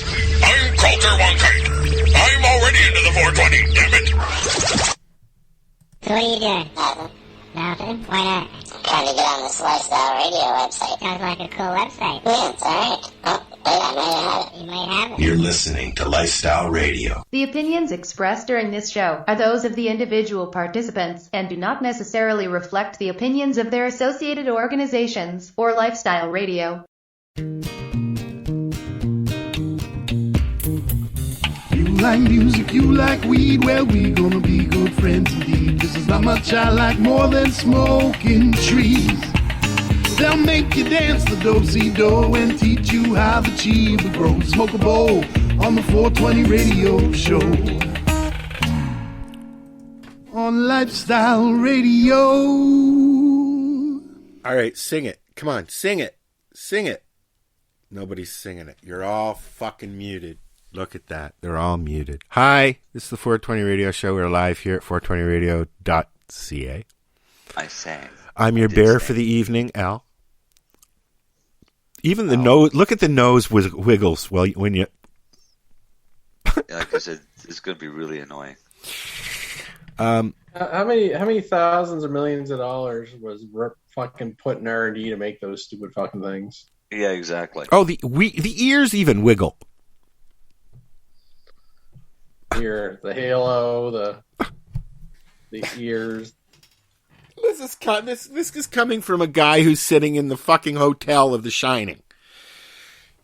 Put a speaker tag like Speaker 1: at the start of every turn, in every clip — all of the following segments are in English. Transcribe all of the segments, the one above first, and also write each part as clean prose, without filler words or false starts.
Speaker 1: I'm Coulter Wonka. I'm already into the 420, damn it.
Speaker 2: So what are you doing? Nothing? Why not?
Speaker 3: Trying to get on this Lifestyle Radio website.
Speaker 2: Sounds like a cool website.
Speaker 3: Yeah, it's alright. Oh, wait, I might have it.
Speaker 2: You might have it.
Speaker 4: You're listening to Lifestyle Radio.
Speaker 5: The opinions expressed during this show are those of the individual participants and do not necessarily reflect the opinions of their associated organizations or Lifestyle Radio.
Speaker 6: You like music, you like weed, well, we gonna be good friends indeed. This is not much I like more than smoking trees. They'll make you dance the do-si-do and teach you how the chiba grows. Smoke a bowl on the 420 radio show. On Lifestyle Radio.
Speaker 7: All right, sing it. Come on, sing it. Sing it. Nobody's singing it. You're all fucking muted. Look at that. They're all muted. Hi, this is the 420 Radio Show. We're live here at 420radio.ca.
Speaker 8: I sang.
Speaker 7: I'm your bear for the evening, Al. Even the nose, look at the nose wiggles when you...
Speaker 8: Like I said, it's going to be really annoying.
Speaker 9: How many thousands or millions of dollars was fucking put in R&D to make those stupid fucking things?
Speaker 8: Yeah, exactly.
Speaker 7: Oh, the ears even wiggle.
Speaker 9: Here, the halo, the ears.
Speaker 7: This is coming from a guy who's sitting in the fucking hotel of The Shining.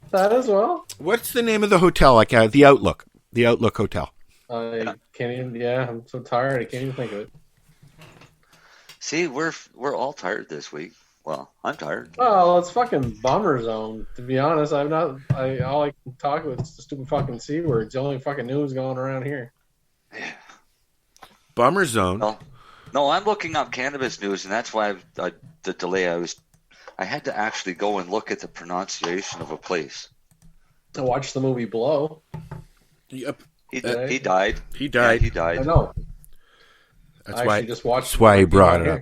Speaker 9: That as well?
Speaker 7: What's the name of the hotel? Like the Outlook. The Outlook Hotel.
Speaker 9: I can't even. Yeah, I'm so tired. I can't even think of it.
Speaker 8: See, we're all tired this week. Well, I'm tired.
Speaker 9: Well, it's fucking bummer zone. To be honest, all I can talk about is the stupid fucking C word. It's the only fucking news going around here.
Speaker 8: Yeah.
Speaker 7: Bummer zone.
Speaker 8: Well, no, I'm looking up cannabis news, and that's why the delay. I had to actually go and look at the pronunciation of a place.
Speaker 9: To watch the movie Blow.
Speaker 7: Yep.
Speaker 8: He died.
Speaker 7: He died.
Speaker 8: Yeah, he died.
Speaker 9: I know.
Speaker 7: That's why he brought it up.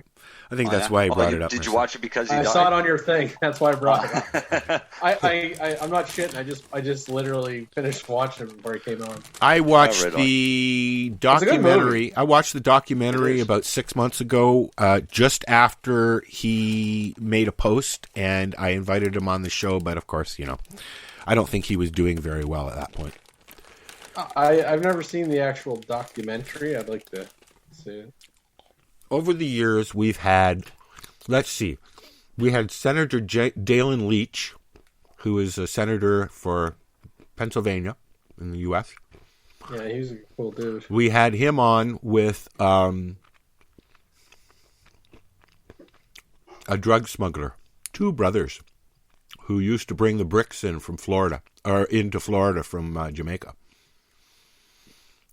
Speaker 7: I think that's why he brought it up.
Speaker 8: Did you watch it because he died?
Speaker 9: I saw it on your thing. That's why I brought it up. I'm not shitting. I just literally finished watching it before it came on.
Speaker 7: I watched the documentary. I watched the documentary about 6 months ago, just after he made a post, and I invited him on the show. But of course, I don't think he was doing very well at that point.
Speaker 9: I've never seen the actual documentary. I'd like to see it.
Speaker 7: Over the years, we've had, we had Senator Dalen Leach, who is a senator for Pennsylvania in the U.S.
Speaker 9: Yeah, he's a cool dude.
Speaker 7: We had him on with a drug smuggler, two brothers, who used to bring the bricks in from Florida, or into Florida from Jamaica.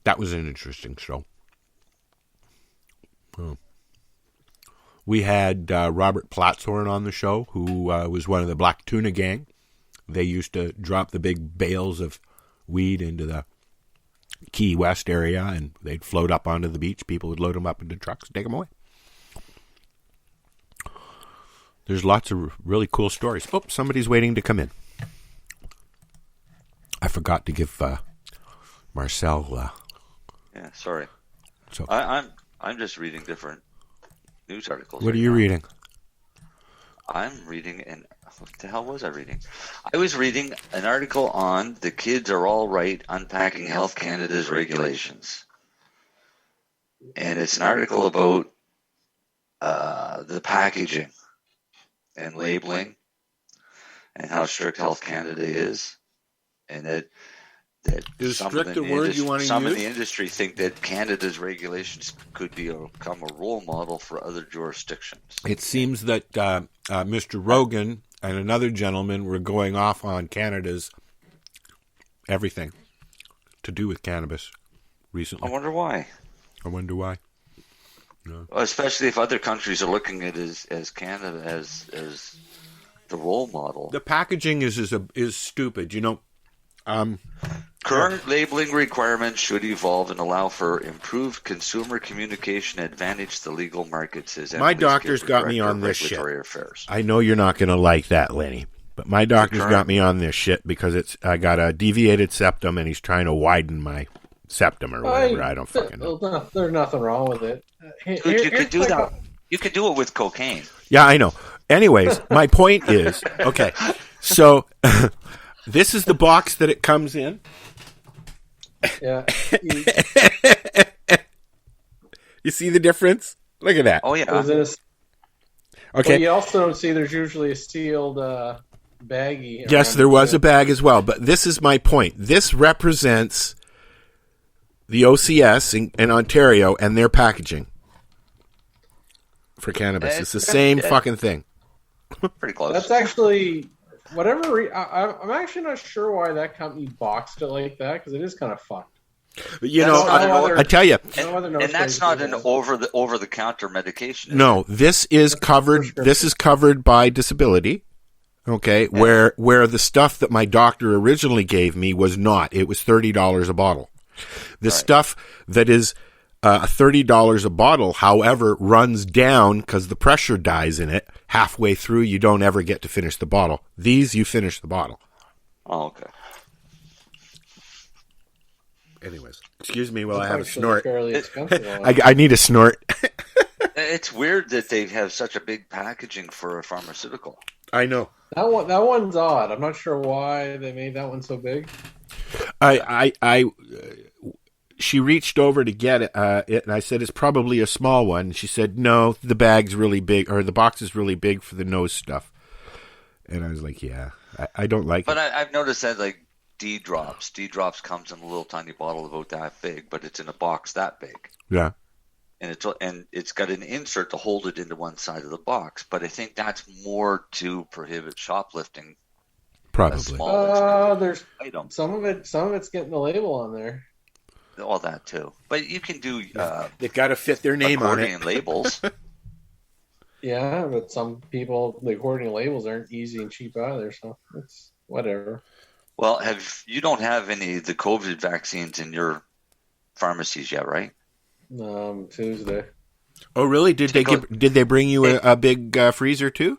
Speaker 7: That was an interesting show. Oh. We had Robert Platshorn on the show, who was one of the Black Tuna Gang. They used to drop the big bales of weed into the Key West area, and they'd float up onto the beach. People would load them up into trucks and take them away. There's lots of really cool stories. Oh, somebody's waiting to come in. I forgot to give Marcel...
Speaker 8: yeah, sorry.
Speaker 7: So
Speaker 8: I'm just reading different news articles.
Speaker 7: What are you reading?
Speaker 8: I'm reading what the hell was I reading? I was reading an article on the kids are all right unpacking Health Canada's regulations. And it's an article about the packaging and labeling and how strict Health Canada is. And that
Speaker 7: is strict the word you want to use?
Speaker 8: Some in the industry think that Canada's regulations could become a role model for other jurisdictions.
Speaker 7: It seems that Mr. Rogan and another gentleman were going off on Canada's everything to do with cannabis recently.
Speaker 8: I wonder why.
Speaker 7: No.
Speaker 8: Especially if other countries are looking at it as Canada as the role model.
Speaker 7: The packaging is stupid.
Speaker 8: Current labeling requirements should evolve and allow for improved consumer communication advantage the legal market, says
Speaker 7: my doctor's got me on this shit. I know you're not going to like that, Lenny. But my doctor's got me on this shit because I got a deviated septum and he's trying to widen my septum or whatever. I don't fucking know.
Speaker 9: There's nothing wrong with it.
Speaker 8: Dude, you could do that. You could do it with cocaine.
Speaker 7: Yeah, I know. Anyways, my point is, okay, so this is the box that it comes in.
Speaker 9: Yeah.
Speaker 7: You see the difference? Look at that.
Speaker 8: Oh, yeah.
Speaker 7: Okay.
Speaker 9: Well, you also don't see there's usually a sealed baggie.
Speaker 7: Yes, there was a bag as well, but this is my point. This represents the OCS in Ontario and their packaging for cannabis. It's the same fucking thing.
Speaker 8: Pretty close.
Speaker 9: That's actually whatever. I'm actually not sure why that company boxed it like that because it is kind of fucked.
Speaker 7: You know, I tell you,
Speaker 8: and that's not an over the counter medication.
Speaker 7: No, this is covered. This is covered by disability. Okay, yeah. Where the stuff that my doctor originally gave me was not. It was $30 a bottle. The stuff that is $30 a bottle, however, runs down because the pressure dies in it halfway through. You don't ever get to finish the bottle. These, you finish the bottle.
Speaker 8: Oh, okay.
Speaker 7: Anyways, excuse me while I have a snort.
Speaker 9: I
Speaker 7: I need a snort.
Speaker 8: It's weird that they have such a big packaging for a pharmaceutical.
Speaker 7: I know.
Speaker 9: That one's odd. I'm not sure why they made that one so big.
Speaker 7: She reached over to get it, and I said, it's probably a small one. She said, no, the bag's really big, or the box is really big for the nose stuff. And I was like, yeah, I don't like it.
Speaker 8: But I've noticed that, like, D-Drops comes in a little tiny bottle about that big, but it's in a box that big.
Speaker 7: Yeah.
Speaker 8: And it's got an insert to hold it into one side of the box. But I think that's more to prohibit shoplifting.
Speaker 7: Probably.
Speaker 9: There's some of it's getting the label on there.
Speaker 8: All that too, but you can do.
Speaker 7: They've got to fit their name on it.
Speaker 8: Labels.
Speaker 9: Yeah, but some people, the accordion labels aren't easy and cheap either, so it's whatever.
Speaker 8: Well, you don't have any of the COVID vaccines in your pharmacies yet, right?
Speaker 9: Tuesday.
Speaker 7: Oh, really? Did they bring you a big freezer too?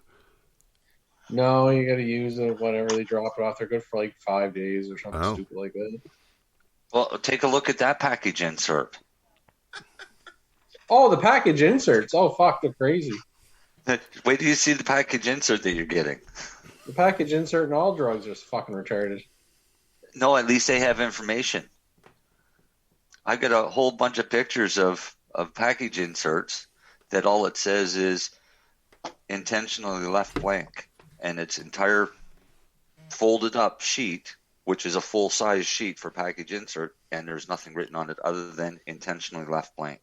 Speaker 9: No, you got to use it. Whatever, they drop it off. They're good for like 5 days or something stupid like that.
Speaker 8: Well, take a look at that package insert.
Speaker 9: Oh, the package inserts. Oh, fuck, they're crazy.
Speaker 8: Wait till you see the package insert that you're getting.
Speaker 9: The package insert in all drugs is fucking retarded.
Speaker 8: No, at least they have information. I got a whole bunch of pictures of package inserts that all it says is intentionally left blank. And its entire folded up sheet, which is a full-size sheet for package insert, and there's nothing written on it other than intentionally left blank.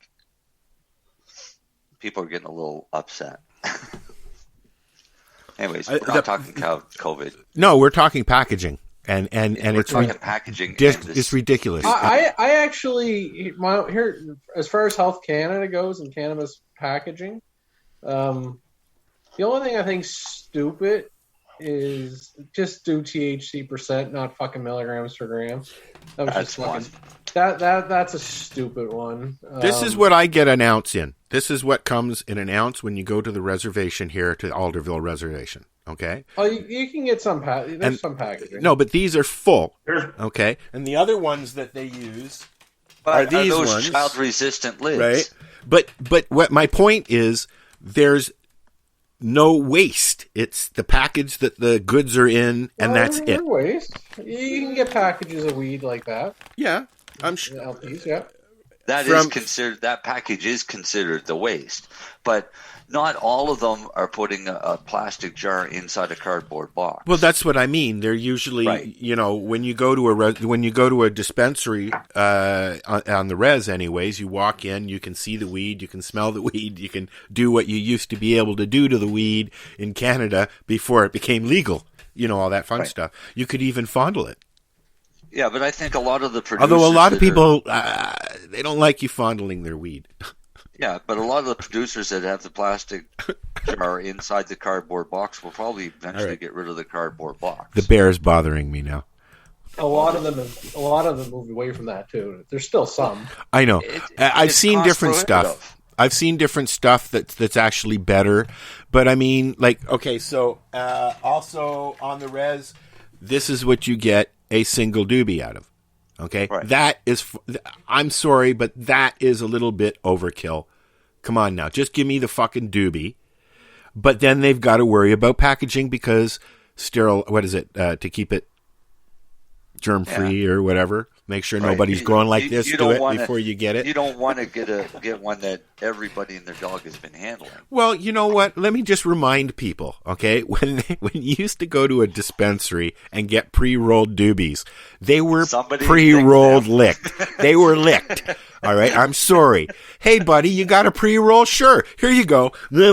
Speaker 8: People are getting a little upset. Anyways, we're not talking COVID.
Speaker 7: No, we're talking packaging, and it's
Speaker 8: talking packaging.
Speaker 7: It's ridiculous.
Speaker 9: I actually here as far as Health Canada goes and cannabis packaging, the only thing I think stupid is just do THC %, not fucking milligrams per gram. That's a stupid one.
Speaker 7: This is what I get an ounce in. This is what comes in an ounce when you go to the reservation here to Alderville Reservation. Okay.
Speaker 9: Oh, you can get some. There's some packaging.
Speaker 7: No, but these are full. Okay, and the other ones that they use are these
Speaker 8: those
Speaker 7: ones,
Speaker 8: child-resistant lids,
Speaker 7: right? But what my point is, there's no waste. It's the package that the goods are in, and that's it.
Speaker 9: Waste. You can get packages of weed like that.
Speaker 7: Yeah, I'm sure.
Speaker 9: LPs, yeah.
Speaker 8: That package is considered the waste, but not all of them are putting a plastic jar inside a cardboard box.
Speaker 7: Well, that's what I mean. They're usually, when you go to a dispensary on the res, anyways, you walk in, you can see the weed, you can smell the weed, you can do what you used to be able to do to the weed in Canada before it became legal. All that fun stuff. You could even fondle it.
Speaker 8: Yeah, but I think a lot of the producers...
Speaker 7: Although a lot of people, they don't like you fondling their weed.
Speaker 8: Yeah, but a lot of the producers that have the plastic jar inside the cardboard box will probably eventually get rid of the cardboard box.
Speaker 7: The bear's bothering me now.
Speaker 9: A lot of them moved away from that too. There's still some.
Speaker 7: I know. I've seen different stuff. I've seen different stuff that's actually better. But I mean, like, okay, so also on the res, this is what you get a single doobie out of. Okay?
Speaker 8: Right.
Speaker 7: That is, I'm sorry, but that is a little bit overkill. Come on now. Just give me the fucking doobie. But then they've got to worry about packaging because sterile, what is it, to keep it germ-free or whatever. Make sure nobody's going like this to it before you get it.
Speaker 8: You don't want to get one that everybody and their dog has been handling.
Speaker 7: Well, you know what? Let me just remind people, okay? When you used to go to a dispensary and get pre-rolled doobies, they were pre-rolled licked. They were licked. All right? I'm sorry. Hey, buddy, you got a pre-roll? Sure. Here you go. They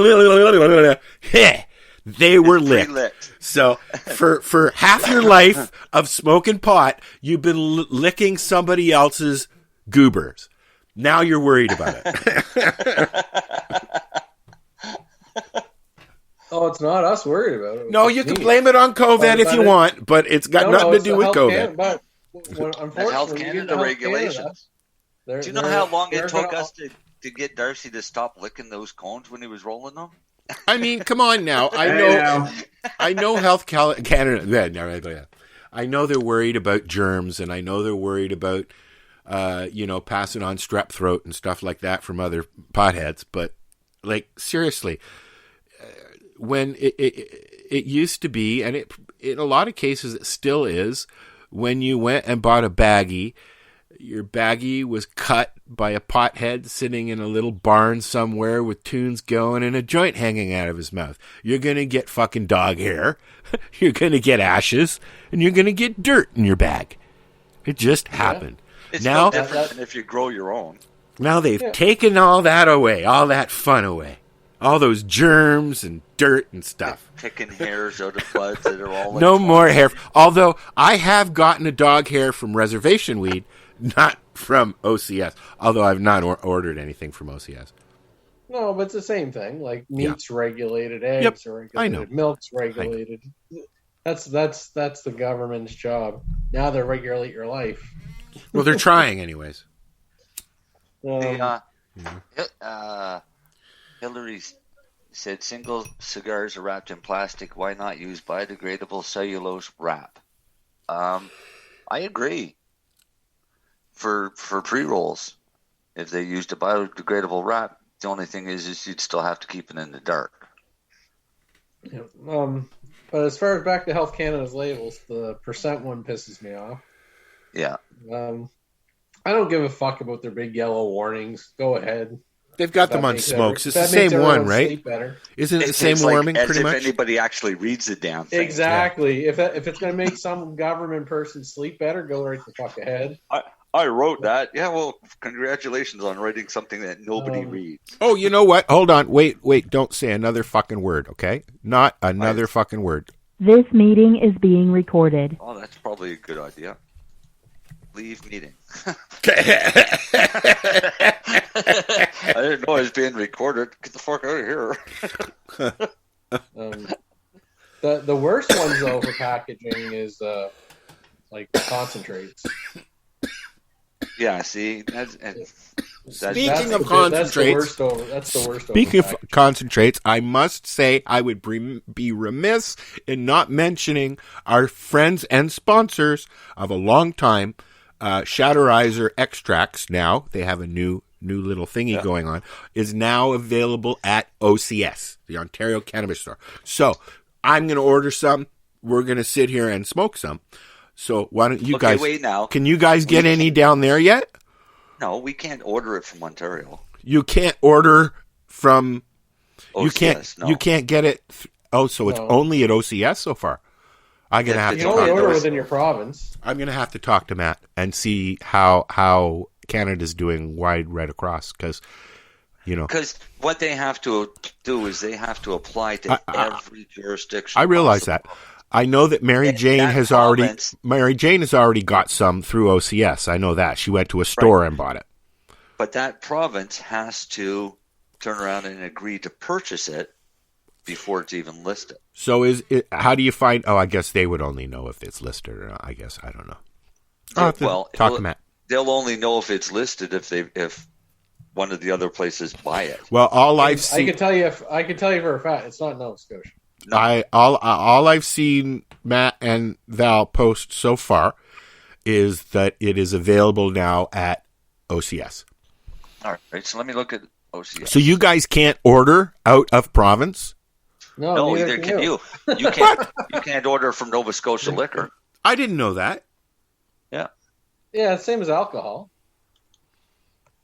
Speaker 7: were licked. So for half your life of smoking pot, you've been licking somebody else's goobers. Now you're worried about it.
Speaker 9: Oh, it's not us worried about it.
Speaker 7: No, you can blame it on COVID if you want, but it's got nothing to do with COVID.
Speaker 9: But
Speaker 8: the Health Canada regulations. Do you know how long it took us to get Darcy to stop licking those cones when he was rolling them?
Speaker 7: I mean, come on now. I know Health Canada. I know they're worried about germs, and I know they're worried about, passing on strep throat and stuff like that from other potheads. But, like, seriously, when it used to be, and it in a lot of cases it still is, when you went and bought a baggie, your baggie was cut by a pothead sitting in a little barn somewhere with tunes going and a joint hanging out of his mouth. You're going to get fucking dog hair. You're going to get ashes. And you're going to get dirt in your bag. It just happened.
Speaker 8: It's
Speaker 7: now,
Speaker 8: no different than if you grow your own.
Speaker 7: Now they've taken all that away, all that fun away. All those germs and dirt and stuff.
Speaker 8: Picking hairs out of buds that are all...
Speaker 7: No more hair. Although I have gotten a dog hair from reservation weed, not from OCS. Although I've not ordered anything from OCS.
Speaker 9: No, but it's the same thing. Like meat's regulated, eggs are regulated,
Speaker 7: I know.
Speaker 9: Milk's regulated. That's the government's job. Now they regulate your life.
Speaker 7: Well, they're trying anyways.
Speaker 8: Hillary said single cigars are wrapped in plastic. Why not use biodegradable cellulose wrap? I agree. For pre-rolls, if they used a biodegradable wrap, the only thing is you'd still have to keep it in the dark.
Speaker 9: Yeah. But as far as back to Health Canada's labels, the % one pisses me off.
Speaker 8: Yeah.
Speaker 9: I don't give a fuck about their big yellow warnings. Go ahead.
Speaker 7: They've got them on smokes. It's the same one, right? Isn't it the same warming,
Speaker 8: as
Speaker 7: pretty
Speaker 8: if
Speaker 7: much?
Speaker 8: anybody actually reads the damn thing.
Speaker 9: Exactly. Yeah. If it's going to make some government person sleep better, go right the fuck ahead.
Speaker 8: I wrote that. Yeah, well, congratulations on writing something that nobody reads.
Speaker 7: Oh, you know what? Hold on. Wait. Don't say another fucking word, okay? Not another fucking word.
Speaker 10: This meeting is being recorded.
Speaker 8: Oh, that's probably a good idea. Leave meeting. I didn't know I was being recorded. Get the fuck out of here.
Speaker 9: The worst ones, though, for packaging is like concentrates.
Speaker 8: Yeah, see,
Speaker 7: Speaking of concentrates,
Speaker 9: that's the worst.
Speaker 7: Speaking of concentrates, I must say I would be remiss in not mentioning our friends and sponsors of a long time, Shatterizer Extracts. Now they have a new little thingy going on. Is now available at OCS, the Ontario Cannabis Store. So I'm going to order some. We're going to sit here and smoke some. So why don't you guys?
Speaker 8: Wait now.
Speaker 7: Can you guys get any down there yet?
Speaker 8: No, we can't order it from Ontario.
Speaker 7: You can't order from.
Speaker 8: OCS,
Speaker 7: you can't get it. It's only at OCS so far. I'm gonna have to.
Speaker 9: You only order within your province.
Speaker 7: I'm gonna have to talk to Matt and see how Canada's doing wide right across because.
Speaker 8: Because what they have to do is they have to apply to every jurisdiction.
Speaker 7: I realize that. I know that Mary Jane has already got some through OCS. I know that. She went to a store and bought it.
Speaker 8: But that province has to turn around and agree to purchase it before it's even listed.
Speaker 7: So how do you find? Oh, I guess they would only know if it's listed or not. I guess I don't know. Talk to Matt.
Speaker 8: They'll only know if it's listed if one of the other places buy it.
Speaker 7: Well, all I've seen,
Speaker 9: I can tell you for a fact, it's not Nova Scotia.
Speaker 8: No.
Speaker 7: all I've seen Matt and Val post so far is that it is available now at OCS.
Speaker 8: All right, so let me look at OCS.
Speaker 7: So you guys can't order out of province?
Speaker 8: No, neither can you. You can't order from Nova Scotia Liquor.
Speaker 7: I didn't know that.
Speaker 8: Yeah.
Speaker 9: Yeah, it's same as alcohol.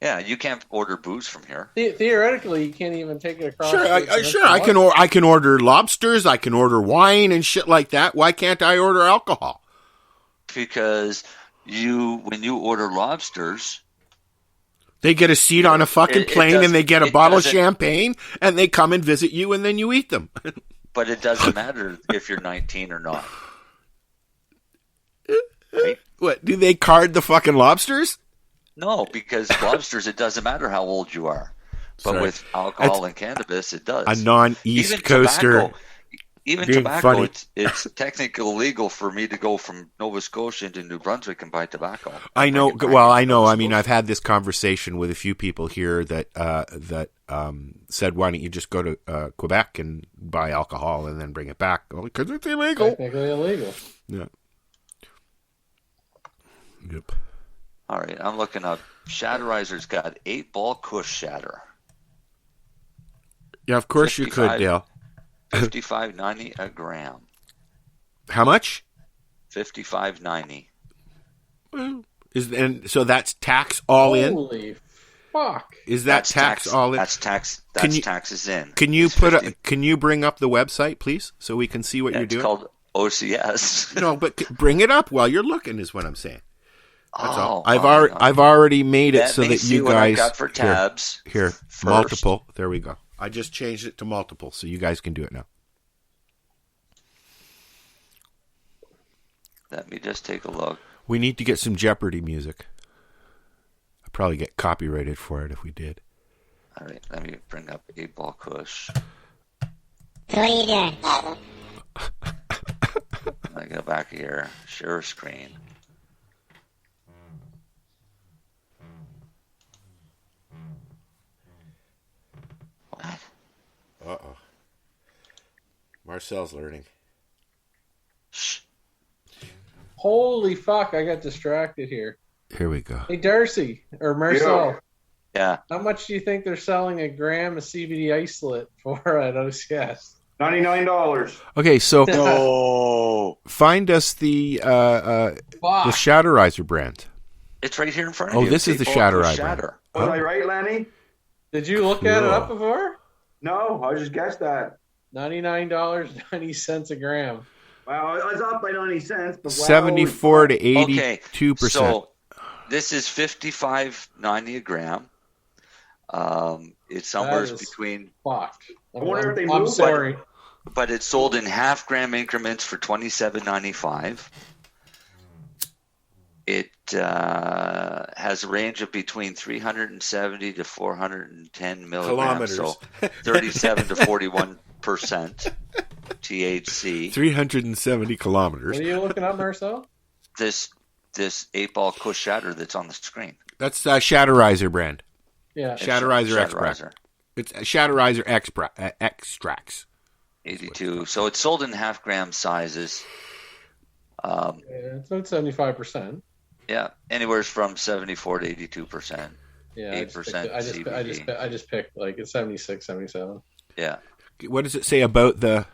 Speaker 8: Yeah, you can't order booze from here.
Speaker 9: Theoretically, you can't even take it across.
Speaker 7: Sure, I can order lobsters, I can order wine and shit like that. Why can't I order alcohol?
Speaker 8: Because when you order lobsters,
Speaker 7: they get a seat on a fucking plane and they get a bottle of champagne and they come and visit you and then you eat them.
Speaker 8: But it doesn't matter if you're 19 or not. Right?
Speaker 7: What, do they card the fucking lobsters?
Speaker 8: No, because lobsters, it doesn't matter how old you are. But with alcohol and cannabis, it does.
Speaker 7: A non-East
Speaker 8: even
Speaker 7: coaster.
Speaker 8: Tobacco, even
Speaker 7: being
Speaker 8: tobacco,
Speaker 7: funny.
Speaker 8: it's technically illegal for me to go from Nova Scotia into New Brunswick and buy tobacco.
Speaker 7: I know. Well, I know. I mean, I've had this conversation with a few people here that said, "Why don't you just go to Quebec and buy alcohol and then bring it back?" Well, because it's illegal.
Speaker 9: Technically illegal.
Speaker 7: Yeah. Yep.
Speaker 8: All right, I'm looking up. Shatterizer's got 8-ball Kush shatter.
Speaker 7: Yeah, of course you could, Dale.
Speaker 8: $55.90 a gram.
Speaker 7: How much?
Speaker 8: $55.90.
Speaker 7: Well, and so that's tax all in.
Speaker 9: Holy fuck!
Speaker 7: Is that tax all in?
Speaker 8: That's tax. That's taxes in.
Speaker 7: Can you Can you bring up the website, please, so we can see what you're doing?
Speaker 8: It's called OCS.
Speaker 7: No, but bring it up while you're looking. Is what I'm saying. That's all. I've
Speaker 8: on.
Speaker 7: already made it
Speaker 8: Let
Speaker 7: so
Speaker 8: me
Speaker 7: that
Speaker 8: see
Speaker 7: you
Speaker 8: what I've
Speaker 7: guys
Speaker 8: got for tabs
Speaker 7: here
Speaker 8: first.
Speaker 7: multiple. There we go. I just changed it to multiple, so you guys can do it now.
Speaker 8: Let me just take a look.
Speaker 7: We need to get some Jeopardy music. I'd probably get copyrighted for it if we did.
Speaker 8: All right, let me bring up 8-ball Kush.
Speaker 2: What are you doing?
Speaker 8: I go back here. Share screen. What?
Speaker 7: Uh-oh. Marcel's learning.
Speaker 8: Shh.
Speaker 9: Holy fuck! I got distracted here.
Speaker 7: Here we go.
Speaker 9: Hey, Darcy or Marcel.
Speaker 8: Yeah.
Speaker 9: How much do you think they're selling a gram of CBD isolate for at OCS?
Speaker 11: $99.
Speaker 7: Okay, so
Speaker 8: No.
Speaker 7: find us the Shatterizer brand.
Speaker 8: It's right here in front of you.
Speaker 7: Oh, this is the
Speaker 8: 8-ball Kush
Speaker 7: Shatterizer brand.
Speaker 8: shatter.
Speaker 11: Was I right, Lenny?
Speaker 9: Did you look at it up before?
Speaker 11: No, I just guessed that.
Speaker 9: $99.90 a gram.
Speaker 11: Well, I was up by 90 cents. But
Speaker 7: 74 to 82%.
Speaker 8: Okay, so this is $55.90 a gram. It's somewhere between.
Speaker 9: Fucked.
Speaker 11: I wonder if they
Speaker 9: I'm
Speaker 11: moved.
Speaker 9: sorry.
Speaker 8: But it's sold in half-gram increments for $27.95. It has a range of between 370 to 410 milligrams, so 37 to 41% THC.
Speaker 7: 370 kilometers.
Speaker 9: What are you looking up, Marcel?
Speaker 8: This 8-ball Kush shatter that's on the screen.
Speaker 7: That's Shatterizer brand.
Speaker 9: Yeah.
Speaker 7: Shatterizer extract. It's Shatterizer extracts.
Speaker 8: 82. So it's sold in half-gram sizes.
Speaker 9: Yeah, it's about 75%.
Speaker 8: Yeah, anywhere from 74 to 82%.
Speaker 9: Yeah,
Speaker 8: 8% CBD.
Speaker 9: I just picked like it's 76, 77.
Speaker 8: Yeah.
Speaker 7: What does it say about the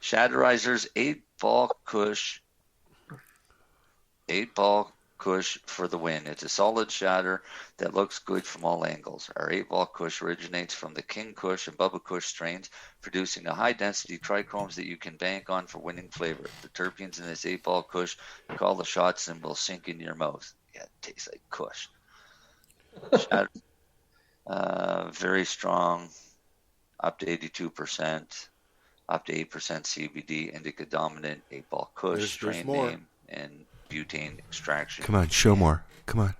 Speaker 8: Shatterizer's 8-ball Kush? 8-ball Kush for the win. It's a solid shatter that looks good from all angles. Our 8-ball Kush originates from the King Kush and Bubba Kush strains, producing a high-density trichromes that you can bank on for winning flavor. The terpenes in this 8-ball Kush call the shots and will sink into your mouth. Yeah, it tastes like Kush. Shatter, very strong, up to 82%, up to 8% CBD, indica dominant, 8-ball Kush, strain name, and butane extraction.
Speaker 7: Come on, show more. Come on,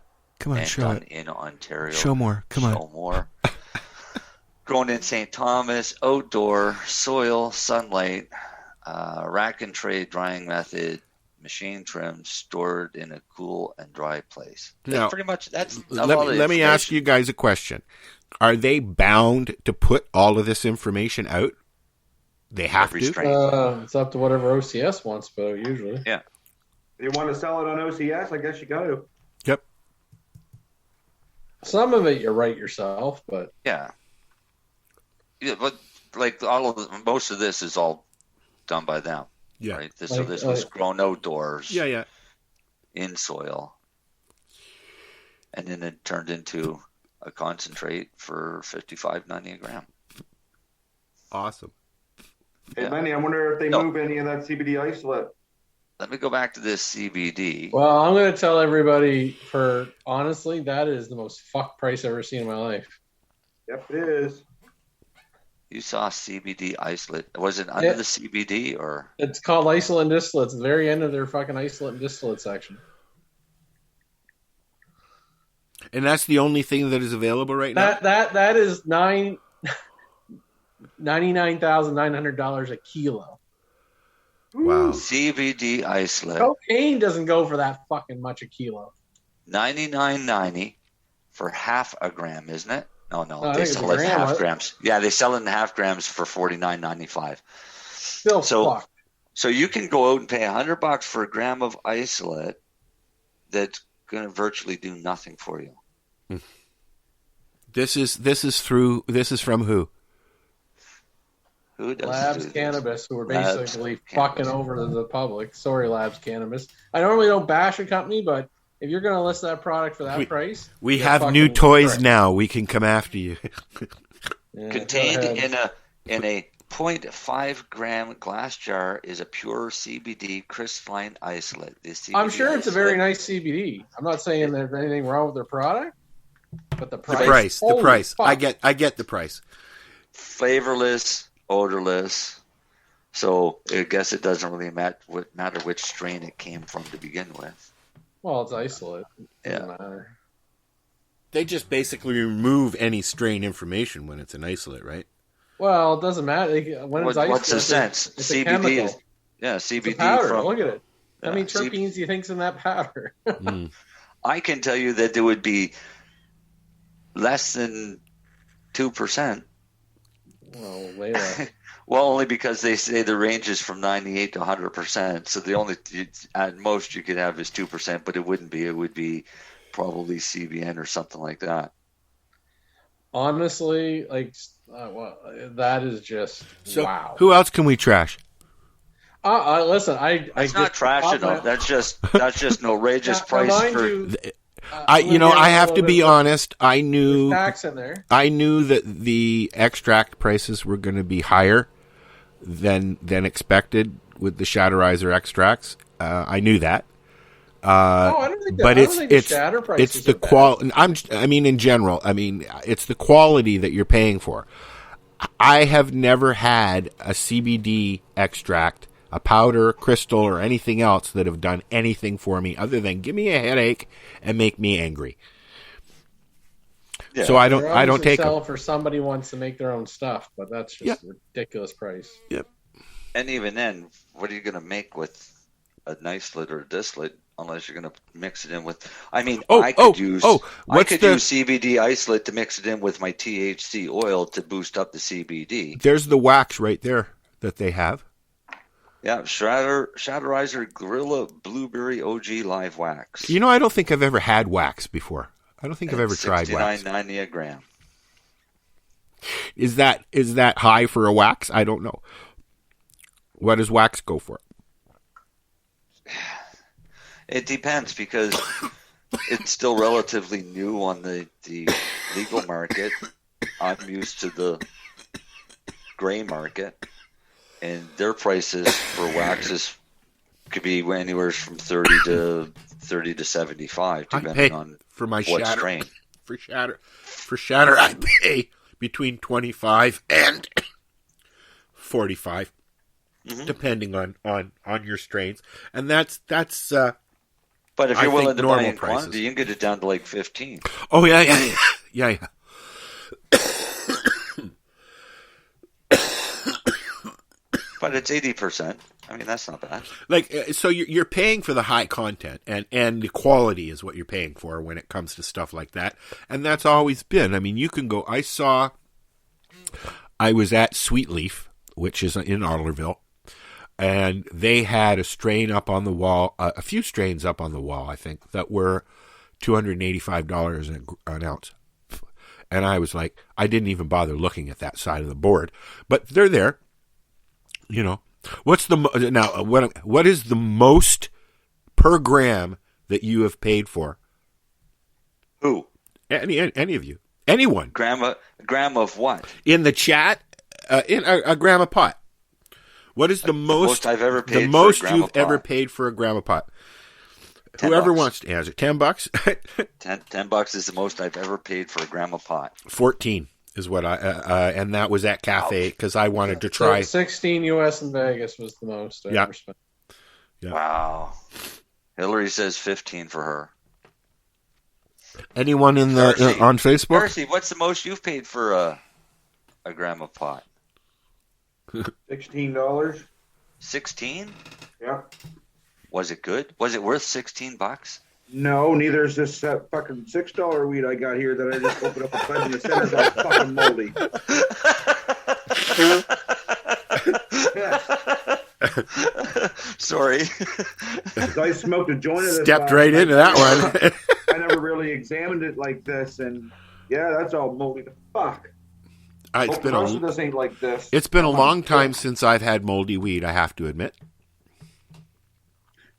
Speaker 8: and
Speaker 7: show it.
Speaker 8: In Ontario.
Speaker 7: Show more. Come on.
Speaker 8: Show more. Grown in St. Thomas, outdoor, soil, sunlight, rack and tray drying method, machine trimmed, stored in a cool and dry place.
Speaker 7: Now,
Speaker 8: Pretty much that's
Speaker 7: let me ask you guys a question. Are they bound to put all of this information out? They have to?
Speaker 9: It's up to whatever OCS wants, but usually.
Speaker 8: Yeah.
Speaker 11: If you want to sell it on OCS, I guess you got to.
Speaker 7: Yep.
Speaker 9: Some of it you write yourself, but
Speaker 8: yeah, but like most of this is all done by them.
Speaker 7: Yeah.
Speaker 8: Right. So this was grown outdoors.
Speaker 7: Yeah.
Speaker 8: In soil, and then it turned into a concentrate for $55.90 a gram.
Speaker 7: Awesome.
Speaker 11: Hey, Lenny, I wonder if they move any of that CBD isolate.
Speaker 8: Let me go back to this CBD.
Speaker 9: Well, I'm going to tell everybody, honestly, that is the most fuck price I've ever seen in my life.
Speaker 11: Yep, it is.
Speaker 8: You saw CBD isolate. Was it under the CBD or?
Speaker 9: It's called isolate and distillate. It's the very end of their fucking isolate and distillate section.
Speaker 7: And that's the only thing that is available right now?
Speaker 9: That is $99,900 a kilo.
Speaker 7: Wow.
Speaker 8: CBD isolate.
Speaker 9: Cocaine doesn't go for that fucking much a kilo.
Speaker 8: $99.90 for half a gram, isn't it? No,
Speaker 9: they
Speaker 8: sell it in half grams. Yeah, they sell it in half grams for $49.95.
Speaker 9: Still fucked.
Speaker 8: So you can go out and pay $100 for a gram of isolate that's going to virtually do nothing for you.
Speaker 7: This is from who?
Speaker 8: Who does
Speaker 9: Labs Cannabis, who are basically fucking over the public. Sorry, Labs Cannabis. I normally don't bash a company, but if you're going to list that product for that price,
Speaker 7: we have new toys now. We can come after you.
Speaker 8: Contained in a 0.5 gram glass jar is a pure CBD crystalline isolate.
Speaker 9: I'm sure it's a very nice CBD. I'm not saying there's anything wrong with their product, but the price.
Speaker 7: The price. I get the price.
Speaker 8: Flavorless, odorless. So I guess it doesn't really matter which strain it came from to begin with.
Speaker 9: Well, it's isolate. It doesn't matter.
Speaker 7: They just basically remove any strain information when it's an isolate, right?
Speaker 9: Well, it doesn't matter. When it's isolate,
Speaker 8: what's the sense?
Speaker 9: It's
Speaker 8: CBD
Speaker 9: is
Speaker 8: CBD
Speaker 9: it's a powder.
Speaker 8: from.
Speaker 9: Look at it. How many terpenes do you think's in that powder?
Speaker 8: I can tell you that there would be less than 2%.
Speaker 9: Well, way less.
Speaker 8: Well, only because they say the range is from 98 to 100%. So the only at most you could have is 2%, but it wouldn't be. It would be probably CBN or something like that.
Speaker 9: Honestly, that is just wow.
Speaker 7: Who else can we trash?
Speaker 9: Listen,
Speaker 8: That's not trash at all. That's just an outrageous price for.
Speaker 7: I have to be honest. I knew
Speaker 9: tax in there.
Speaker 7: I knew that the extract prices were going to be higher than expected with the Shatterizer extracts. I knew that.
Speaker 9: I don't think
Speaker 7: it's the quality. In general, it's the quality that you're paying for. I have never had a CBD extract, a powder, crystal, or anything else that have done anything for me other than give me a headache and make me angry. Yeah. So I don't take
Speaker 9: sell
Speaker 7: them.
Speaker 9: For somebody who wants to make their own stuff, but that's just a ridiculous price.
Speaker 7: Yep.
Speaker 8: And even then, what are you going to make with a isolate or a distillate unless you're going to mix it in with? I could use CBD isolate to mix it in with my THC oil to boost up the CBD.
Speaker 7: There's the wax right there that they have.
Speaker 8: Yeah, Shatterizer Gorilla Blueberry OG Live Wax.
Speaker 7: I don't think I've ever had wax before. I don't think I've ever tried wax.
Speaker 8: $69.90 a gram.
Speaker 7: Is that high for a wax? I don't know. What does wax go for?
Speaker 8: It depends because it's still relatively new on the legal market. I'm used to the gray market, and their prices for waxes could be anywhere from 30 to 75, depending on
Speaker 7: for my
Speaker 8: what
Speaker 7: shatter,
Speaker 8: strain.
Speaker 7: For shatter, I pay between 25 and 45, depending on your strains, and that's.
Speaker 8: But if you're willing to buy in
Speaker 7: prices.
Speaker 8: quantity, you can get it down to like 15.
Speaker 7: Oh yeah.
Speaker 8: But But it's 80%. I mean, that's not bad.
Speaker 7: Like, so you're paying for the high content, and the quality is what you're paying for when it comes to stuff like that. And that's always been. I mean, you can go. I was at Sweet Leaf, which is in Otterville, and they had a strain up on the wall, a few strains up on the wall, I think, that were $285 an ounce. And I was like, I didn't even bother looking at that side of the board, but they're there. You know, what is the most per gram that you have paid for?
Speaker 8: Who?
Speaker 7: Any of you? Anyone?
Speaker 8: Gram of what?
Speaker 7: In the chat, in a gram of pot. What is the most
Speaker 8: I've ever paid?
Speaker 7: The most
Speaker 8: for a gram
Speaker 7: you've
Speaker 8: of pot?
Speaker 7: ever paid for a gram of pot?
Speaker 8: $10.
Speaker 7: Whoever wants to answer, $10.
Speaker 8: $10 is the most I've ever paid for a gram of pot.
Speaker 7: 14 is what and that was at Cafe because I wanted to try.
Speaker 9: 16 US in Vegas was the most I ever spent.
Speaker 7: Yeah.
Speaker 8: Wow. Hillary says 15 for her.
Speaker 7: Anyone in the on Facebook?
Speaker 8: Darcy, what's the most you've paid for a gram of pot?
Speaker 11: $16.
Speaker 8: 16?
Speaker 11: Yeah.
Speaker 8: Was it good? Was it worth $16?
Speaker 11: No, neither is this fucking $6 weed I got here that I just opened up a pledge in the center's all fucking moldy.
Speaker 8: Sorry.
Speaker 11: I smoked a joint of this.
Speaker 7: Stepped right into that one.
Speaker 11: I never really examined it like this, and yeah, that's all moldy. The fuck.
Speaker 7: It's been
Speaker 11: most of this ain't like this.
Speaker 7: It's been a long time since I've had moldy weed, I have to admit.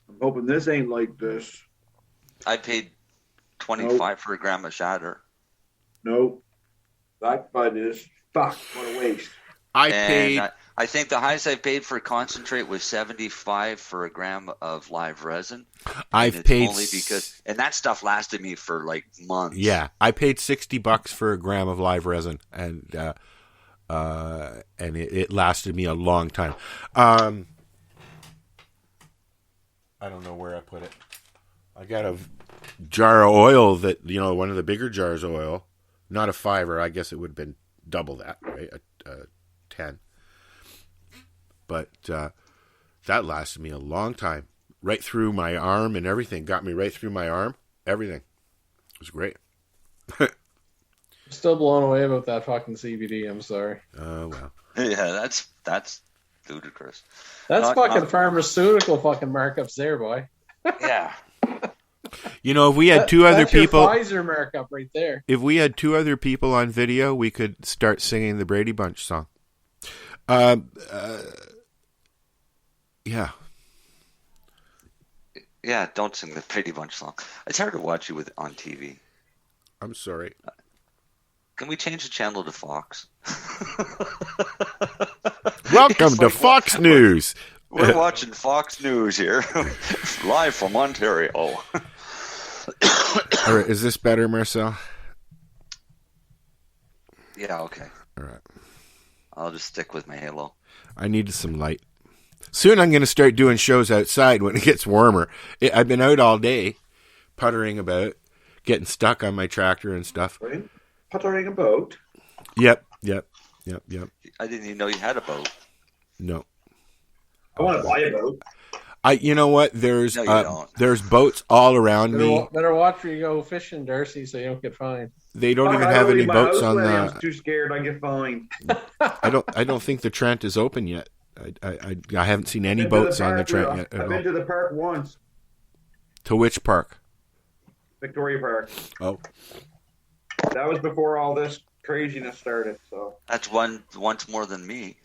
Speaker 11: I'm hoping this ain't like this.
Speaker 8: I paid $25 for a gram of shatter.
Speaker 11: Nope. That bud is fuck. What a waste.
Speaker 8: I think the highest I paid for concentrate was $75 for a gram of live resin.
Speaker 7: I've paid
Speaker 8: only because, and that stuff lasted me for like months.
Speaker 7: Yeah, I paid $60 for a gram of live resin, and it lasted me a long time. I don't know where I put it. I got a jar of oil that, one of the bigger jars of oil, not a 5er. I guess it would have been double that, right? A 10. But that lasted me a long time. Right through my arm and everything. Got me right through my arm. Everything. It was great.
Speaker 9: Still blown away about that fucking CBD. I'm sorry.
Speaker 7: Oh, well.
Speaker 8: Yeah, that's ludicrous.
Speaker 9: That's fucking pharmaceutical fucking markups there, boy.
Speaker 8: Yeah.
Speaker 7: If we had two other people,
Speaker 9: that's your Pfizer markup right there.
Speaker 7: If we had two other people on video, we could start singing the Brady Bunch song. Yeah.
Speaker 8: Yeah, don't sing the Brady Bunch song. It's hard to watch you on TV.
Speaker 7: I'm sorry.
Speaker 8: Can we change the channel to Fox?
Speaker 7: Welcome to Fox News.
Speaker 8: We're watching Fox News here, live from Ontario.
Speaker 7: All right, is this better, Marcel?
Speaker 8: Yeah, okay.
Speaker 7: All right.
Speaker 8: I'll just stick with my halo.
Speaker 7: I needed some light. Soon I'm going to start doing shows outside when it gets warmer. I've been out all day, puttering about, getting stuck on my tractor and stuff.
Speaker 11: Right? Puttering a boat?
Speaker 7: Yep.
Speaker 8: I didn't even know you had a boat.
Speaker 7: No.
Speaker 11: I want to buy a boat.
Speaker 7: You know what? There's
Speaker 8: No, you don't.
Speaker 7: There's boats all around me.
Speaker 9: Better watch where you go fishing, Darcy, so you don't get fined.
Speaker 7: They don't even have any boats on the.
Speaker 11: I'm too scared. I get fined.
Speaker 7: I don't think the Trent is open yet. I haven't seen any boats on the Trent yet.
Speaker 11: I've been to the park once.
Speaker 7: To which park?
Speaker 11: Victoria Park.
Speaker 7: Oh.
Speaker 11: That was before all this craziness started. So
Speaker 8: that's once more than me.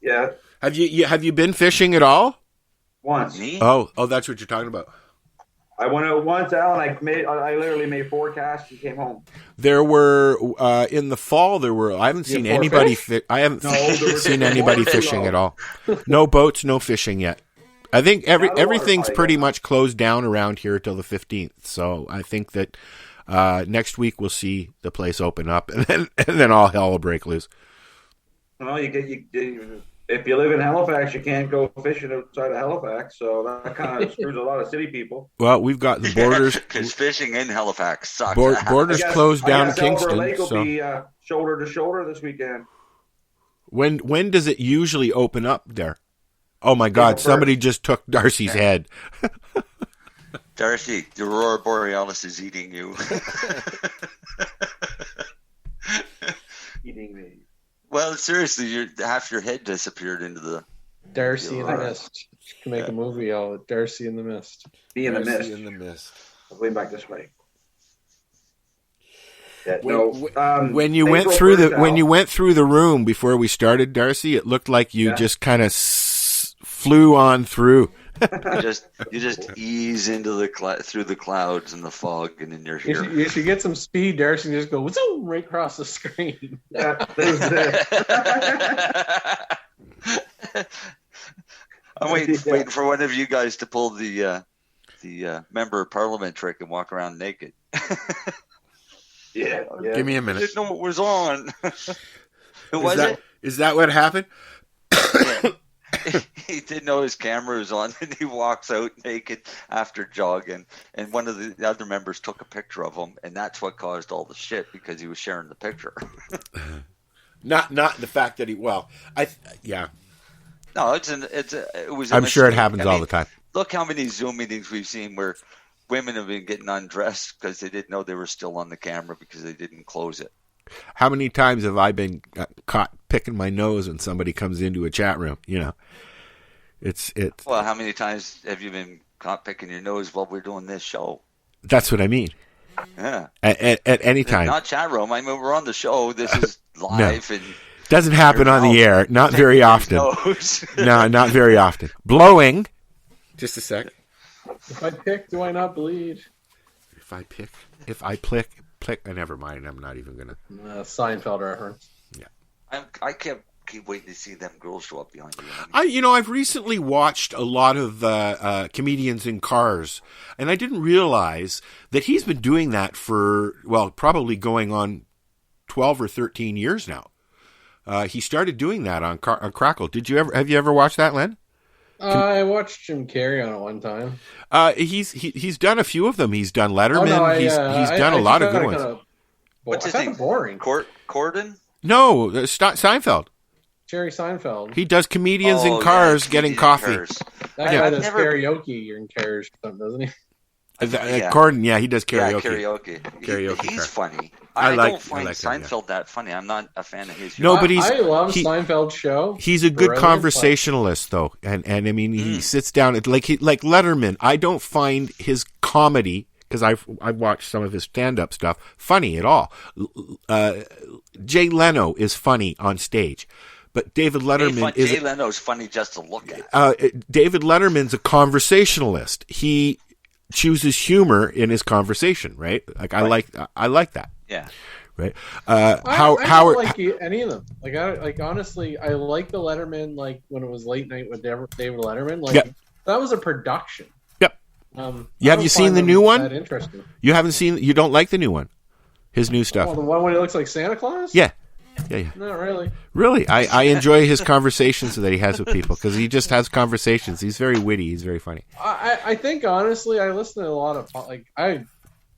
Speaker 11: Yeah.
Speaker 7: Have you been fishing at all?
Speaker 11: Once.
Speaker 8: Me?
Speaker 7: Oh, that's what you're talking about.
Speaker 11: I went out once, Alan. I literally made 4 casts and came home.
Speaker 7: There were in the fall. I haven't seen anybody. I haven't seen anybody fishing at all. No boats, no fishing yet. I think everything's pretty much closed down around here till the 15th. So I think that next week we'll see the place open up, and then all hell will break loose.
Speaker 11: Well, if you live in Halifax, you can't go fishing outside of Halifax, so that kind of screws a lot of city people.
Speaker 7: Well, we've got the borders.
Speaker 8: Because fishing in Halifax sucks.
Speaker 7: Borders closed down in Kingston.
Speaker 11: Lake will be shoulder to shoulder this weekend.
Speaker 7: When does it usually open up there? Oh my God! Somebody just took Darcy's head.
Speaker 8: Darcy, the Aurora Borealis is eating you.
Speaker 11: Eating me.
Speaker 8: Well, seriously, half your head disappeared into the...
Speaker 9: Darcy in the Mist. You can make a movie out of Darcy in the Mist.
Speaker 11: Be in the mist.
Speaker 7: Darcy in the Mist.
Speaker 11: Way back this way. Yeah,
Speaker 7: When you went through the room before we started, Darcy, it looked like you just kind of flew on through.
Speaker 8: You just ease into through the clouds and the fog, and then you're here.
Speaker 9: You should get some speed, Darcy, and just go zoom right across the screen.
Speaker 8: I'm waiting for one of you guys to pull the member of parliament trick and walk around naked.
Speaker 11: Yeah.
Speaker 7: Give me a minute.
Speaker 8: I didn't know what was on.
Speaker 7: Is that what happened?
Speaker 8: He didn't know his camera was on, and he walks out naked after jogging. And one of the other members took a picture of him, and that's what caused all the shit because he was sharing the picture.
Speaker 7: Not the fact that he. Well, yeah.
Speaker 8: No, it was.
Speaker 7: I'm sure it happens all the time.
Speaker 8: Look how many Zoom meetings we've seen where women have been getting undressed because they didn't know they were still on the camera because they didn't close it.
Speaker 7: How many times have I been caught picking my nose when somebody comes into a chat room? You know, it's.
Speaker 8: Well, how many times have you been caught picking your nose while we're doing this show?
Speaker 7: That's what I mean.
Speaker 8: Yeah.
Speaker 7: At any time.
Speaker 8: Not chat room. I mean, we're on the show. This is live.
Speaker 7: No.
Speaker 8: And
Speaker 7: doesn't happen on the air. Not very often. No, not very often. Blowing. Just a sec.
Speaker 9: If I pick, do I not bleed?
Speaker 7: If I plick. Never mind. I'm not even gonna.
Speaker 9: Seinfeld reference.
Speaker 8: Yeah. I keep waiting to see them girls show up behind you.
Speaker 7: I've recently watched a lot of comedians in cars, and I didn't realize that he's been doing that for probably going on 12 or 13 years now. He started doing that on Crackle. Have you ever watched that, Len?
Speaker 9: I watched Jim Carrey on it one time.
Speaker 7: He's done a few of them. He's done Letterman. He's done a lot of good ones.
Speaker 8: What's his name?
Speaker 9: Boring.
Speaker 8: Corden?
Speaker 7: No, Seinfeld.
Speaker 9: Jerry Seinfeld.
Speaker 7: He does comedians in cars getting coffee.
Speaker 9: That guy does karaoke in cars, doesn't he?
Speaker 7: Corden, he does karaoke.
Speaker 8: Yeah, karaoke. He's funny.
Speaker 7: I
Speaker 8: don't find Seinfeld that funny. I'm not a fan of his.
Speaker 7: No, but
Speaker 9: I love Seinfeld's show.
Speaker 7: He's a good conversationalist, though, and I mean he sits down like Letterman. I don't find his comedy, because I've watched some of his stand-up stuff, funny at all. Jay Leno is funny on stage, but David Letterman
Speaker 8: Jay Leno's funny just to look at.
Speaker 7: David Letterman's a conversationalist. He chooses humor in his conversation, right? Like I like that.
Speaker 8: Yeah.
Speaker 7: Right.
Speaker 9: I don't like any of them. Honestly, I like the Letterman. Like when it was late night with David Letterman. That was a production.
Speaker 7: Yep. Have you seen the new one?
Speaker 9: That interesting.
Speaker 7: You haven't seen. You don't like the new one? His new stuff.
Speaker 9: Oh, the one when he looks like Santa Claus?
Speaker 7: Yeah.
Speaker 9: Not really.
Speaker 7: Really, I enjoy his conversations that he has with people because he just has conversations. He's very witty. He's very funny.
Speaker 9: I think honestly, I listen to a lot of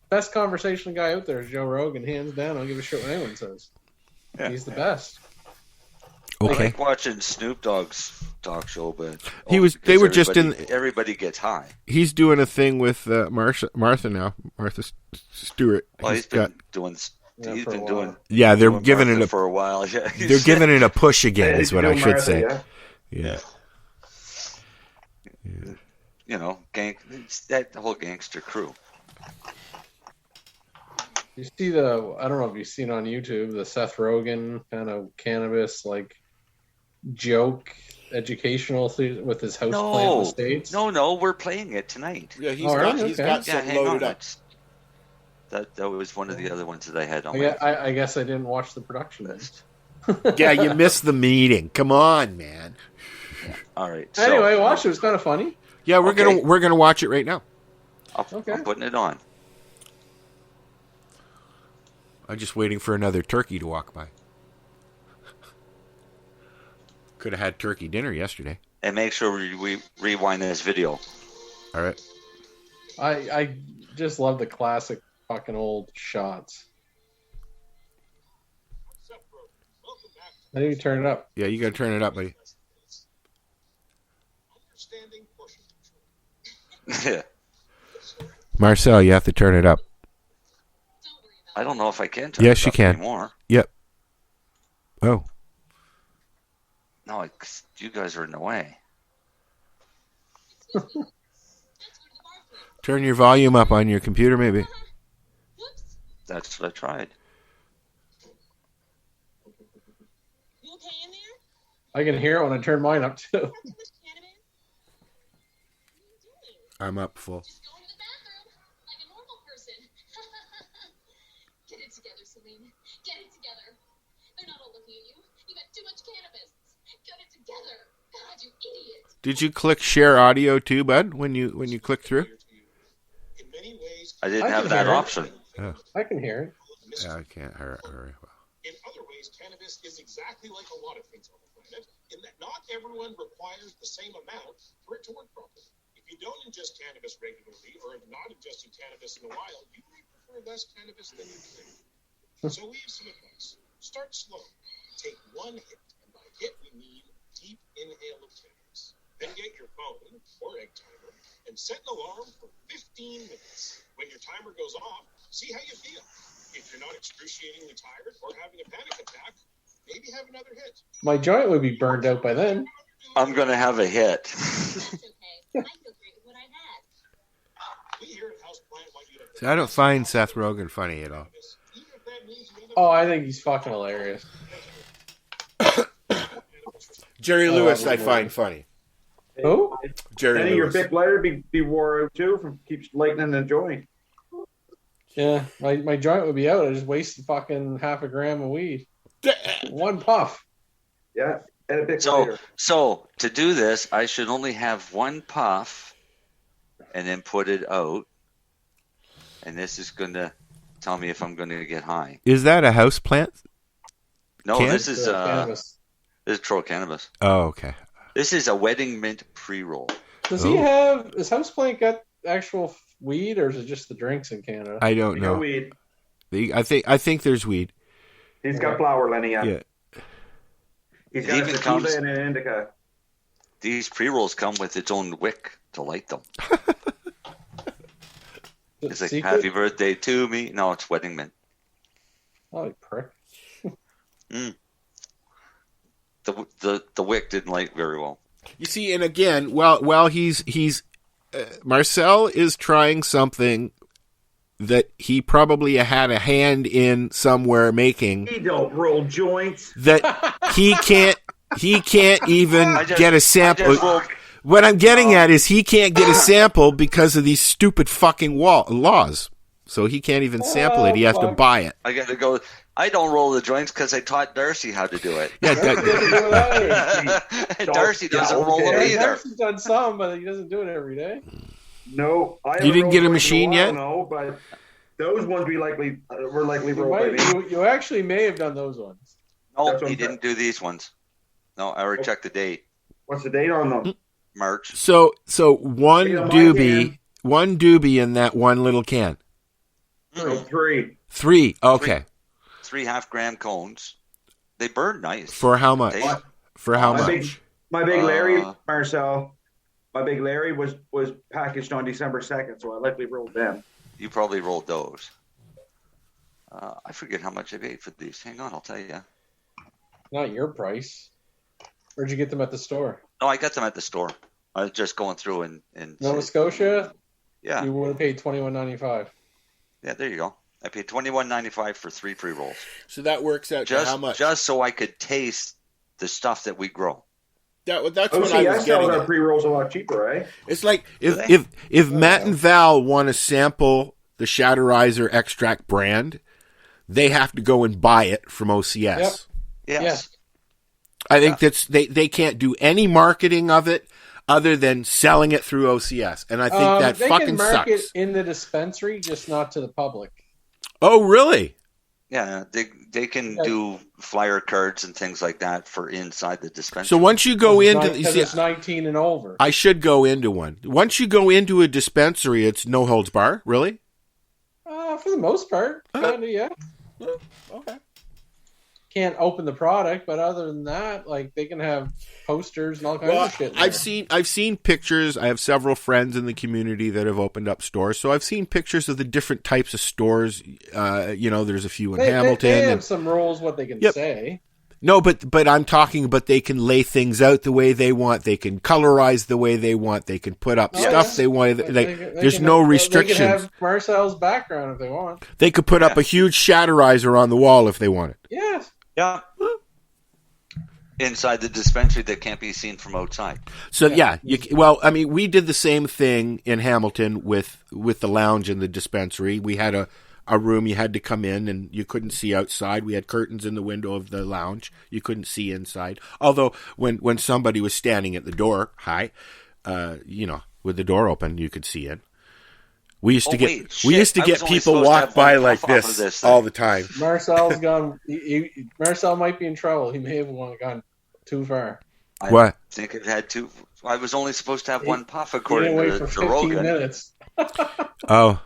Speaker 9: best conversation guy out there is Joe Rogan, hands down. I don't give a shit what anyone says. Yeah. He's the best.
Speaker 7: Okay.
Speaker 8: I like watching Snoop Dogg's talk show, but everybody gets high.
Speaker 7: He's doing a thing with Martha now, Martha Stewart.
Speaker 8: Well, he's been doing.
Speaker 7: Yeah, they're giving it
Speaker 8: for a while. Yeah,
Speaker 7: they're giving it a push again, is what I should say. Yeah.
Speaker 8: You know, that whole gangster crew.
Speaker 9: You see I don't know if you've seen on YouTube, the Seth Rogen kind of cannabis joke educational thing with his house plant in the States?
Speaker 8: No, we're playing it tonight.
Speaker 7: Yeah, he's got some loaded up.
Speaker 8: That was one of the other ones that I had on.
Speaker 9: I guess I didn't watch the production list.
Speaker 7: Yeah, you missed the meeting. Come on, man.
Speaker 8: Yeah. All right.
Speaker 9: Anyway, watch it. It was kind of funny.
Speaker 7: Yeah, we're gonna watch it right now.
Speaker 8: I'm putting it on.
Speaker 7: I'm just waiting for another turkey to walk by. Could have had turkey dinner yesterday.
Speaker 8: And make sure we rewind this video.
Speaker 7: All right.
Speaker 9: I just love the classic fucking old shots. I need to turn it up.
Speaker 7: Yeah, you gotta turn it up, buddy.
Speaker 8: Yeah.
Speaker 7: Marcel, you have to turn it up.
Speaker 8: I don't know if I can turn
Speaker 7: Yes,
Speaker 8: it
Speaker 7: you
Speaker 8: up
Speaker 7: can.
Speaker 8: anymore.
Speaker 7: Yep. Oh.
Speaker 8: No, you guys are in the way.
Speaker 7: Turn your volume up on your computer, maybe.
Speaker 8: That's what I tried.
Speaker 9: I can hear it when I turn mine up too.
Speaker 7: I'm up full.
Speaker 12: Get it together, Celine. Get it together. They're not all looking at you. You got too much cannabis. Get it together. God, you idiot.
Speaker 7: Did you click share audio too, bud? When you click through?
Speaker 8: I didn't have that option.
Speaker 7: Oh.
Speaker 9: I can hear it.
Speaker 7: Yeah, I can't hear it very well.
Speaker 13: In other ways, cannabis is exactly like a lot of things on the planet, in that not everyone requires the same amount for it to work properly. If you don't ingest cannabis regularly, or have not ingested cannabis in a while, you may prefer less cannabis than you drink. So we have some advice. Start slow. Take one hit, and by hit we mean deep inhale of cannabis. Then get your phone or egg timer and set an alarm for 15 minutes. When your timer goes off, see how you feel. If you're not excruciatingly tired or having a panic attack, maybe have another hit.
Speaker 9: My joint would be burned out by then.
Speaker 8: I'm going to have a hit.
Speaker 7: See, I don't find Seth Rogen funny at all.
Speaker 9: Oh, I think he's fucking hilarious.
Speaker 7: Jerry Lewis, I find funny.
Speaker 9: Who?
Speaker 7: Jerry
Speaker 11: Any your
Speaker 7: Lewis.
Speaker 11: big lighter be wore out too from keeps lightening the joint.
Speaker 9: Yeah, my joint would be out. I just wasted fucking half a gram of weed. One puff.
Speaker 11: Yeah, and a big lighter.
Speaker 8: So to do this, I should only have one puff and then put it out. And this is going to tell me if I'm going to get high.
Speaker 7: Is that a house plant?
Speaker 8: No,
Speaker 7: Can?
Speaker 8: this is
Speaker 9: Cannabis.
Speaker 8: This is Troll Cannabis.
Speaker 7: Oh, okay.
Speaker 8: This is a wedding mint pre-roll.
Speaker 9: Does he have? Is Houseplant got actual weed, or is it just the drinks in Canada?
Speaker 7: I don't know.
Speaker 11: Weed.
Speaker 7: I think there's weed.
Speaker 11: He's got flower, Lenny.
Speaker 7: Yeah.
Speaker 11: He's
Speaker 8: It
Speaker 11: got
Speaker 8: even
Speaker 11: a
Speaker 8: comes-
Speaker 11: sativa and an indica.
Speaker 8: These pre-rolls come with its own wick to light them. It's like,
Speaker 9: Secret?
Speaker 8: happy birthday to me. No, it's wedding mint.
Speaker 9: Oh, you prick.
Speaker 8: Mm. The wick didn't light very well.
Speaker 7: You see, and again, while he's Marcel is trying something that he probably had a hand in somewhere making.
Speaker 11: He don't roll joints.
Speaker 7: That he can't even get a sample.
Speaker 8: rolled-
Speaker 7: What I'm getting at is he can't get a sample because of these stupid fucking laws. So he can't even sample it. He has to buy it.
Speaker 8: I got to go. I don't roll the joints because I taught Darcy how to do it.
Speaker 7: Yeah,
Speaker 8: And Darcy doesn't roll them
Speaker 9: Yeah,
Speaker 8: either.
Speaker 9: Darcy's done some, but he doesn't do it every day.
Speaker 11: No, I
Speaker 7: You didn't
Speaker 11: haven't
Speaker 7: get a
Speaker 11: rolled
Speaker 7: machine
Speaker 11: in while,
Speaker 7: yet?
Speaker 11: No, but those ones were likely
Speaker 9: You,
Speaker 11: rolled by me.
Speaker 9: you actually may have done those ones.
Speaker 8: No,
Speaker 11: That's what
Speaker 8: he
Speaker 11: I'm
Speaker 8: didn't do these ones. No, I already checked the date.
Speaker 11: What's the date on them?
Speaker 8: March.
Speaker 7: So one
Speaker 11: Yeah, mine
Speaker 7: doobie in that one little can.
Speaker 11: No, 3.
Speaker 7: 3. Okay.
Speaker 8: 3 half-gram cones. They burn nice.
Speaker 7: For how much?
Speaker 8: They-
Speaker 7: For how
Speaker 11: my
Speaker 7: much?
Speaker 11: My big Larry,
Speaker 8: Uh,
Speaker 11: Marcel. My big Larry was packaged on December 2nd, so I likely rolled them.
Speaker 8: You probably rolled those. I forget how much I paid for these. Hang on, I'll tell you.
Speaker 9: Not your price. Where'd you get them at the store?
Speaker 8: No, I got them at the store. I was just going through and
Speaker 9: Nova Scotia?
Speaker 8: Yeah.
Speaker 9: You would have paid $21.95.
Speaker 8: Yeah, there you go. I paid $21.95 for 3 pre-rolls.
Speaker 7: So that works out to how much?
Speaker 8: Just so I could taste the stuff that we grow.
Speaker 7: That's what I was
Speaker 11: OCS
Speaker 7: getting
Speaker 11: sells our
Speaker 7: at.
Speaker 11: pre-rolls a lot cheaper, eh?
Speaker 7: It's like if Matt and Val want to sample the Shatterizer extract brand, they have to go and buy it from OCS.
Speaker 9: Yep.
Speaker 8: Yes.
Speaker 7: I think that's they can't do any marketing of it other than selling it through OCS, and I think that
Speaker 9: they
Speaker 7: fucking
Speaker 9: can market
Speaker 7: sucks.
Speaker 9: in the dispensary, just not to the public.
Speaker 7: Oh, really?
Speaker 8: Yeah, they can do flyer cards and things like that for inside the dispensary.
Speaker 7: So once you go into, you
Speaker 9: Because
Speaker 7: see,
Speaker 9: it's 19 and over.
Speaker 7: I should go into one. Once you go into a dispensary, it's no holds bar, really?
Speaker 9: For the most part, kind of, yeah.
Speaker 7: Okay.
Speaker 9: can't open the product, but other than that, like they can have posters and all kinds of shit.
Speaker 7: I've seen pictures. I have several friends in the community that have opened up stores, so I've seen pictures of the different types of stores. There's a few in Hamilton.
Speaker 9: They have some rules what they can say.
Speaker 7: No, but I'm talking about they can lay things out the way they want. They can colorize the way they want. They can put up stuff they want. There's no restrictions.
Speaker 9: They can have Marcel's background if they want.
Speaker 7: They could put up a huge shatterizer on the wall if they wanted.
Speaker 9: Yes.
Speaker 8: Yeah. Inside the dispensary that can't be seen from outside.
Speaker 7: So we did the same thing in Hamilton with the lounge and the dispensary. We had a room you had to come in and you couldn't see outside. We had curtains in the window of the lounge. You couldn't see inside. Although when somebody was standing at the door, with the door open, you could see in. We used to get people walk by like this all the time.
Speaker 9: Marcel's gone. Marcel might be in trouble. He may have gone too far.
Speaker 7: I
Speaker 8: think it had two. I was only supposed to have one puff according to Rogan.
Speaker 9: Minutes.
Speaker 7: Oh.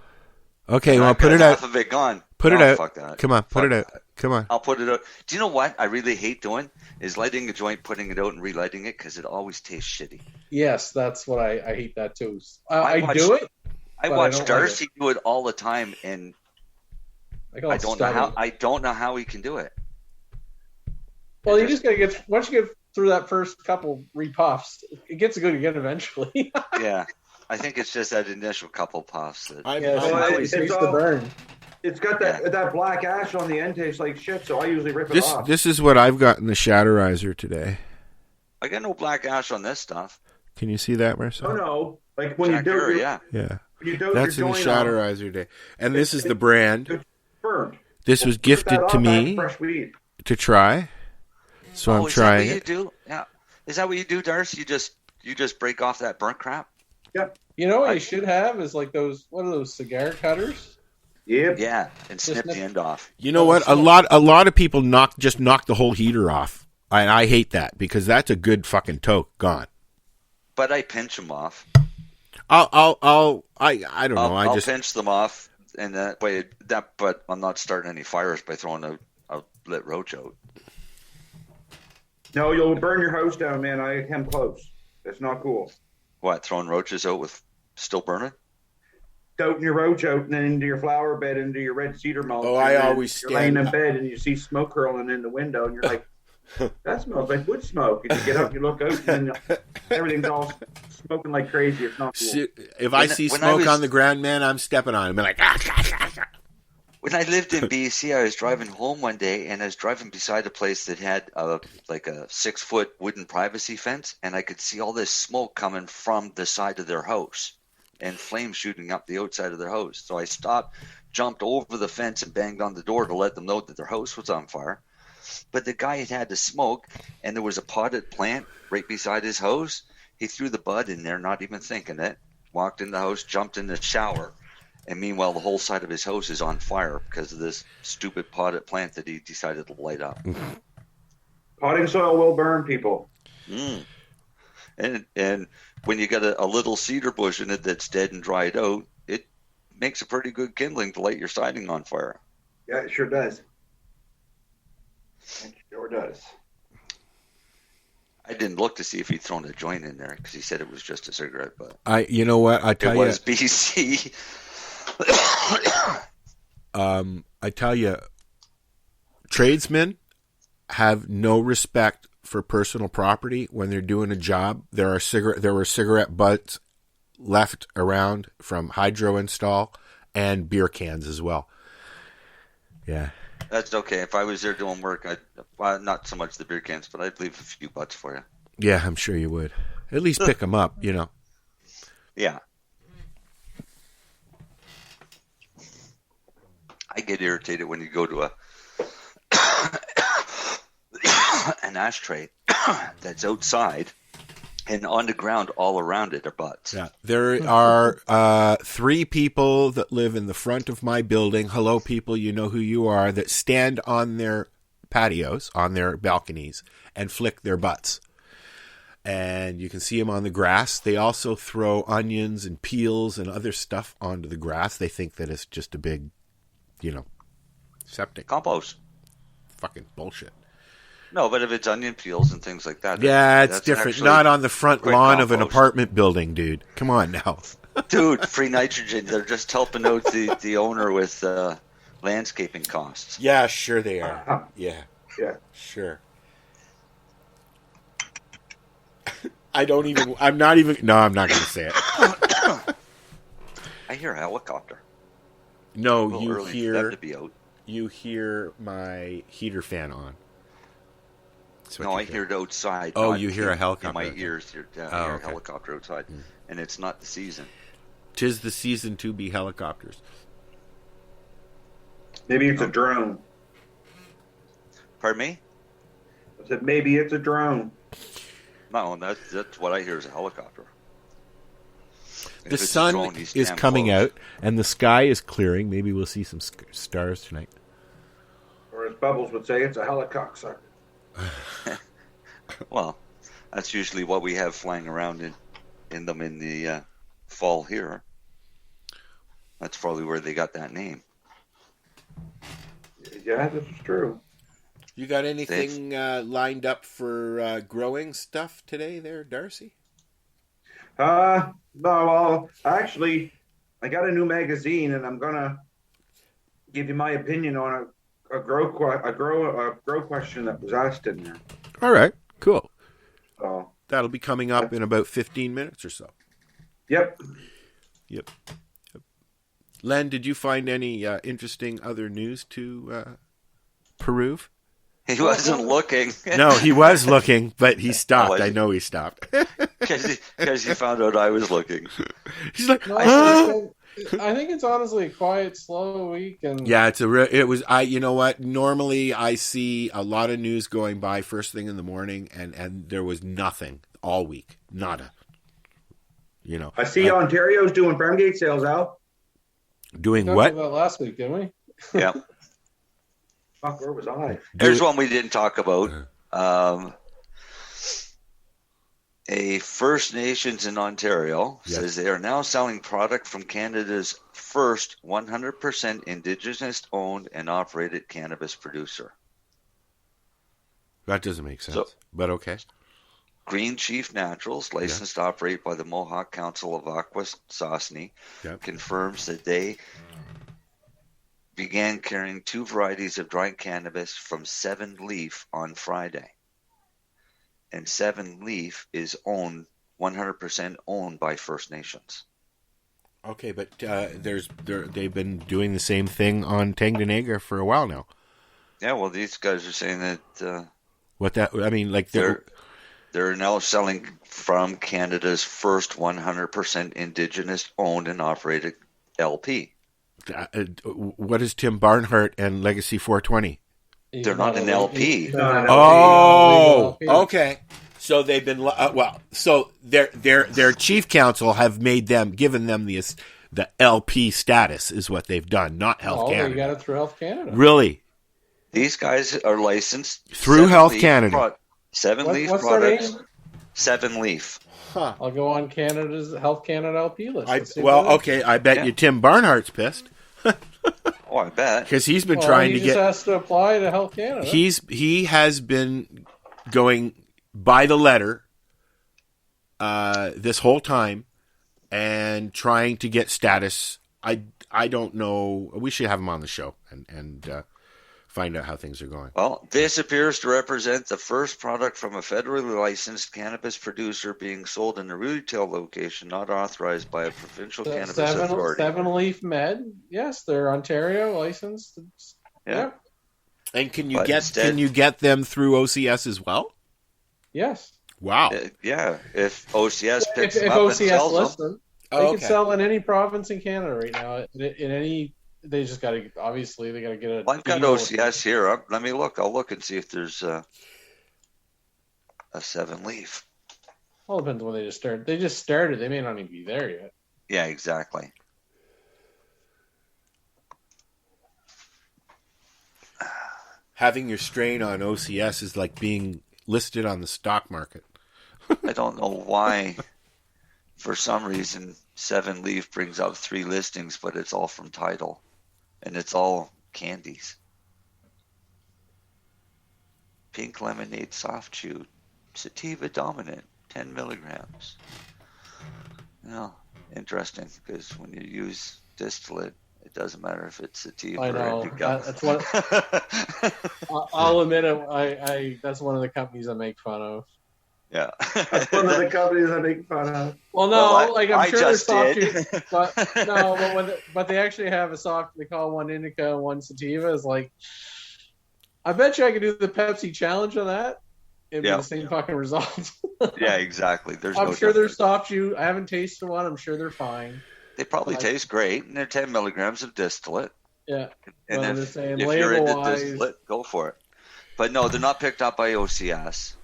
Speaker 7: Okay, well, put it out.
Speaker 8: Half of it gone.
Speaker 7: Put it out.
Speaker 8: Fuck that.
Speaker 7: Come on, put it out. Come on.
Speaker 8: I'll put it out. Do you know what I really hate doing? Is lighting a joint, putting it out, and relighting it because it always tastes shitty.
Speaker 9: Yes, that's what I hate that too. I do it.
Speaker 8: I watch Darcy do it all the time, and I don't know how he can do it.
Speaker 9: Well, you just gotta get once you get through that first couple repuffs, it gets good again eventually.
Speaker 8: Yeah. I think it's just that initial couple puffs.
Speaker 11: It's got that black ash on the end, tastes like shit, so I usually rip it off.
Speaker 7: This is what I've got in the shatterizer today.
Speaker 8: I got no black ash on this stuff.
Speaker 7: Can you see that, Marcel?
Speaker 11: Oh, no. Like when you do it,
Speaker 7: yeah.
Speaker 11: When you do
Speaker 7: that's in the shatterizer today. And this is the brand.
Speaker 11: It's burned.
Speaker 7: This was gifted to me to try. So I'm trying it.
Speaker 8: Do? Yeah. Is that what you do, Darcy? You just break off that burnt crap?
Speaker 11: Yep.
Speaker 9: You know what you should have is like those. What are those cigar cutters?
Speaker 11: Yep.
Speaker 8: Yeah, and snip the end off.
Speaker 7: You know what? A lot of people knock the whole heater off, and I hate that because that's a good fucking toke gone.
Speaker 8: But I pinch them off.
Speaker 7: I don't know.
Speaker 8: I'll pinch them off, and that way. But I'm not starting any fires by throwing a lit roach out.
Speaker 11: No, you'll burn your house down, man. I come close. It's not cool.
Speaker 8: What, throwing roaches out with still burning?
Speaker 11: Toting your roach out and then into your flower bed, into your red cedar mulch.
Speaker 7: Oh, I always
Speaker 11: you're laying in bed and you see smoke curling in the window and you're like, that smells like wood smoke. And you get up, you look out, and everything's all smoking like crazy. It's not cool.
Speaker 7: If I see smoke on the ground, man, I'm stepping on it. I'm like,
Speaker 8: When I lived in BC, I was driving home one day, and I was driving beside a place that had a 6-foot wooden privacy fence, and I could see all this smoke coming from the side of their house and flames shooting up the outside of their house. So I stopped, jumped over the fence, and banged on the door to let them know that their house was on fire. But the guy had the smoke, and there was a potted plant right beside his house. He threw the bud in there, not even thinking it, walked in the house, jumped in the shower. And meanwhile, the whole side of his house is on fire because of this stupid potted plant that he decided to light up.
Speaker 11: Potting soil will burn people.
Speaker 8: And when you got a little cedar bush in it that's dead and dried out, it makes a pretty good kindling to light your siding on fire.
Speaker 11: Yeah, it sure does. It sure does.
Speaker 8: I didn't look to see if he'd thrown a joint in there because he said it was just a cigarette. But
Speaker 7: you know what? I tell you,
Speaker 8: it was BC.
Speaker 7: I tell you, tradesmen have no respect for personal property when they're doing a job. There were cigarette butts left around from hydro install and beer cans as well. Yeah.
Speaker 8: That's okay. If I was there doing work, not so much the beer cans, but I'd leave a few butts for you.
Speaker 7: Yeah, I'm sure you would. At least pick them up, you know.
Speaker 8: Yeah. I get irritated when you go to an ashtray that's outside and on the ground all around it are butts.
Speaker 7: Yeah. There are 3 people that live in the front of my building. Hello, people, you know who you are, that stand on their patios, on their balconies, and flick their butts. And you can see them on the grass. They also throw onions and peels and other stuff onto the grass. They think that it's just a big, septic.
Speaker 8: Compost.
Speaker 7: fucking bullshit.
Speaker 8: No, but if it's onion peels and things like that.
Speaker 7: Yeah, it's
Speaker 8: that's
Speaker 7: different.
Speaker 8: actually
Speaker 7: Not on the front
Speaker 8: quick
Speaker 7: lawn of an
Speaker 8: compost.
Speaker 7: apartment building, dude. Come on now.
Speaker 8: Dude, free nitrogen. They're just helping out the owner with landscaping costs.
Speaker 7: Yeah, sure they are. Yeah.
Speaker 11: Yeah.
Speaker 7: Sure. I'm not going to say it.
Speaker 8: I hear a helicopter.
Speaker 7: No,
Speaker 8: A little early for them to be out.
Speaker 7: you hear my heater fan on.
Speaker 8: No, I hear it outside.
Speaker 7: Oh,
Speaker 8: not
Speaker 7: you hear a helicopter.
Speaker 8: in my ears. I hear a helicopter outside, and it's not the season.
Speaker 7: 'Tis the season to be helicopters.
Speaker 11: Maybe it's a drone.
Speaker 8: Pardon me?
Speaker 11: I said maybe it's a drone.
Speaker 8: No, that's what I hear is a helicopter.
Speaker 7: The sun is coming out, and the sky is clearing. Maybe we'll see some stars tonight.
Speaker 11: Or as Bubbles would say, it's a helicopter.
Speaker 8: Well, that's usually what we have flying around in them in the fall here. That's probably where they got that name.
Speaker 11: Yeah, that's true.
Speaker 7: You got anything lined up for growing stuff today there, Darcy?
Speaker 11: No, well, actually, I got a new magazine, and I'm gonna give you my opinion on a grow question that was asked in there.
Speaker 7: All right, cool.
Speaker 11: So
Speaker 7: that'll be coming up in about 15 minutes or so.
Speaker 11: Yep.
Speaker 7: Len, did you find any interesting other news to peruse?
Speaker 8: He wasn't looking.
Speaker 7: No, he was looking, but he stopped. I know he stopped.
Speaker 8: Because he found out I was looking.
Speaker 7: He's like,
Speaker 9: I think it's honestly a quiet, slow week, and
Speaker 7: yeah, you know what? Normally, I see a lot of news going by first thing in the morning, and there was nothing all week, nada. You know,
Speaker 11: I see Ontario's doing farm gate sales, Al.
Speaker 7: Doing
Speaker 9: we
Speaker 7: what?
Speaker 9: talked about last week, didn't we?
Speaker 8: Yeah.
Speaker 11: Fuck, where was I?
Speaker 8: Here's one we didn't talk about. A First Nations in Ontario says they are now selling product from Canada's first 100% Indigenous-owned and operated cannabis producer.
Speaker 7: That doesn't make sense, but okay.
Speaker 8: Green Chief Naturals, licensed to operate by the Mohawk Council of Akwesasne, confirms that they began carrying 2 varieties of dried cannabis from 7 Leaf on Friday. And 7 Leaf is 100% owned by First Nations.
Speaker 7: Okay, but they've been doing the same thing on Tanganyika for a while now.
Speaker 8: Yeah, well, these guys are saying that they're now selling from Canada's first 100% Indigenous owned and operated LP.
Speaker 7: What is Tim Barnhart and Legacy 420?
Speaker 8: They're not an LP.
Speaker 7: Oh, okay. So they've been so their chief council have given them the LP status is what they've done, not Health Canada.
Speaker 9: They got it through Health Canada.
Speaker 7: Really?
Speaker 8: These guys are licensed
Speaker 7: through Health Canada.
Speaker 8: 7 Leaf
Speaker 9: what's
Speaker 8: products.
Speaker 9: Their name?
Speaker 8: 7 Leaf.
Speaker 9: Huh. I'll go on Canada's Health Canada LP list.
Speaker 7: I bet you Tim Barnhart's pissed.
Speaker 8: Oh, I bet.
Speaker 7: Because he's been trying to get.
Speaker 9: He just has to apply to Health Canada.
Speaker 7: He has been going by the letter this whole time and trying to get status. I don't know. We should have him on the show and find out how things are going.
Speaker 8: Well, this appears to represent the first product from a federally licensed cannabis producer being sold in a retail location not authorized by a provincial cannabis authority.
Speaker 9: 7 Leaf Med, yes, they're Ontario licensed.
Speaker 8: Yeah.
Speaker 7: And can you get them through OCS as well?
Speaker 9: Yes.
Speaker 7: Wow.
Speaker 8: Yeah, if OCS picks them
Speaker 9: if
Speaker 8: up
Speaker 9: OCS
Speaker 8: and sells
Speaker 9: lists
Speaker 8: them.
Speaker 9: They can sell in any province in Canada right now. In any. They just got to, obviously, they got to get a.
Speaker 8: Well, I've got OCS here. Let me look. I'll look and see if there's a 7 Leaf.
Speaker 9: All depends when they just started. They just started. They may not even be there yet.
Speaker 8: Yeah, exactly.
Speaker 7: Having your strain on OCS is like being listed on the stock market.
Speaker 8: I don't know why. For some reason, 7 Leaf brings out 3 listings, but it's all from Tidal. And it's all candies. pink lemonade soft chew, sativa dominant, 10 milligrams. Well, interesting, because when you use distillate, it doesn't matter if it's sativa
Speaker 9: I know.
Speaker 8: or indica.
Speaker 9: That's what I'll admit. I that's one of the companies I make fun of.
Speaker 8: Yeah.
Speaker 11: That's one of the companies I make fun of.
Speaker 9: Well, no, I'm sure they're soft
Speaker 8: did.
Speaker 9: chew, but they actually have a soft. They call one indica and one sativa. Is like, I bet you I could do the Pepsi challenge on that. It'd be the same fucking results.
Speaker 8: Yeah, exactly.
Speaker 9: I'm sure they're soft chew. I haven't tasted one. I'm sure they're fine.
Speaker 8: They probably taste great, and they're 10 milligrams of distillate.
Speaker 9: Yeah.
Speaker 8: And
Speaker 9: well,
Speaker 8: if you're into distillate, go for it. But no, they're not picked up by OCS.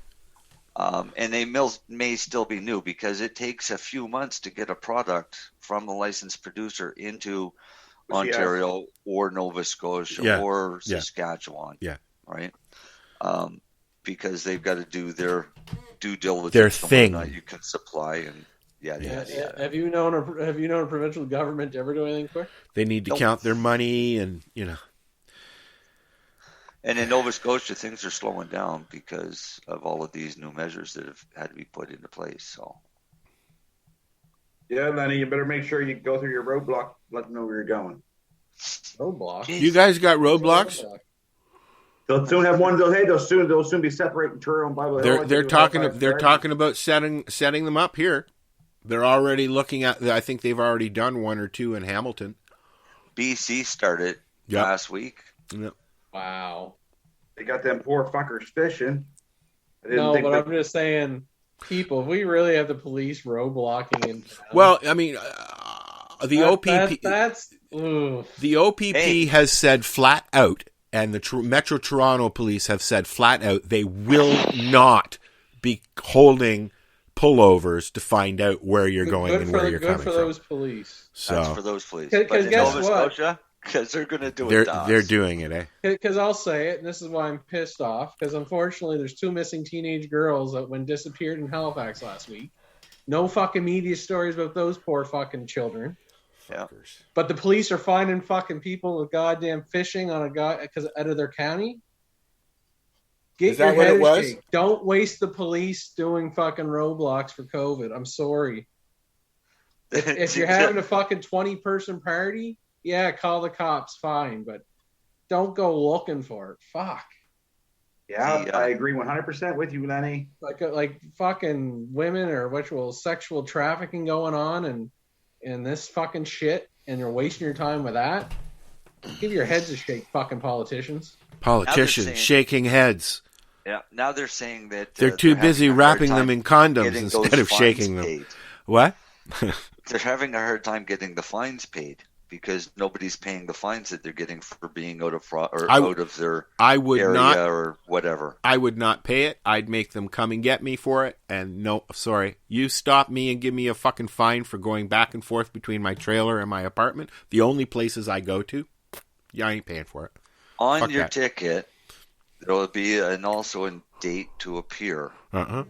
Speaker 8: And they may still be new because it takes a few months to get a product from a licensed producer into Ontario or Nova Scotia or Saskatchewan.
Speaker 7: Yeah.
Speaker 8: Right? Because they've got to do their due diligence.
Speaker 7: Their thing.
Speaker 8: You can supply and yeah.
Speaker 9: Have you known a provincial government to ever do anything quick?
Speaker 7: They need to count their money and,
Speaker 8: And in Nova Scotia, things are slowing down because of all of these new measures that have had to be put into place. So,
Speaker 11: yeah, Lenny, you better make sure you go through your roadblock. Let them know where you're going.
Speaker 9: Roadblock.
Speaker 7: You guys got roadblocks?
Speaker 11: They'll soon have one. They'll soon be separating Truro and Bible Hill.
Speaker 7: They're talking about setting them up here. They're already looking at. I think they've already done one or two in Hamilton.
Speaker 8: BC started last week.
Speaker 7: Yep.
Speaker 9: Wow.
Speaker 11: They got them poor fuckers fishing.
Speaker 9: I'm just saying, people, if we really have the police roadblocking in town.
Speaker 7: Well, I mean, the OPP has said flat out, and the Metro Toronto Police have said flat out they will not be holding pullovers to find out where you're going and where you're coming from.
Speaker 9: Good for those police.
Speaker 7: So,
Speaker 8: that's for those police.
Speaker 9: Because guess what?
Speaker 8: Scotia, because they're going to do it.
Speaker 7: They're doing it, eh?
Speaker 9: Because I'll say it, and this is why I'm pissed off. Because unfortunately, there's 2 missing teenage girls that went disappeared in Halifax last week. No fucking media stories about those poor fucking children.
Speaker 8: Yeah.
Speaker 9: But the police are finding fucking people with goddamn fishing on because out of their county. Get
Speaker 7: Is that
Speaker 9: your
Speaker 7: what
Speaker 9: head
Speaker 7: it was?
Speaker 9: straight. Don't waste the police doing fucking roadblocks for COVID. I'm sorry. If you're having a fucking 20-person party, yeah, call the cops, fine. But don't go looking for it. Fuck.
Speaker 11: Yeah, I agree 100% with you, Lenny.
Speaker 9: Like fucking women or sexual trafficking going on and this fucking shit, and you're wasting your time with that. Give your heads a shake, fucking politicians.
Speaker 7: Politicians shaking heads.
Speaker 8: Yeah, now they're saying that
Speaker 7: they're too busy wrapping them in condoms instead of shaking them.
Speaker 8: Paid.
Speaker 7: What?
Speaker 8: They're having a hard time getting the fines paid because nobody's paying the fines that they're getting for being out of their area or whatever.
Speaker 7: I would not pay it. I'd make them come and get me for it. And no, sorry, you stop me and give me a fucking fine for going back and forth between my trailer and my apartment. The only places I go to, I ain't paying for it.
Speaker 8: On your ticket, there will be also a date to appear.
Speaker 9: I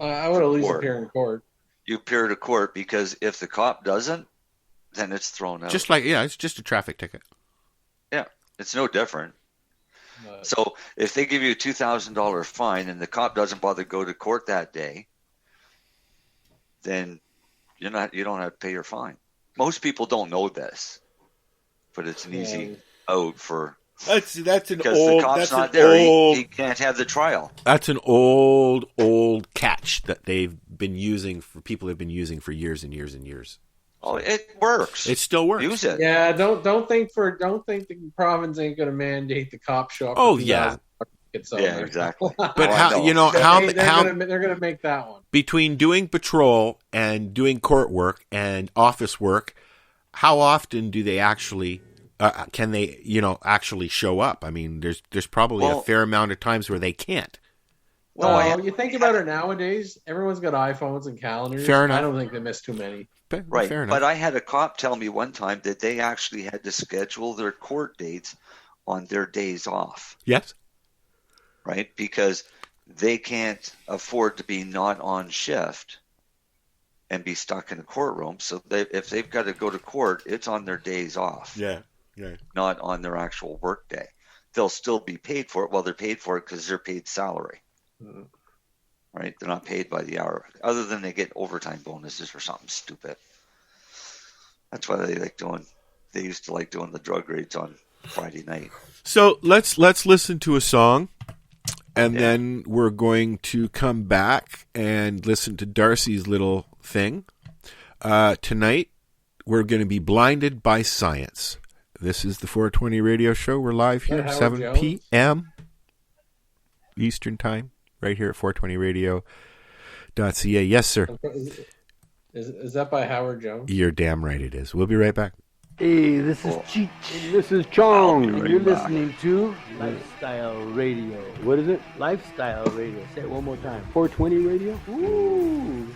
Speaker 9: would at least appear in court.
Speaker 8: You appear to court because if the cop doesn't, then it's thrown out.
Speaker 7: It's just a traffic ticket.
Speaker 8: Yeah, it's no different. So if they give you a $2,000 fine and the cop doesn't bother to go to court that day, then you don't have to pay your fine. Most people don't know this, but it's an easy out for.
Speaker 7: That's an
Speaker 8: because
Speaker 7: old.
Speaker 8: The cop's
Speaker 7: that's
Speaker 8: not
Speaker 7: an
Speaker 8: there.
Speaker 7: Old,
Speaker 8: he can't have the trial.
Speaker 7: That's an old catch that they've been using for people have been using for years and years and years.
Speaker 8: Oh, it works.
Speaker 7: It still works.
Speaker 8: Use it.
Speaker 9: Yeah, don't think the province ain't going to mandate the cop show up.
Speaker 7: Oh yeah.
Speaker 8: Yeah, exactly.
Speaker 7: But they're
Speaker 9: going to make that one.
Speaker 7: Between doing patrol and doing court work and office work, how often do they actually can they actually show up? I mean, there's probably a fair amount of times where they can't.
Speaker 9: Well, you think about it nowadays, everyone's got iPhones and calendars.
Speaker 7: Fair enough.
Speaker 9: I don't think they miss too many.
Speaker 8: Right,
Speaker 7: fair enough.
Speaker 8: But I had a cop tell me one time that they actually had to schedule their court dates on their days off.
Speaker 7: Yes.
Speaker 8: Right, because they can't afford to be not on shift and be stuck in a courtroom. So if they've got to go to court, it's on their days off.
Speaker 7: Yeah.
Speaker 8: Not on their actual work day. they'll still be paid for it. Well, they're paid for it because they're paid salary.
Speaker 9: Mm-hmm.
Speaker 8: Right? They're not paid by the hour, other than they get overtime bonuses or something stupid. That's why they used to like doing the drug raids on Friday night.
Speaker 7: So let's listen to a song, and then we're going to come back and listen to Darcy's little thing. Tonight, we're going to be blinded by science. This is the 420 radio show. We're live here, 7 p.m. Eastern time, right here at 420radio.ca. Yes, sir.
Speaker 9: Is that by Howard Jones?
Speaker 7: You're damn right it is. We'll be right back.
Speaker 14: Hey, this is Cheech. This is Chong. And you're listening to Lifestyle Radio. What is it? Lifestyle Radio. Say it one more time. 420 Radio? Ooh.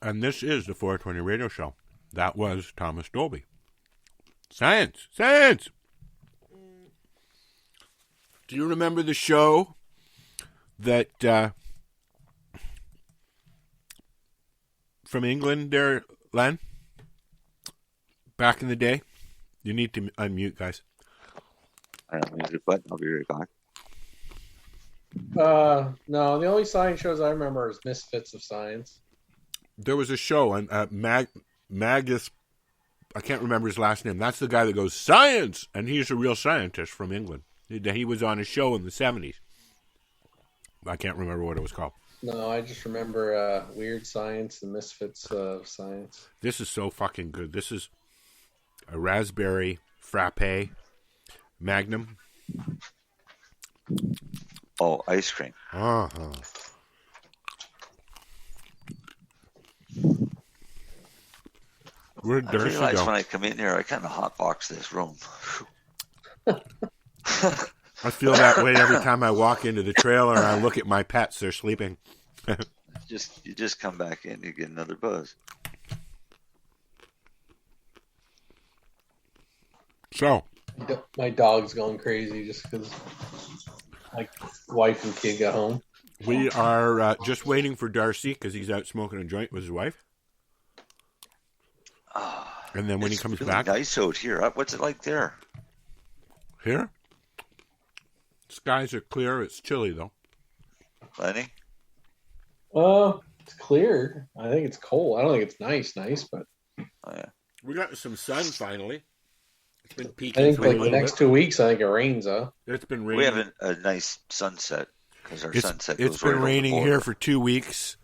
Speaker 7: And this is the 420 radio show. That was Thomas Dolby. Science! Science! Do you remember the show that from from England there, Len? Back in the day? You need to unmute, guys.
Speaker 8: I unmuted, but I'll be right back.
Speaker 9: No, the only science shows I remember is Misfits of Science.
Speaker 7: There was a show on Magus. I can't remember his last name. That's the guy that goes, science! And he's a real scientist from England. He was on a show in the 70s. I can't remember what it was called.
Speaker 9: No, I just remember Weird Science and Misfits of Science.
Speaker 7: This is so fucking good. This is a raspberry frappe Magnum.
Speaker 8: Oh, ice cream.
Speaker 7: Uh-huh. Where'd
Speaker 8: I
Speaker 7: Darcy
Speaker 8: realize
Speaker 7: go?
Speaker 8: when I come in here, I kind of hotbox this room.
Speaker 7: I feel that way every time I walk into the trailer and I look at my pets. They're sleeping.
Speaker 8: You just come back in, you get another buzz.
Speaker 7: So,
Speaker 9: my dog's going crazy just because my wife and kid got home.
Speaker 7: We are just waiting for Darcy because he's out smoking a joint with his wife. And then when he comes
Speaker 8: really
Speaker 7: back,
Speaker 8: nice out here. What's it like there?
Speaker 7: Here, skies are clear. It's chilly though.
Speaker 8: Lenny?
Speaker 9: It's clear. I think it's cold. I don't think it's nice, but
Speaker 7: We got some sun finally. It's been
Speaker 9: I
Speaker 7: peaking
Speaker 9: think
Speaker 7: through
Speaker 9: like
Speaker 7: a
Speaker 9: the
Speaker 7: little
Speaker 9: next
Speaker 7: bit.
Speaker 9: 2 weeks, I think it rains, huh?
Speaker 7: It's been raining.
Speaker 8: We have a nice sunset because our sunset goes
Speaker 7: It's been
Speaker 8: right over the
Speaker 7: raining
Speaker 8: border.
Speaker 7: here for 2 weeks.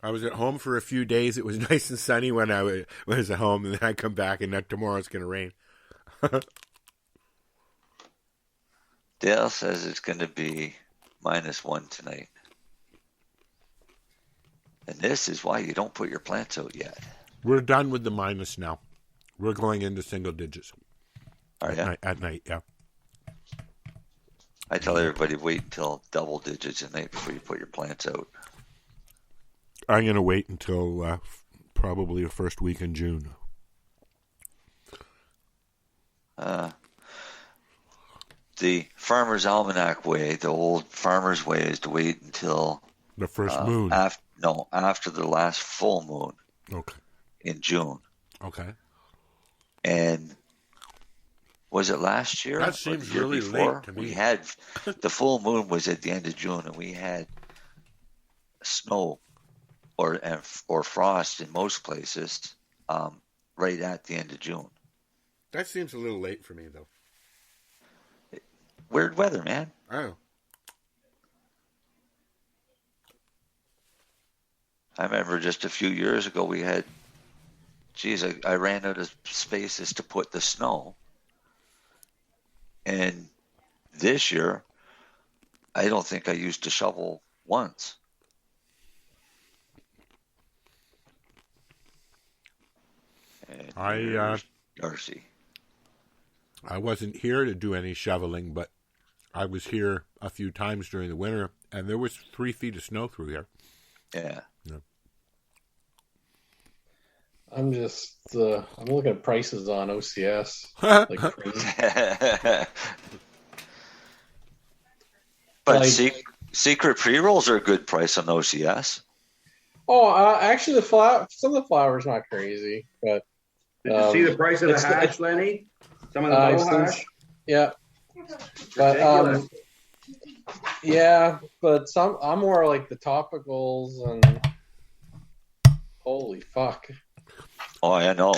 Speaker 7: I was at home for a few days. It was nice and sunny when I was at home, and then I come back, and now tomorrow it's going to rain.
Speaker 8: Dale says it's going to be -1 tonight. And this is why you don't put your plants out yet.
Speaker 7: We're done with the minus now. We're going into single digits.
Speaker 8: Are you?
Speaker 7: At night, yeah.
Speaker 8: I tell everybody wait until double digits at night before you put your plants out.
Speaker 7: I'm going to wait until probably the first week in June.
Speaker 8: The Farmer's Almanac way, the old farmer's way, is to wait until
Speaker 7: the first moon.
Speaker 8: After the last full moon.
Speaker 7: Okay.
Speaker 8: In June.
Speaker 7: Okay.
Speaker 8: And was it last year?
Speaker 7: That
Speaker 8: or
Speaker 7: seems
Speaker 8: the year
Speaker 7: really
Speaker 8: before?
Speaker 7: late to me.
Speaker 8: We had the full moon was at the end of June, and we had snow or frost in most places right at the end of June.
Speaker 7: That seems a little late for me, though.
Speaker 8: Weird weather, man.
Speaker 7: Oh.
Speaker 8: I remember just a few years ago we had, I ran out of spaces to put the snow. And this year, I don't think I used a shovel once. And Darcy.
Speaker 7: I wasn't here to do any shoveling, but I was here a few times during the winter, and there was 3 feet of snow through here.
Speaker 8: Yeah.
Speaker 9: I'm just I'm looking at prices on OCS like crazy.
Speaker 8: But secret pre-rolls are a good price on OCS.
Speaker 9: Oh, actually, some of the flowers not crazy, but
Speaker 11: did you see the price of the hash, Lenny? Some of the low hash.
Speaker 9: Yeah, but yeah, but some I'm more like the topicals and holy fuck.
Speaker 8: Oh, I know.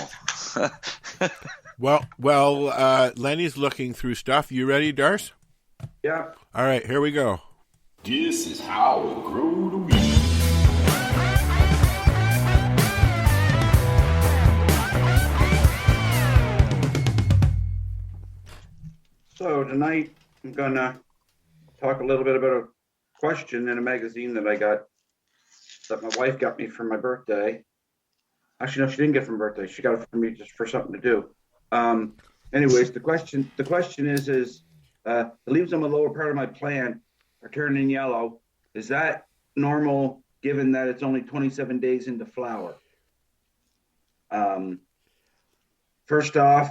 Speaker 7: Well, Lenny's looking through stuff. You ready, Darce?
Speaker 11: Yeah.
Speaker 7: All right, here we go.
Speaker 4: This is how we grow the weed.
Speaker 11: So tonight I'm gonna talk a little bit about a question in a magazine that my wife got me for my birthday. Actually, no, she didn't get it for my birthday. She got it for me just for something to do. Anyways, the question is the leaves on the lower part of my plant are turning yellow. Is that normal given that it's only 27 days into flower? First off,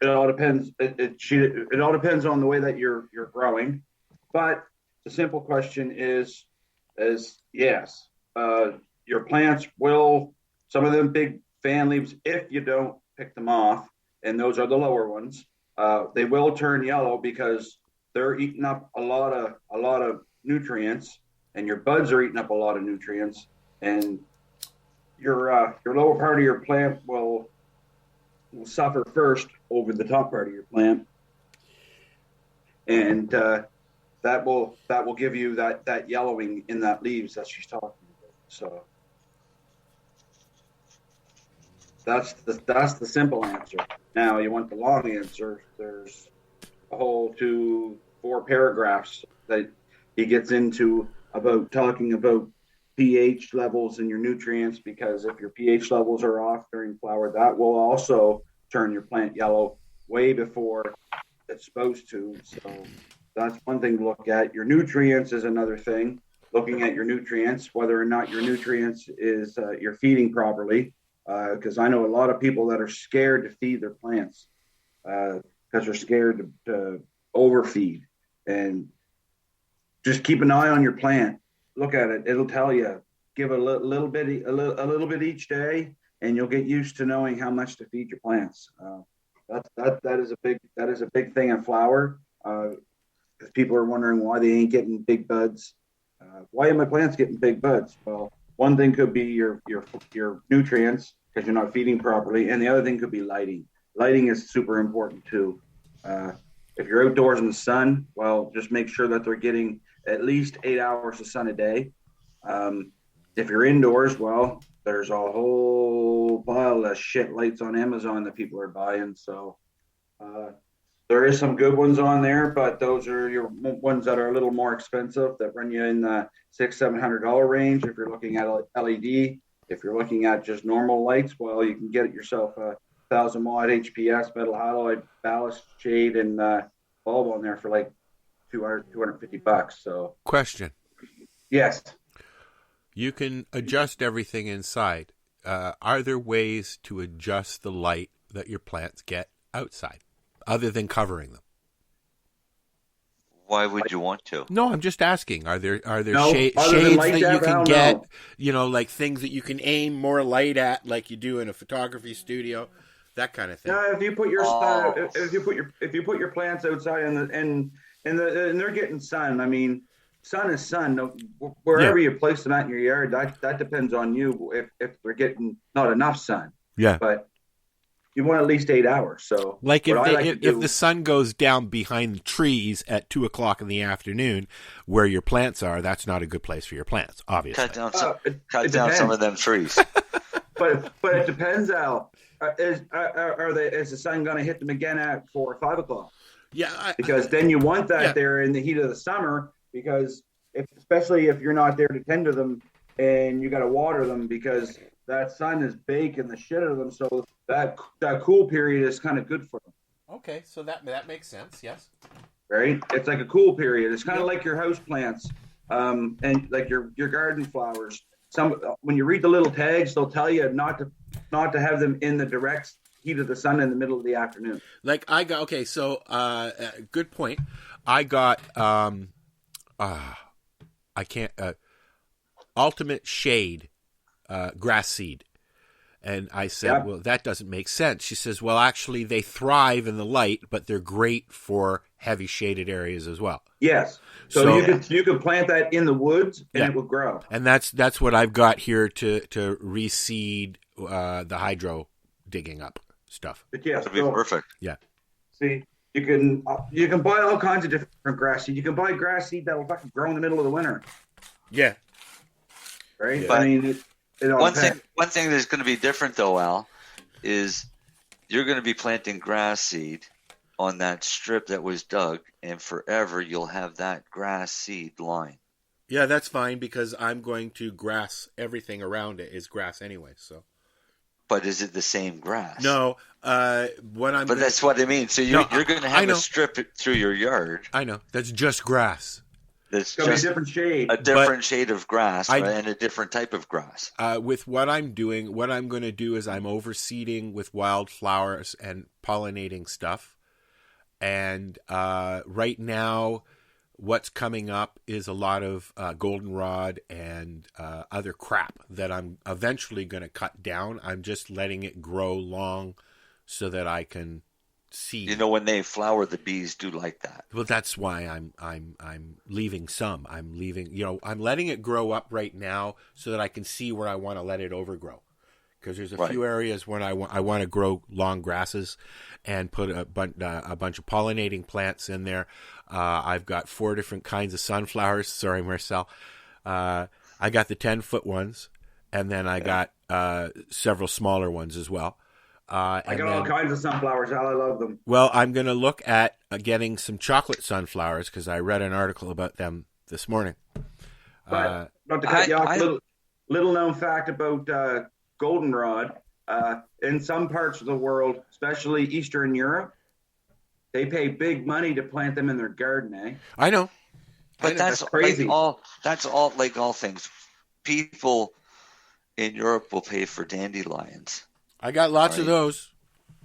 Speaker 11: it all depends. It all depends on the way that you're growing. But the simple question is yes. your plants will, some of them big fan leaves, if you don't pick them off, and those are the lower ones, they will turn yellow because they're eating up a lot of nutrients, and your buds are eating up a lot of nutrients, and your lower part of your plant will suffer first over the top part of your plant, and that will give you that yellowing in that leaves that she's talking about. So that's the simple answer. Now you want the long answer. There's a whole 2-4 paragraphs that he gets into about talking about pH levels in your nutrients, because if your pH levels are off during flower, that will also turn your plant yellow way before it's supposed to. So that's one thing to look at. Your nutrients is another thing. Looking at your nutrients, whether or not your nutrients is you're feeding properly, because I know a lot of people that are scared to feed their plants because they're scared to overfeed. And just keep an eye on your plant. Look at it. It'll tell you. Give a little bit each day, and you'll get used to knowing how much to feed your plants. That is a big thing in flower. Because people are wondering why they ain't getting big buds. Why are my plants getting big buds? Well, one thing could be your nutrients, because you're not feeding properly, and the other thing could be lighting. Lighting is super important too. If you're outdoors in the sun, well, just make sure that they're getting at least 8 hours of sun a day. If you're indoors, well, there's a whole pile of shit lights on Amazon that people are buying. So there is some good ones on there, but those are your ones that are a little more expensive, that run you in the $600-700 range. If you're looking at LED, if you're looking at just normal lights, well, you can get yourself a 1,000 watt HPS metal halide ballast shade and bulb on there for like $250. So
Speaker 7: question.
Speaker 11: Yes.
Speaker 7: You can adjust everything inside. Are there ways to adjust the light that your plants get outside, other than covering them?
Speaker 8: Why would you want to?
Speaker 7: No, I'm just asking. Are there
Speaker 11: No,
Speaker 7: shades that you can get? No. Like things that you can aim more light at, like you do in a photography studio, that kind of thing.
Speaker 11: If you put your plants outside and they're getting sun. I mean, sun is sun. Wherever you place them at in your yard, that depends on you. If they're getting not enough sun, but you want at least 8 hours. So,
Speaker 7: like if the sun goes down behind the trees at 2:00 in the afternoon, where your plants are, that's not a good place for your plants. Obviously,
Speaker 8: cut down some of them trees.
Speaker 11: but it depends, Al. Is the sun going to hit them again at 4 or 5 o'clock?
Speaker 7: Yeah,
Speaker 11: because then you want that there in the heat of the summer, because especially if you're not there to tend to them and you got to water them, because that sun is baking the shit out of them. So that cool period is kind of good for them.
Speaker 7: Okay, so that makes sense. Yes.
Speaker 11: Right. It's like a cool period. It's kind of like your house plants, and like your garden flowers. When you read the little tags, they'll tell you not to have them in the direct heat of the sun in the middle of the afternoon.
Speaker 7: Like I got good point. I got ultimate shade grass seed, and I said, well, that doesn't make sense. She says, well, actually, they thrive in the light, but they're great for heavy shaded areas as well.
Speaker 11: Yes. So you could plant that in the woods and it will grow.
Speaker 7: And that's what I've got here to reseed the hydro digging up stuff.
Speaker 11: But yes,
Speaker 8: that'd be perfect.
Speaker 7: Yeah.
Speaker 11: See, you can buy all kinds of different grass seed. You can buy grass seed that'll fucking grow in the middle of the winter.
Speaker 7: Yeah.
Speaker 11: Right.
Speaker 8: But
Speaker 11: I mean,
Speaker 8: one thing that's going to be different though, Al, is you're going to be planting grass seed on that strip that was dug, and forever you'll have that grass seed line.
Speaker 7: Yeah, that's fine, because I'm going to grass everything around it is grass anyway. So.
Speaker 8: But is it the same grass?
Speaker 7: No. That's
Speaker 8: what I mean. So you're going to have a strip through your yard.
Speaker 7: I know. That's just grass.
Speaker 8: That's
Speaker 11: just a different shade.
Speaker 8: A different shade of grass, and a different type of grass.
Speaker 7: With what I'm doing, what I'm going to do is I'm overseeding with wildflowers and pollinating stuff. And right now, what's coming up is a lot of goldenrod and other crap that I'm eventually going to cut down. I'm just letting it grow long so that I can see.
Speaker 8: You know, when they flower, the bees do like that.
Speaker 7: Well, that's why I'm leaving some. I'm letting it grow up right now so that I can see where I want to let it overgrow. Because there's a few areas when I want to grow long grasses and put a bunch of pollinating plants in there. I've got 4 different kinds of sunflowers. Sorry, Marcel. I got the 10-foot ones, and then I got several smaller ones as well.
Speaker 11: I got all kinds of sunflowers, Al. I love them.
Speaker 7: Well, I'm going to look at getting some chocolate sunflowers because I read an article about them this morning.
Speaker 11: But not to cut you off, little known fact about goldenrod. In some parts of the world, especially Eastern Europe, they pay big money to plant them in their garden, eh?
Speaker 7: I know.
Speaker 8: But that's crazy. That's all like all things. People in Europe will pay for dandelions.
Speaker 7: I got lots of those.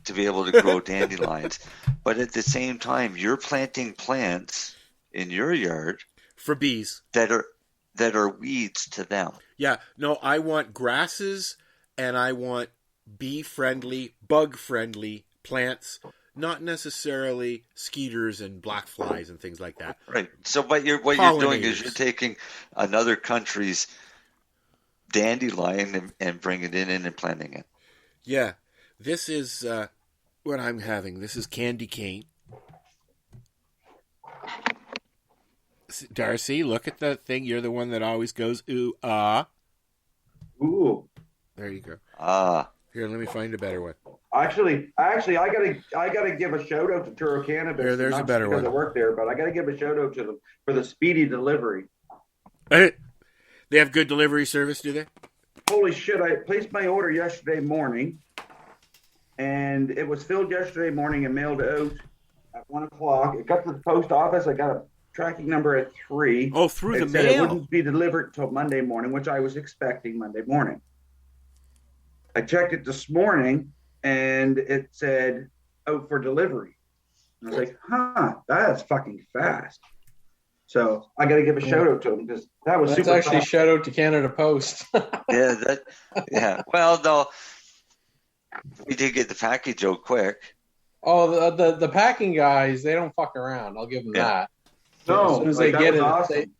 Speaker 8: To be able to grow dandelions. But at the same time, you're planting plants in your yard
Speaker 7: for bees
Speaker 8: that are weeds to them.
Speaker 7: Yeah, no, I want grasses and I want bee-friendly, bug-friendly plants, not necessarily skeeters and black flies and things like that.
Speaker 8: Right. So what you're doing is you're taking another country's dandelion and bringing it in and planting it.
Speaker 7: Yeah. This is what I'm having. This is candy cane. Darcy, look at the thing. You're the one that always goes, ooh, ah.
Speaker 11: Ooh.
Speaker 7: There you go.
Speaker 8: Ah.
Speaker 7: Here, let me find a better one.
Speaker 11: Actually, I gotta give a shout out to Turo Cannabis.
Speaker 7: There's a better one.
Speaker 11: Because I work there, but I gotta give a shout out to them for the speedy delivery.
Speaker 7: They have good delivery service, do they?
Speaker 11: Holy shit! I placed my order yesterday morning, and it was filled yesterday morning and mailed out at 1:00. It got to the post office. I got a tracking number at 3.
Speaker 7: Oh, through the
Speaker 11: said
Speaker 7: mail.
Speaker 11: It wouldn't be delivered until Monday morning, which I was expecting Monday morning. I checked it this morning, and it said out for delivery. And I was like, that's fucking fast. So I got to give a shout out to them because that was super
Speaker 9: actually
Speaker 11: fast.
Speaker 9: Shout out to Canada Post.
Speaker 8: Yeah. Well, no, we did get the package out quick.
Speaker 9: Oh, the packing guys, they don't fuck around. I'll give them that.
Speaker 11: No,
Speaker 9: as soon as they
Speaker 11: that
Speaker 9: get
Speaker 11: was
Speaker 9: it,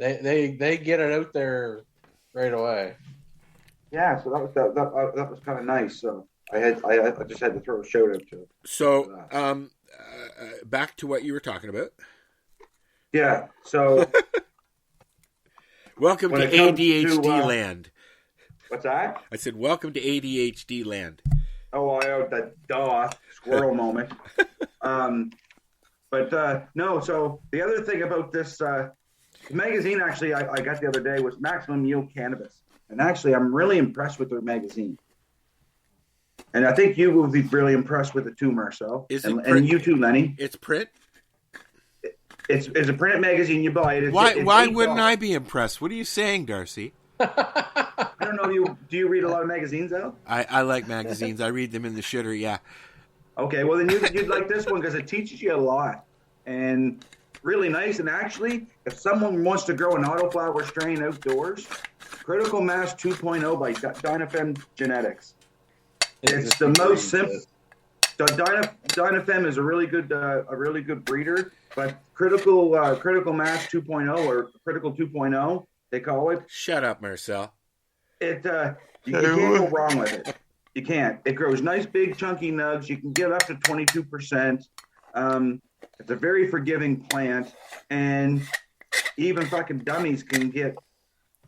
Speaker 11: awesome.
Speaker 9: they get it out there right away.
Speaker 11: Yeah, so that was kind of nice. So I just had to throw a shout out to it.
Speaker 7: So back to what you were talking about.
Speaker 11: Yeah. So
Speaker 7: welcome to ADHD land.
Speaker 11: What's that?
Speaker 7: I said welcome to ADHD land.
Speaker 11: Oh, I owed that squirrel moment. But no. So the other thing about this magazine, actually, I got the other day was Maximum Yield Cannabis. And actually, I'm really impressed with their magazine. And I think you will be really impressed with it too, Marcel. And you too, Lenny.
Speaker 7: It's print?
Speaker 11: It's a printed magazine. You buy it.
Speaker 7: Why wouldn't I be impressed? What are you saying, Darcy?
Speaker 11: I don't know. Do you read a lot of magazines, Al?
Speaker 7: I like magazines. I read them in the shitter, yeah.
Speaker 11: Okay, well, then you'd like this one because it teaches you a lot. And really nice. And actually, if someone wants to grow an autoflower strain outdoors, Critical Mass 2.0 by Dynafem Genetics. It's the most simple. Dynafem is a really good breeder, but Critical Mass 2.0 or Critical 2.0, they call it.
Speaker 7: Shut up, Marcel.
Speaker 11: You can't go wrong with it. You can't. It grows nice, big, chunky nugs. You can get up to 22%. It's a very forgiving plant, and even fucking dummies can get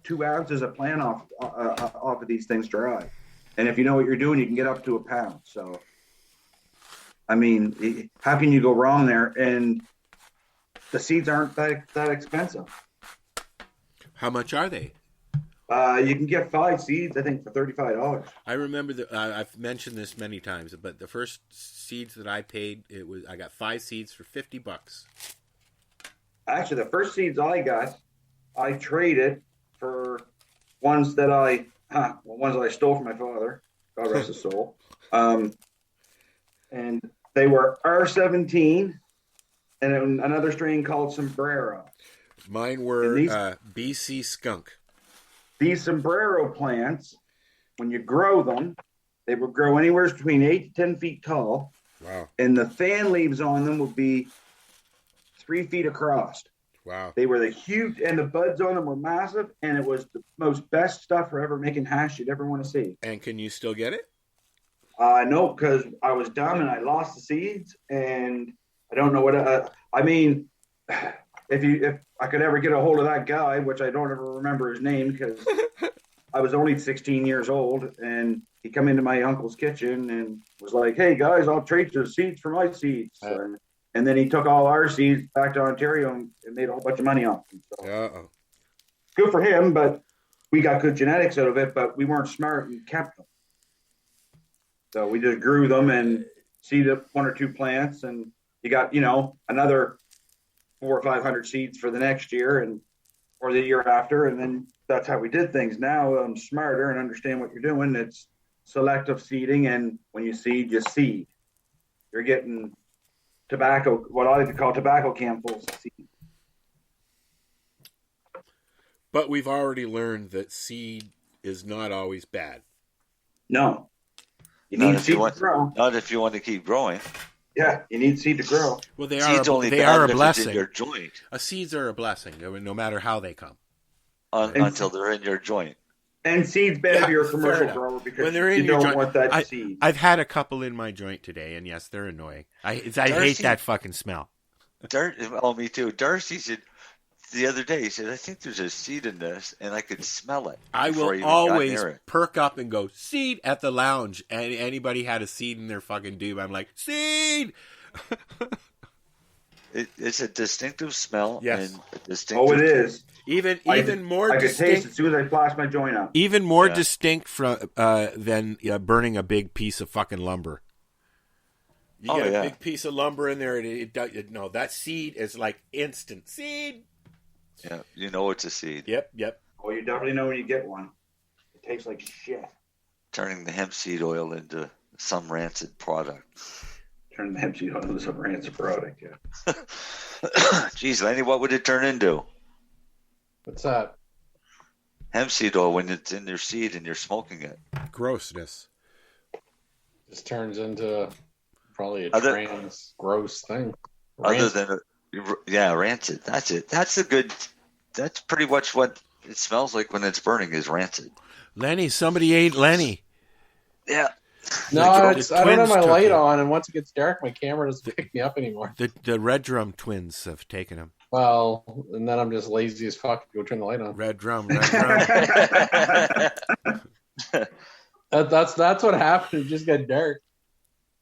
Speaker 11: 2 ounces of plant off of these things dry. And if you know what you're doing, you can get up to 1 pound. So, I mean, how can you go wrong there? And the seeds aren't that expensive.
Speaker 7: How much are they?
Speaker 11: You can get 5 seeds, I think, for $35.
Speaker 7: I remember I've mentioned this many times, but the first seeds that I paid, I got 5 seeds for $50.
Speaker 11: Actually, the first seeds I got, I traded for ones that I stole from my father. God rest his soul. And they were R17, and another strain called Sombrero.
Speaker 7: Mine were BC Skunk.
Speaker 11: These Sombrero plants, when you grow them, they would grow anywhere between 8 to 10 feet tall.
Speaker 7: Wow.
Speaker 11: And the fan leaves on them would be 3 feet across.
Speaker 7: Wow.
Speaker 11: They were the huge, and the buds on them were massive, and it was the most best stuff for ever making hash you'd ever want to see.
Speaker 7: And can you still get it?
Speaker 11: No, because I was dumb and I lost the seeds, and I don't know what. I mean, if I could ever get a hold of that guy, which I don't ever remember his name because I was only 16 years old, and he come into my uncle's kitchen and was like, "Hey guys, I'll trade your seeds for my seeds." And then he took all our seeds back to Ontario and made a whole bunch of money off them. So, good for him, but we got good genetics out of it, but we weren't smart and kept them. So we just grew them and seeded 1 or 2 plants, and you got, another 400 or 500 seeds for the next year or the year after. And then that's how we did things. Now I'm smarter and understand what you're doing. It's selective seeding. And when you seed, you seed. You're getting tobacco, what I like to call tobacco canfuls of seed.
Speaker 7: But we've already learned that seed is not always bad.
Speaker 11: No. You need seed to grow.
Speaker 8: Not if you want to keep growing.
Speaker 11: Yeah, you need seed to grow.
Speaker 7: Well, they
Speaker 8: Seeds
Speaker 7: are.
Speaker 8: only
Speaker 7: They
Speaker 8: bad
Speaker 7: are a
Speaker 8: if it's
Speaker 7: blessing.
Speaker 8: in your joint.
Speaker 7: Seeds are a blessing, no matter how they come.
Speaker 8: Until they're in your joint.
Speaker 11: And seeds bad if you're a commercial grower because
Speaker 7: when they're in
Speaker 11: you
Speaker 7: your
Speaker 11: don't
Speaker 7: joint,
Speaker 11: want that seed.
Speaker 7: I've had a couple in my joint today, and yes, they're annoying. I hate that fucking smell.
Speaker 8: Me too. Darcy said the other day, he said, "I think there's a seed in this," and I could smell it.
Speaker 7: I will always perk up and go, "Seed" at the lounge, and anybody had a seed in their fucking doob, I'm like, "Seed!"
Speaker 8: It's a distinctive smell.
Speaker 7: Yes.
Speaker 8: And a distinctive
Speaker 11: it is.
Speaker 7: Even more
Speaker 11: I could
Speaker 7: distinct.
Speaker 11: taste it as soon as I flash my joint up.
Speaker 7: Even more distinct than burning a big piece of fucking lumber. You get a big piece of lumber in there, and that seed is like instant seed.
Speaker 8: Yeah, you know it's a seed.
Speaker 7: Yep.
Speaker 11: Well, you definitely know when you get one. It tastes like shit.
Speaker 8: Turning the hemp seed oil into some rancid product.
Speaker 11: Turn the hemp seed oil into some rancid product, yeah.
Speaker 8: Jeez, Lenny, what would it turn into?
Speaker 9: What's that?
Speaker 8: Hemp seed oil when it's in your seed and you're smoking it.
Speaker 7: Grossness.
Speaker 9: Just turns into probably a trans gross thing. Rancid.
Speaker 8: Other than rancid. That's it. That's pretty much what it smells like when it's burning is rancid.
Speaker 7: Lenny, somebody ate Lenny.
Speaker 8: Yeah.
Speaker 9: No, I don't have my light on, and once it gets dark, my camera doesn't pick me up anymore.
Speaker 7: The Red Drum twins have taken him.
Speaker 9: Well, and then I'm just lazy as fuck to go turn the light on.
Speaker 7: Red Drum.
Speaker 9: That's what happened. It just got dark.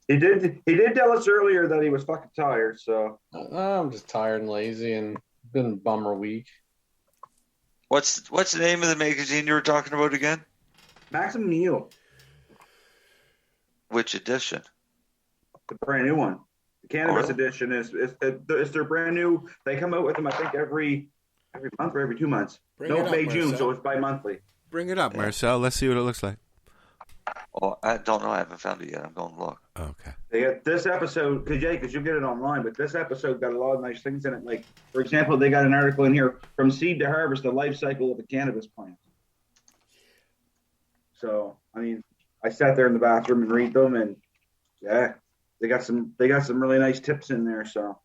Speaker 11: He did tell us earlier that he was fucking tired, so
Speaker 9: I'm just tired and lazy, and been a bummer week.
Speaker 8: What's the name of the magazine you were talking about again?
Speaker 11: Maxim Neal.
Speaker 8: Which edition?
Speaker 11: The brand new one. The Cannabis edition is their brand new. They come out with them, I think, every month or every 2 months. May, June, so it's bi-monthly.
Speaker 7: Bring it up, Marcel. Let's see what it looks like.
Speaker 8: Oh, I don't know. I haven't found it yet. I'm going to look.
Speaker 7: Okay.
Speaker 11: They got this episode, because you'll get it online, but this episode got a lot of nice things in it. Like, for example, they got an article in here, From Seed to Harvest, the life cycle of a cannabis plant. So, I mean, I sat there in the bathroom and read them, and yeah, they got some really nice tips in there. So,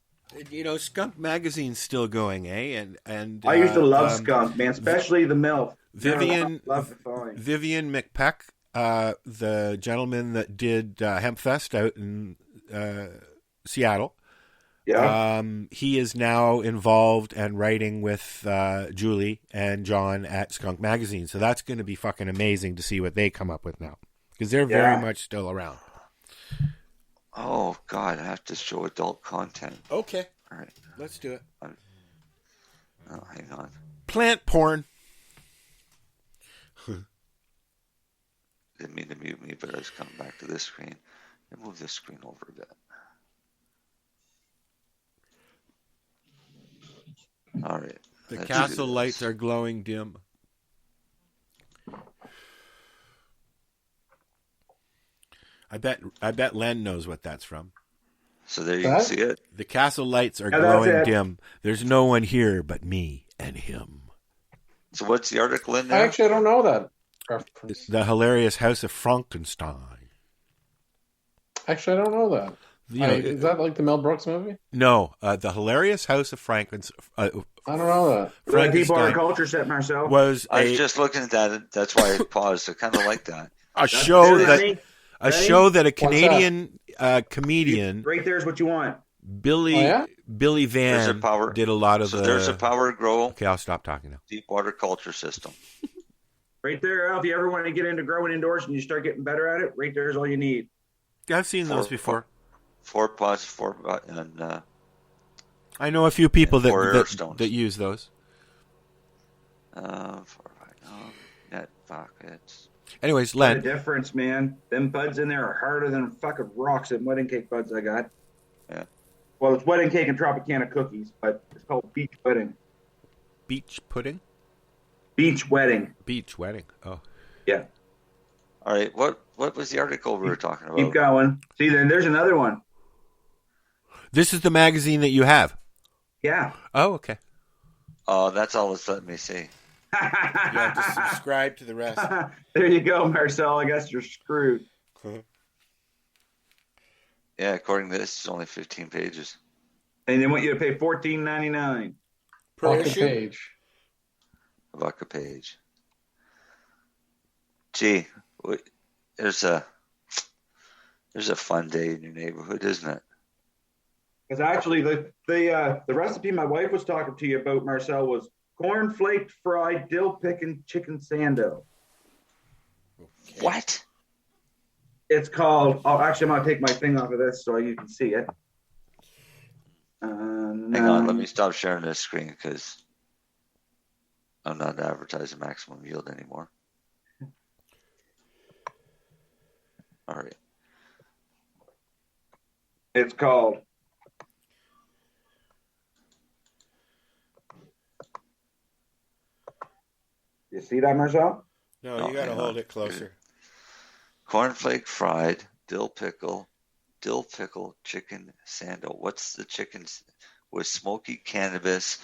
Speaker 7: Skunk Magazine's still going, eh? And
Speaker 11: I used to love Skunk, man, especially the MILF.
Speaker 7: Vivian McPeck, the gentleman that did Hempfest out in Seattle.
Speaker 11: Yeah.
Speaker 7: He is now involved and writing with Julie and John at Skunk Magazine. So that's going to be fucking amazing to see what they come up with now. Because they're very much still around.
Speaker 8: Oh, God, I have to show adult content.
Speaker 7: Okay.
Speaker 8: All right.
Speaker 7: Let's do it.
Speaker 8: Hang on.
Speaker 7: Plant porn.
Speaker 8: Didn't mean to mute me, but I was coming back to this screen. I move this screen over a bit. All right.
Speaker 7: The castle lights are glowing dim. I bet Len knows what that's from.
Speaker 8: So there you can see it.
Speaker 7: The castle lights are
Speaker 11: Yeah, that's
Speaker 7: glowing
Speaker 11: it.
Speaker 7: dim. There's no one here but me and him.
Speaker 8: So what's the article in there?
Speaker 9: Actually, I don't know that reference.
Speaker 7: The hilarious House of Frankenstein.
Speaker 9: Actually, I don't know that.
Speaker 7: You know,
Speaker 9: is that like the Mel Brooks movie?
Speaker 7: No, the hilarious House of Frankenstein.
Speaker 9: I don't know that.
Speaker 11: The Deepwater
Speaker 7: Frankenstein
Speaker 11: culture set, Marcel.
Speaker 7: was
Speaker 8: I was just looking at that. That's why I paused. I kind of like that.
Speaker 7: a show
Speaker 11: Ready?
Speaker 7: that a Canadian comedian,
Speaker 11: Right there's what you want.
Speaker 7: Billy
Speaker 8: There's a
Speaker 7: Van,
Speaker 8: power.
Speaker 7: did a lot of
Speaker 8: So
Speaker 7: the.
Speaker 8: there's a power grow
Speaker 7: Okay, I'll stop talking now.
Speaker 8: Deepwater culture system.
Speaker 11: Right there, Al, if you ever want to get into growing indoors and you start getting better at it, right there's all you need.
Speaker 7: Yeah, I've seen those before.
Speaker 8: 4 pots, and
Speaker 7: I know a few people
Speaker 8: and 4
Speaker 7: that
Speaker 8: airstones.
Speaker 7: that use those.
Speaker 8: 4 net buckets.
Speaker 7: Anyways,
Speaker 11: What a
Speaker 7: Len,
Speaker 11: difference, man. Them buds in there are harder than fucking rocks and wedding cake buds I got.
Speaker 8: Yeah.
Speaker 11: Well, it's wedding cake and Tropicana cookies, but it's called beach wedding.
Speaker 7: beach pudding,
Speaker 11: Beach wedding.
Speaker 7: beach wedding. Oh,
Speaker 11: Yeah.
Speaker 8: All right. What was the article we were talking about?
Speaker 11: Keep going. See, then there's another one.
Speaker 7: this is the magazine that you have.
Speaker 11: Yeah.
Speaker 7: Oh, okay.
Speaker 8: Oh, that's all it's letting me see.
Speaker 7: You have to subscribe to the rest.
Speaker 11: There you go, Marcel. I guess you're screwed.
Speaker 8: Yeah, according to this, it's only 15 pages.
Speaker 11: And they want you to pay $14.99
Speaker 7: Per
Speaker 9: Buck a
Speaker 7: issue?
Speaker 9: page.
Speaker 8: $1 a page. Gee, there's a fun day in your neighborhood, isn't it?
Speaker 11: Because actually, the recipe my wife was talking to you about, Marcel, was corn flaked fried dill pickle chicken sando.
Speaker 8: What?
Speaker 11: It's called. Oh, actually, I'm gonna take my thing off of this so you can see it.
Speaker 8: Hang on, let me stop sharing this screen because I'm not advertising maximum yield anymore. All right.
Speaker 11: It's called. You see that, Marcel?
Speaker 7: No, you got to hold it closer.
Speaker 8: Cornflake fried dill pickle chicken sando. What's the chicken with smoky cannabis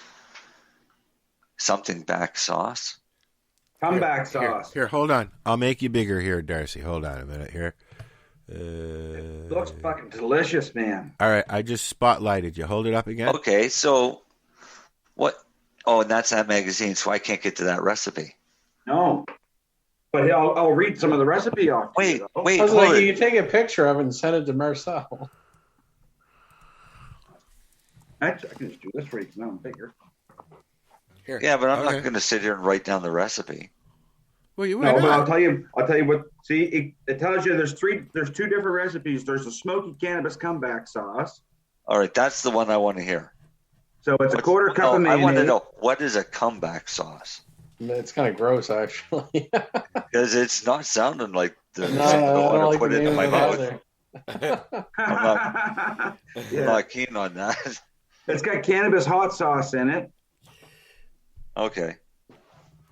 Speaker 8: something back sauce?
Speaker 11: Comeback sauce.
Speaker 7: Here, hold on. I'll make you bigger here, Darcy. Hold on a minute here.
Speaker 11: Looks fucking delicious, man.
Speaker 7: All right, I just spotlighted you. Hold it up again.
Speaker 8: Okay, so what? Oh, and that's that magazine, so I can't get to that recipe.
Speaker 11: No. But I'll read some of the recipe off.
Speaker 8: Wait,
Speaker 9: I was like, you can take a picture of it and send it to Marcel.
Speaker 11: Actually, I can just do this for you because now I'm bigger.
Speaker 7: Here.
Speaker 8: Yeah, but I'm
Speaker 7: Okay.
Speaker 8: not going to sit here and write down the recipe.
Speaker 7: Well, you
Speaker 11: No,
Speaker 7: went
Speaker 11: but
Speaker 7: on.
Speaker 11: I'll tell you what. See, it tells you there's two different recipes. There's a smoky cannabis comeback sauce.
Speaker 8: All right, that's the one I want to hear.
Speaker 11: So it's a quarter cup of
Speaker 8: I
Speaker 11: mayonnaise.
Speaker 8: want to know, what is a comeback sauce?
Speaker 9: It's kind of gross, actually.
Speaker 8: Because it's not sounding like the
Speaker 9: No,
Speaker 8: I
Speaker 9: I don't
Speaker 8: want to
Speaker 9: like
Speaker 8: put
Speaker 9: the
Speaker 8: it in
Speaker 9: name
Speaker 8: my
Speaker 9: of it
Speaker 8: mouth. I'm
Speaker 11: Yeah.
Speaker 8: not keen on that.
Speaker 11: It's got cannabis hot sauce in it.
Speaker 8: Okay.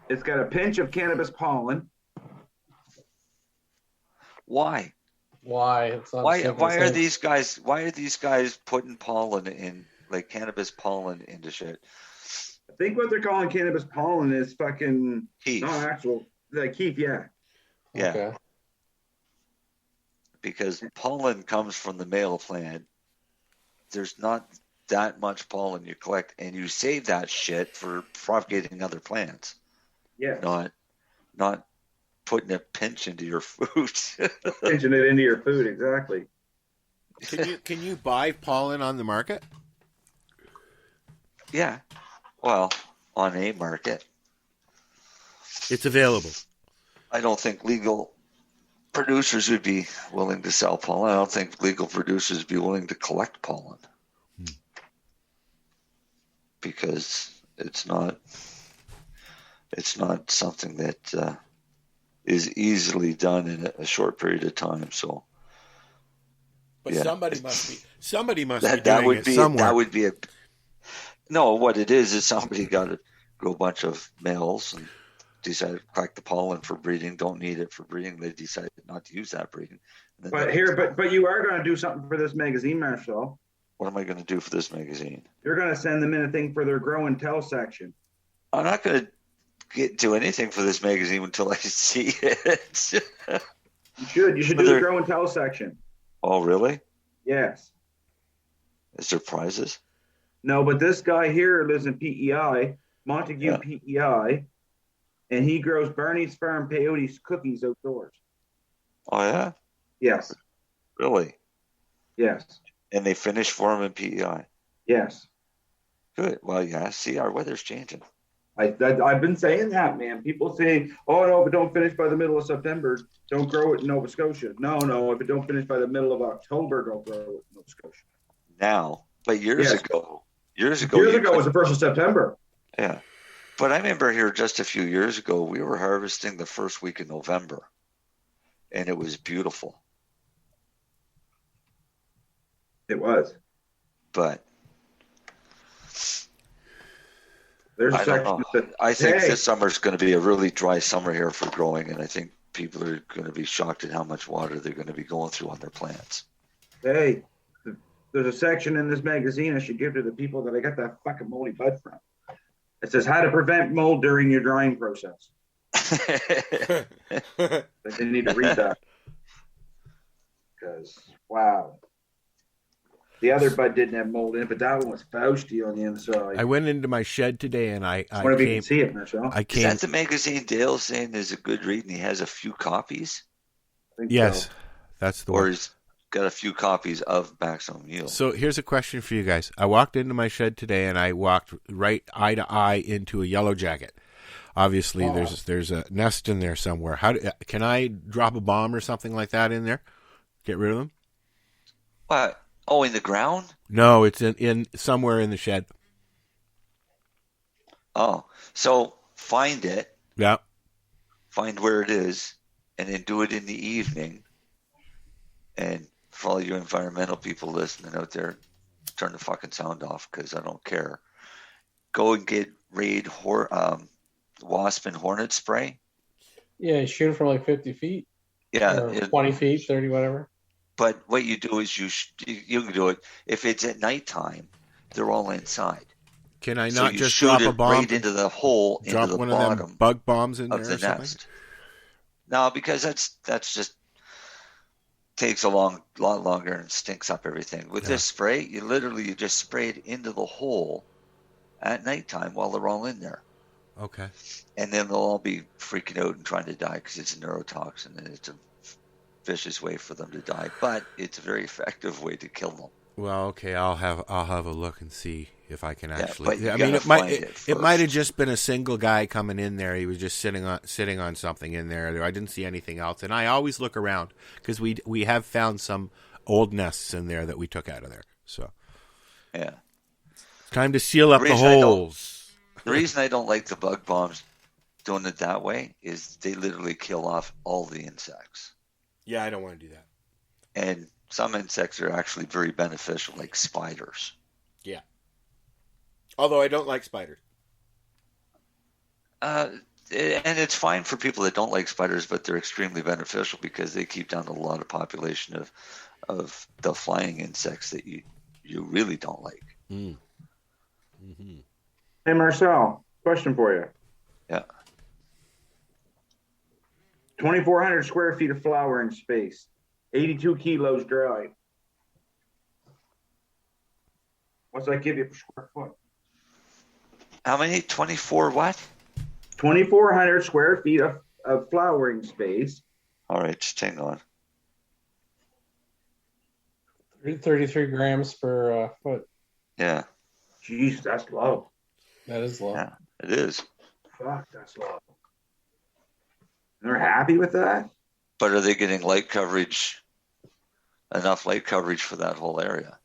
Speaker 11: It's got a pinch of cannabis pollen.
Speaker 8: Why?
Speaker 9: Why? It's not
Speaker 8: Why
Speaker 9: simple
Speaker 8: are
Speaker 9: thing.
Speaker 8: these guys putting pollen in, like cannabis pollen into shit?
Speaker 11: I think what they're calling cannabis pollen is fucking
Speaker 8: Keef.
Speaker 11: not actual like keef, yeah.
Speaker 8: Yeah.
Speaker 9: Okay.
Speaker 8: Because pollen comes from the male plant. There's not that much pollen you collect, and you save that shit for propagating other plants.
Speaker 11: Yeah.
Speaker 8: Not putting a pinch into your food.
Speaker 11: Pinching it into your food, exactly.
Speaker 7: Can you buy pollen on the market?
Speaker 8: Yeah. Well, on a market.
Speaker 7: It's available.
Speaker 8: I don't think legal producers would be willing to sell pollen. I don't think legal producers would be willing to collect pollen. Because it's not something that is easily done in a short period of time. So,
Speaker 7: But
Speaker 8: yeah.
Speaker 7: somebody must be
Speaker 8: that
Speaker 7: doing
Speaker 8: would
Speaker 7: it
Speaker 8: be
Speaker 7: somewhere.
Speaker 8: that would be a no. What it is somebody got to grow a bunch of males and decided to collect the pollen for breeding, don't need it for breeding. They decided not to use that breeding.
Speaker 11: But you are going to do something for this magazine, Marcel.
Speaker 8: What am I going to do for this magazine?
Speaker 11: You're going to send them in a thing for their grow and tell section.
Speaker 8: I'm not going to do anything for this magazine until I see it.
Speaker 11: You should do the grow and tell section.
Speaker 8: Oh, really?
Speaker 11: Yes.
Speaker 8: Is there prizes?
Speaker 11: No, but this guy here lives in PEI, Montague, PEI, and he grows Barney's Farm peyote cookies outdoors.
Speaker 8: Oh, yeah?
Speaker 11: Yes.
Speaker 8: Really?
Speaker 11: Yes.
Speaker 8: And they finish for him in PEI?
Speaker 11: Yes.
Speaker 8: Good. Well, yeah, see, our weather's changing.
Speaker 11: I've been saying that, man. People say, oh, no, but don't finish by the middle of September. Don't grow it in Nova Scotia. No, if it don't finish by the middle of October, don't grow it in Nova Scotia.
Speaker 8: Now, but years ago it was the
Speaker 11: 1st of September.
Speaker 8: Yeah. But I remember here just a few years ago, we were harvesting the first week of November, and it was beautiful.
Speaker 11: It was.
Speaker 8: But
Speaker 11: I don't
Speaker 8: know. I think this summer is going to be a really dry summer here for growing, and I think people are going to be shocked at how much water they're going to be going through on their plants.
Speaker 11: Hey, there's a section in this magazine I should give to the people that I got that fucking moldy bud from. It says how to prevent mold during your drying process. They need to read that. Because, wow. The other bud didn't have mold in it, but that one was Fausty on the inside.
Speaker 7: I went into my shed today and I
Speaker 11: wonder if you can see it, Marcel.
Speaker 8: Is that the magazine Dale's saying is a good read and he has a few copies?
Speaker 7: Yes,
Speaker 11: so.
Speaker 7: That's the
Speaker 8: or
Speaker 7: one.
Speaker 8: he's got a few copies of Maximum Yield.
Speaker 7: So here's a question for you guys. I walked into my shed today and I walked right eye to eye into a yellow jacket. Obviously, there's a nest in there somewhere. Can I drop a bomb or something like that in there? Get rid of them?
Speaker 8: What? Oh, in the ground?
Speaker 7: No, it's in somewhere in the shed.
Speaker 8: Oh, so find it.
Speaker 7: Yeah.
Speaker 8: Find where it is, and then do it in the evening. And for all you environmental people listening out there, turn the fucking sound off because I don't care. Go and get Raid Wasp and Hornet spray.
Speaker 9: Yeah, shoot from like 50 feet.
Speaker 8: Yeah.
Speaker 9: Or 20 feet, 30, whatever.
Speaker 8: But what you do is you can do it. If it's at nighttime, they're all inside.
Speaker 7: Can I
Speaker 8: So
Speaker 7: not
Speaker 8: you
Speaker 7: just
Speaker 8: shoot
Speaker 7: drop
Speaker 8: it
Speaker 7: a bomb?
Speaker 8: right into the hole,
Speaker 7: drop
Speaker 8: into the
Speaker 7: one
Speaker 8: bottom
Speaker 7: of them bug bombs in
Speaker 8: of
Speaker 7: there
Speaker 8: the
Speaker 7: or something?
Speaker 8: nest. No, because that's just takes a lot longer and stinks up everything. With this spray, you just spray it into the hole at nighttime while they're all in there.
Speaker 7: Okay.
Speaker 8: And then they'll all be freaking out and trying to die because it's a neurotoxin and it's a vicious way for them to die. But it's a very effective way to kill them.
Speaker 7: Well, okay, I'll have a look and see if I can actually.
Speaker 8: but you
Speaker 7: I mean,
Speaker 8: gotta
Speaker 7: it might have just been a single guy coming in there. He was just sitting on something in there. I didn't see anything else, and I always look around because we have found some old nests in there that we took out of there. So
Speaker 8: yeah,
Speaker 7: time to seal up the holes.
Speaker 8: The reason I don't like the bug bombs doing it that way is they literally kill off all the insects.
Speaker 7: Yeah, I don't want to do that.
Speaker 8: And some insects are actually very beneficial, like spiders.
Speaker 7: Yeah. Although I don't like spiders.
Speaker 8: And it's fine for people that don't like spiders, but they're extremely beneficial because they keep down a lot of population of the flying insects that you really don't like.
Speaker 7: Mm. Mm-hmm.
Speaker 11: Hey, Marcel, question for you.
Speaker 8: Yeah.
Speaker 11: 2,400 square feet of flowering space, 82 kilos dry. What's that give you per square foot?
Speaker 8: How many? 24 what?
Speaker 11: 2,400 square feet of flowering space.
Speaker 8: All right, just hang on.
Speaker 9: 33 grams per foot.
Speaker 8: Yeah.
Speaker 11: Jeez, that's low.
Speaker 9: That is low.
Speaker 8: Yeah, it is.
Speaker 11: Fuck, that's low. They're happy with that?
Speaker 8: But are they getting light coverage, enough light coverage for that whole area?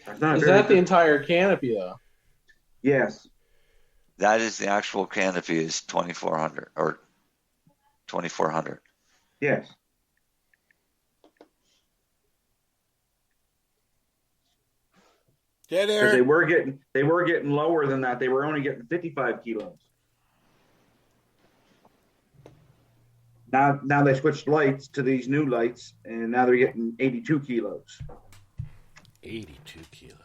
Speaker 9: Is that the entire canopy, though?
Speaker 11: Yes.
Speaker 8: That is the actual canopy is 2,400 or 2,400.
Speaker 11: Yes.
Speaker 7: Yeah,
Speaker 11: because they were getting lower than that. They were only getting 55 kilos. Now they switched lights to these new lights, and now they're getting 82 kilos.
Speaker 7: 82 kilos.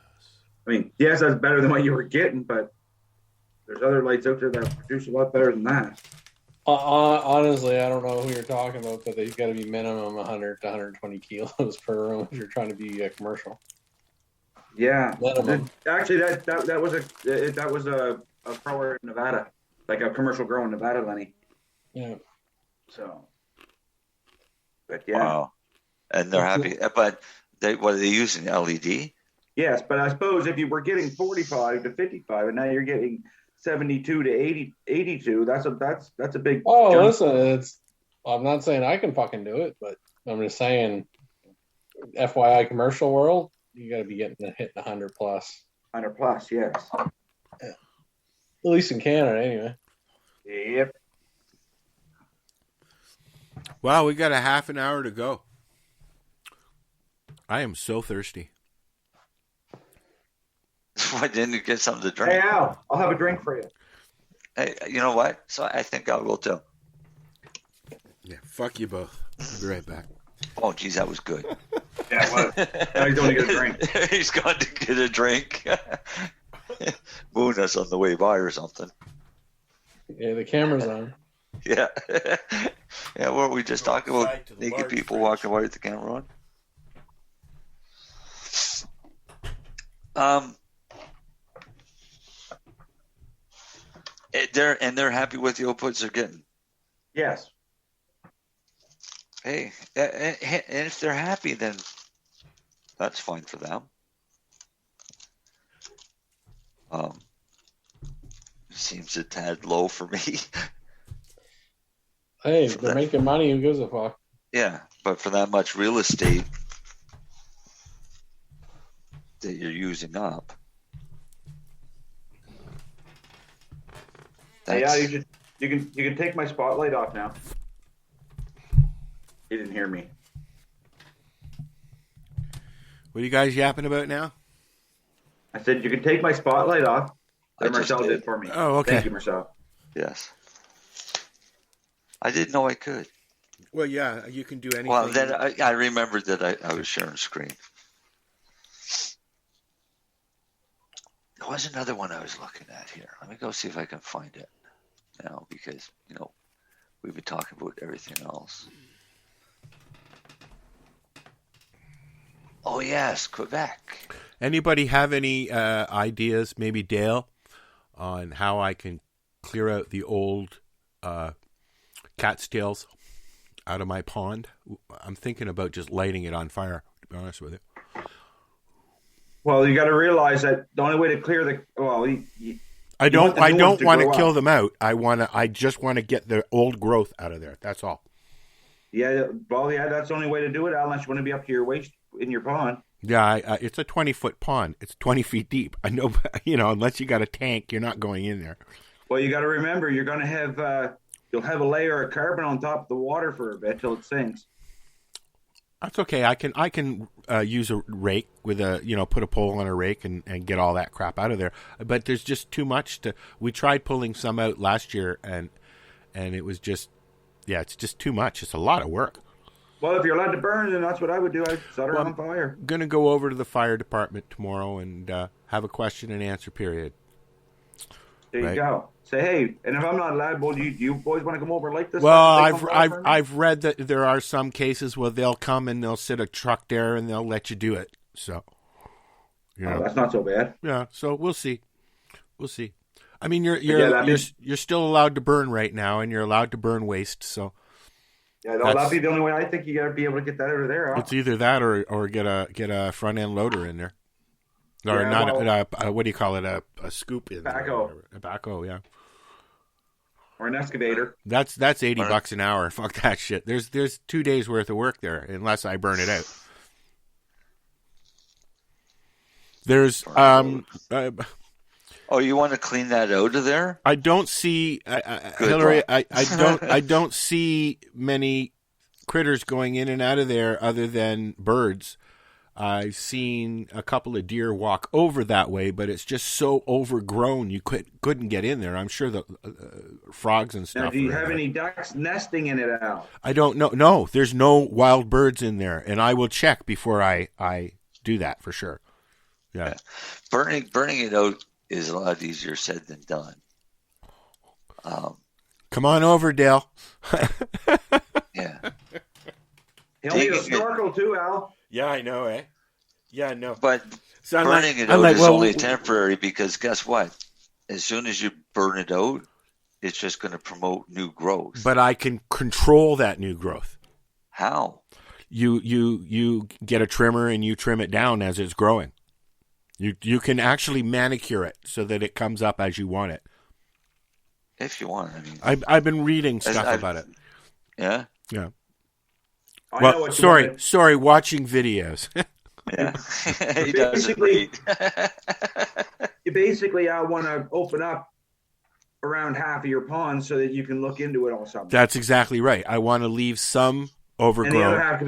Speaker 11: I mean, yes, that's better than what you were getting, but there's other lights out there that produce a lot better than that.
Speaker 9: Honestly, I don't know who you're talking about, but they've got to be minimum 100 to 120 kilos per room if you're trying to be commercial.
Speaker 11: Yeah,
Speaker 9: minimum.
Speaker 11: Actually, that was a grower in Nevada, like a commercial grower in Nevada, Lenny.
Speaker 9: Yeah.
Speaker 11: So, but yeah.
Speaker 8: Wow. And they're happy, but what are they using? LED?
Speaker 11: Yes, but I suppose if you were getting 45 to 55, and now you're getting 72 to 82, that's a big.
Speaker 9: Oh,
Speaker 11: jump.
Speaker 9: listen, I'm not saying I can fucking do it, but I'm just saying, FYI, commercial world, you got to be hitting 100 plus.
Speaker 11: 100 plus, yes.
Speaker 9: Yeah. At least in Canada, anyway.
Speaker 11: Yep.
Speaker 7: Wow, we got a half an hour to go. I am so thirsty.
Speaker 8: Why didn't you get something to drink?
Speaker 11: Hey, Al, I'll have a drink for you.
Speaker 8: Hey, you know what? So I think I will too.
Speaker 7: Yeah, fuck you both. I'll be right back.
Speaker 8: Oh, geez, that was good.
Speaker 11: Yeah, well, now he's going to get a drink.
Speaker 8: He's got to get a drink. Moon us on the way by or something.
Speaker 9: Yeah, the camera's on.
Speaker 8: Yeah. Yeah, weren't we just talking about naked people walking away with the camera on? They're happy with the outputs they're getting.
Speaker 11: Yes.
Speaker 8: Hey, and if they're happy, then that's fine for them. Seems a tad low for me.
Speaker 9: Hey, they're making money. Who gives a fuck?
Speaker 8: Yeah, but for that much real estate that you're using up.
Speaker 11: Yeah, you can take my spotlight off now. You didn't hear me.
Speaker 7: What are you guys yapping about now?
Speaker 11: I said you can take my spotlight off. That Marcel did for me.
Speaker 7: Oh, okay.
Speaker 11: Thank you, Marcel.
Speaker 8: Yes. I didn't know I could.
Speaker 7: Well, yeah, you can do anything.
Speaker 8: Well, then I remembered that I was sharing screen. There was another one I was looking at here. Let me go see if I can find it now because, we've been talking about everything else. Oh, yes, Quebec.
Speaker 7: Anybody have any ideas, maybe Dale, on how I can clear out the old cat's tails out of my pond? I'm thinking about just lighting it on fire, to be honest with you.
Speaker 11: Well, you got to realize that the only way to clear
Speaker 7: I don't want to kill them out. I just want to get the old growth out of there. That's all.
Speaker 11: Yeah, well, yeah, that's the only way to do it, unless you want to be up to your waist in your pond.
Speaker 7: Yeah, it's a 20-foot pond. It's 20 feet deep. I know, unless you got a tank, you're not going in there.
Speaker 11: Well, you got to remember, you're going to have you'll have a layer of carbon on top of the water for a bit till it sinks.
Speaker 7: That's okay. I can use a rake with put a pole on a rake and get all that crap out of there. But there's just too much to. We tried pulling some out last year and it was just, it's just too much. It's a lot of work.
Speaker 11: Well, if you're allowed to burn, then that's what I would do. I'd set her on fire.
Speaker 7: I'm going to go over to the fire department tomorrow and have a question and answer period.
Speaker 11: There you go. Say, hey, and if I'm not allowed, well, you boys want to come over and light this?
Speaker 7: Well, I've read that there are some cases where they'll come and they'll sit a truck there and they'll let you do it. So,
Speaker 11: that's not so bad.
Speaker 7: Yeah, so we'll see. I mean, you're still allowed to burn right now, and you're allowed to burn waste. So.
Speaker 11: Yeah, that'd be the only way. I think you got to be able to get that out of there. Huh?
Speaker 7: It's either that or get a front end loader in there, or what do you call it? A scoop in
Speaker 11: backhoe.
Speaker 7: There. A backhoe, yeah.
Speaker 11: Or an excavator.
Speaker 7: That's $80 an hour. Fuck that shit. There's 2 days worth of work there unless I burn it out. There's
Speaker 8: Oh, you want to clean that out of there?
Speaker 7: I don't see Hillary. I don't see many critters going in and out of there other than birds. I've seen a couple of deer walk over that way, but it's just so overgrown you couldn't get in there. I'm sure the frogs and stuff.
Speaker 11: Now, do you
Speaker 7: are
Speaker 11: have
Speaker 7: in
Speaker 11: any ducks nesting in it, Al?
Speaker 7: I don't know. No, there's no wild birds in there, and I will check before I do that for sure. Yeah.
Speaker 8: Burning it out is a lot easier said than done.
Speaker 7: Come on over, Dale.
Speaker 8: Yeah.
Speaker 11: He'll need a snorkel too, Al.
Speaker 7: Yeah, I know, eh? Yeah, no.
Speaker 8: But
Speaker 7: so
Speaker 8: burning it out is only temporary because guess what? As soon as you burn it out, it's just going to promote new growth.
Speaker 7: But I can control that new growth.
Speaker 8: How?
Speaker 7: You get a trimmer and you trim it down as it's growing. You can actually manicure it so that it comes up as you want it.
Speaker 8: If you want, I mean.
Speaker 7: I've been reading stuff about it.
Speaker 8: Yeah?
Speaker 7: Yeah. Well, sorry, watching videos.
Speaker 8: Yeah. He doesn't read.
Speaker 11: You basically want to open up around half of your pond so that you can look into it all summer.
Speaker 7: That's exactly right. I want to leave some overgrown.
Speaker 11: And the other half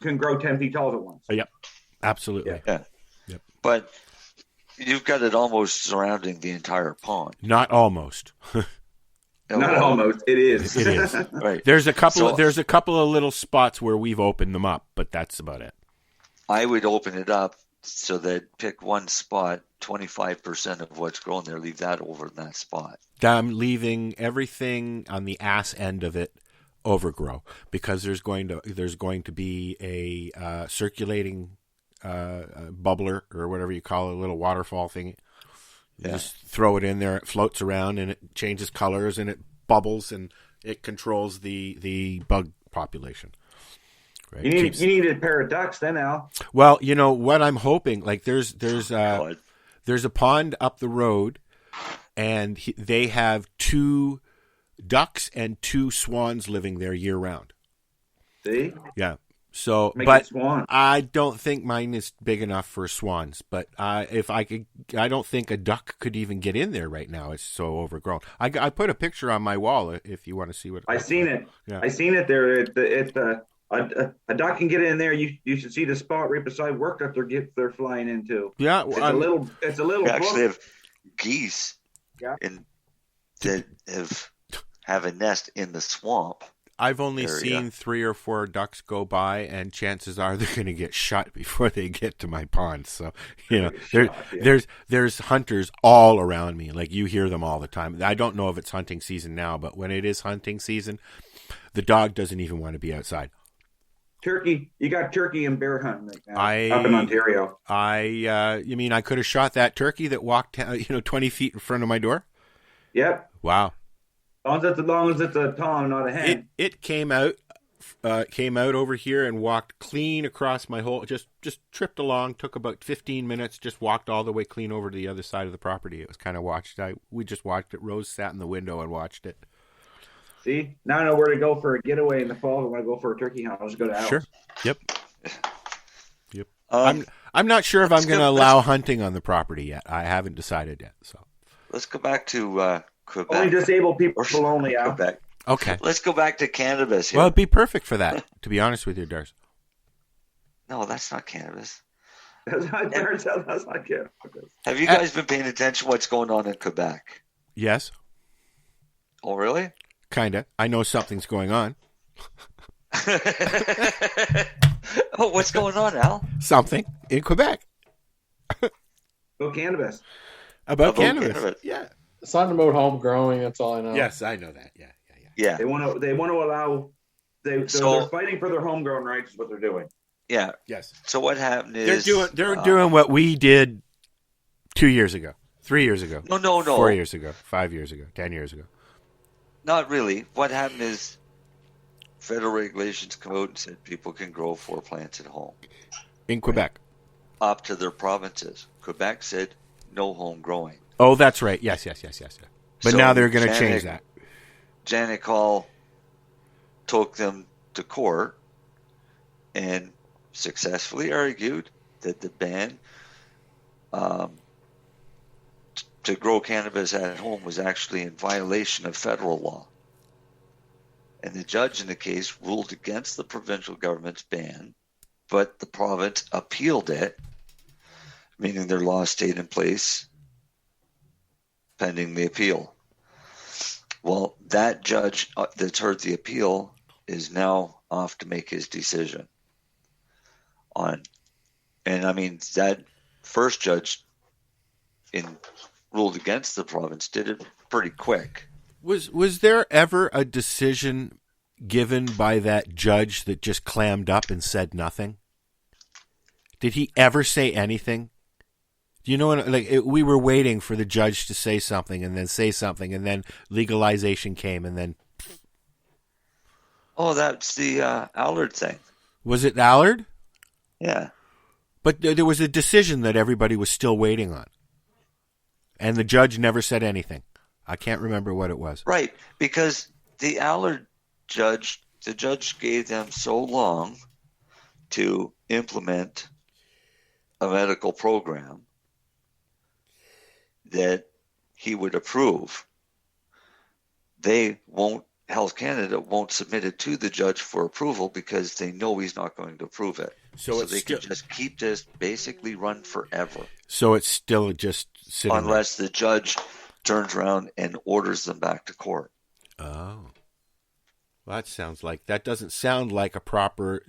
Speaker 11: can grow 10 feet tall at once.
Speaker 7: Yep, absolutely.
Speaker 8: Yeah.
Speaker 7: Yep.
Speaker 8: But you've got it almost surrounding the entire pond.
Speaker 7: Not almost.
Speaker 11: Not almost. It is.
Speaker 7: It is.
Speaker 8: Right.
Speaker 7: There's a couple of little spots where we've opened them up, but that's about it.
Speaker 8: I would open it up so that pick one spot, 25% of what's grown there, leave that over in that spot.
Speaker 7: I'm leaving everything on the ass end of it overgrow because there's going to be a circulating bubbler or whatever you call it, a little waterfall thing. You just throw it in there, it floats around, and it changes colors, and it bubbles, and it controls the bug population. Right?
Speaker 11: You need a pair of ducks then, Al.
Speaker 7: Well, you know what I'm hoping. Like there's a pond up the road, and they have 2 ducks and 2 swans living there year round.
Speaker 11: See?
Speaker 7: Yeah. So, but I don't think mine is big enough for swans. But if I could, I don't think a duck could even get in there right now. It's so overgrown. I put a picture on my wall if you want to see what.
Speaker 11: I seen it.
Speaker 7: Yeah.
Speaker 11: I seen it there. A duck can get in there. You should see the spot right beside work that they're flying into.
Speaker 7: Yeah,
Speaker 11: it's a little.
Speaker 8: We actually have geese.
Speaker 11: Yeah.
Speaker 8: That have a nest in the swamp.
Speaker 7: I've only
Speaker 8: area.
Speaker 7: seen 3 or 4 ducks go by, and chances are they're going to get shot before they get to my pond. So, you know, there's hunters all around me. Like you hear them all the time. I don't know if it's hunting season now, but when it is hunting season, the dog doesn't even want to be outside.
Speaker 11: Turkey, you got turkey and bear hunting right now up in Ontario.
Speaker 7: You mean I could have shot that turkey that walked 20 feet in front of my door?
Speaker 11: Yep.
Speaker 7: Wow.
Speaker 11: As long as it's a tom, not a hen.
Speaker 7: It came out over here and walked clean across my whole. Just tripped along. Took about 15 minutes. Just walked all the way clean over to the other side of the property. It was kind of watched. We just watched it. Rose sat in the window and watched it.
Speaker 11: See, now I know where to go for a getaway in the fall. If I want to go for a turkey hunt, I'll just go to Alice.
Speaker 7: Sure. Yep. I'm not sure if I'm going to allow hunting on the property yet. I haven't decided yet. So
Speaker 8: let's go back to Quebec.
Speaker 11: Only disabled people only out.
Speaker 8: Quebec.
Speaker 7: Okay.
Speaker 8: Let's go back to cannabis here.
Speaker 7: Well, it'd be perfect for that, to be honest with you, Dars.
Speaker 8: No, that's not cannabis.
Speaker 11: That's not cannabis.
Speaker 8: Have you guys been paying attention to what's going on in Quebec?
Speaker 7: Yes.
Speaker 8: Oh, really?
Speaker 7: Kinda. I know something's going on.
Speaker 8: Oh, what's going on, Al?
Speaker 7: Something in Quebec.
Speaker 11: About cannabis.
Speaker 7: About cannabis. Yeah.
Speaker 9: Something about home growing. That's all I know.
Speaker 7: Yes, I know that.
Speaker 8: Yeah.
Speaker 11: They want to allow. They're fighting for their homegrown rights. Is what they're doing.
Speaker 8: Yeah.
Speaker 7: Yes.
Speaker 8: So what happened is
Speaker 7: they're doing what we did 2 years ago, 3 years ago.
Speaker 8: No.
Speaker 7: 4 years ago, 5 years ago, 10 years ago.
Speaker 8: Not really. What happened is federal regulations come out and said people can grow 4 plants at home.
Speaker 7: In Quebec.
Speaker 8: Up to their provinces. Quebec said no home growing.
Speaker 7: Oh, that's right. Yes. But now they're going to change that.
Speaker 8: Janet Hall took them to court and successfully argued that the ban to grow cannabis at home was actually in violation of federal law. And the judge in the case ruled against the provincial government's ban but the province appealed it, meaning their law stayed in place pending the appeal. Well, that judge that's heard the appeal is now off to make his decision on, and I mean, that first judge ruled against the province, did it pretty quick.
Speaker 7: Was there ever a decision given by that judge that just clammed up and said nothing? Did he ever say anything? Do you know what, we were waiting for the judge to say something and then say something, and then legalization came, and then
Speaker 8: Oh, that's the Allard thing.
Speaker 7: Was it Allard?
Speaker 8: Yeah.
Speaker 7: But there was a decision that everybody was still waiting on. And the judge never said anything. I can't remember what it was.
Speaker 8: Right, because the Allard judge, the judge gave them so long to implement a medical program that he would approve. They won't, Health Canada won't submit it to the judge for approval because they know he's not going to approve it. So they can just keep this basically run forever.
Speaker 7: So it's still just sitting
Speaker 8: unless the judge turns around and orders them back to court.
Speaker 7: Oh. Well, that doesn't sound like a proper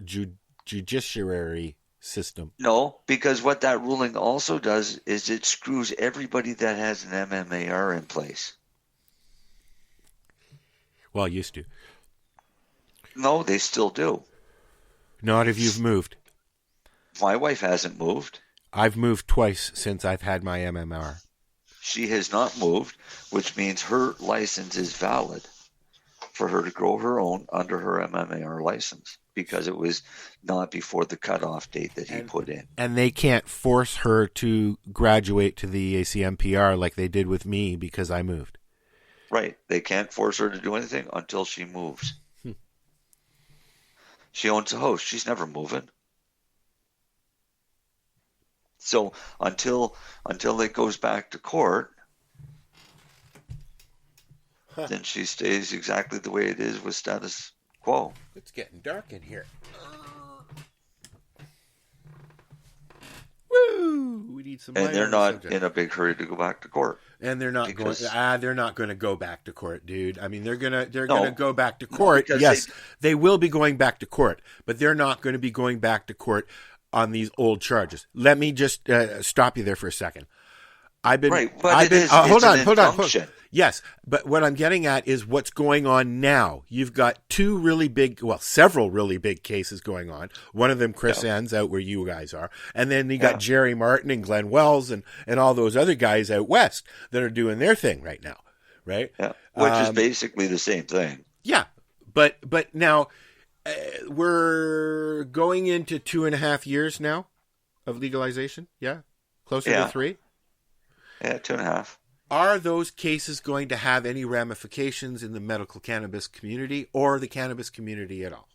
Speaker 7: judiciary system.
Speaker 8: No, because what that ruling also does is it screws everybody that has an MMAR in place.
Speaker 7: Well, used to.
Speaker 8: No, they still do.
Speaker 7: Not if you've moved.
Speaker 8: My wife hasn't moved.
Speaker 7: I've moved twice since I've had my MMR.
Speaker 8: She has not moved, which means her license is valid for her to grow her own under her MMAR license because it was not before the cutoff date that he put in.
Speaker 7: And they can't force her to graduate to the ACMPR like they did with me because I moved.
Speaker 8: Right. They can't force her to do anything until she moves. She owns a house. She's never moving. So until it goes back to court, then she stays exactly the way it is with status quo.
Speaker 7: It's getting dark in here. Woo! We need some.
Speaker 8: And they're not in a big hurry to go back to court.
Speaker 7: And they're not going. They're not going to go back to court, dude. I mean, they're gonna go back to court. Yes, they will be going back to court, but they're not going to be going back to court on these old charges. Let me just stop you there for a second. Hold on. Yes, but what I'm getting at is what's going on now. You've got several really big cases going on. One of them, Chris Ann's out where you guys are. And then you got Jerry Martin and Glenn Wells and all those other guys out west that are doing their thing right now, right?
Speaker 8: Yeah, which is basically the same thing.
Speaker 7: Yeah, but now we're going into 2.5 years now of legalization, yeah? Closer to 3?
Speaker 8: Yeah, 2.5.
Speaker 7: Are those cases going to have any ramifications in the medical cannabis community or the cannabis community at all?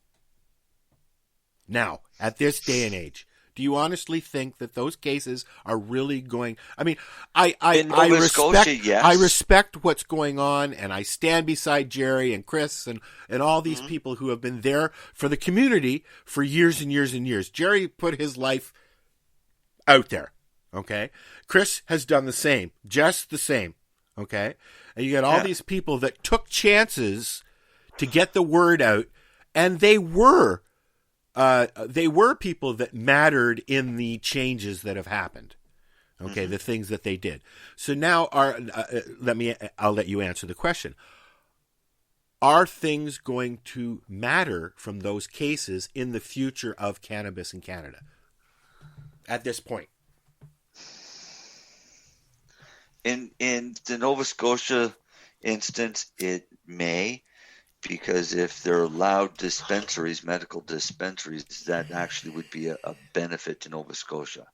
Speaker 7: Now, at this day and age, do you honestly think that those cases are really going? I mean, I respect what's going on, and I stand beside Jerry and Chris and all these people who have been there for the community for years and years and years. Jerry put his life out there. Okay. Chris has done the same, just the same. Okay. And you got all these people that took chances to get the word out, and they were people that mattered in the changes that have happened. Okay. The things that they did. So now I'll let you answer the question. Are things going to matter from those cases in the future of cannabis in Canada at this point?
Speaker 8: In the Nova Scotia instance, it may, because if they're allowed dispensaries, medical dispensaries, that actually would be a benefit to Nova Scotia.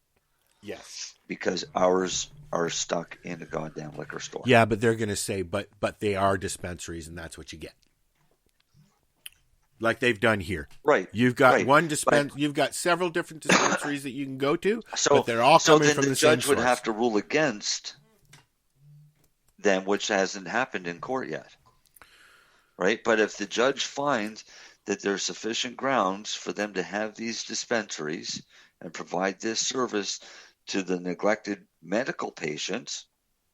Speaker 7: Yes.
Speaker 8: Because ours are stuck in a goddamn liquor store.
Speaker 7: Yeah, but they're going to say, but they are dispensaries, and that's what you get. Like they've done here.
Speaker 8: Right.
Speaker 7: You've got you've got several different dispensaries that you can go to, but they're all coming from the same source.
Speaker 8: So then the judge would have to rule against them, which hasn't happened in court yet. Right? But if the judge finds that there's sufficient grounds for them to have these dispensaries and provide this service to the neglected medical patients,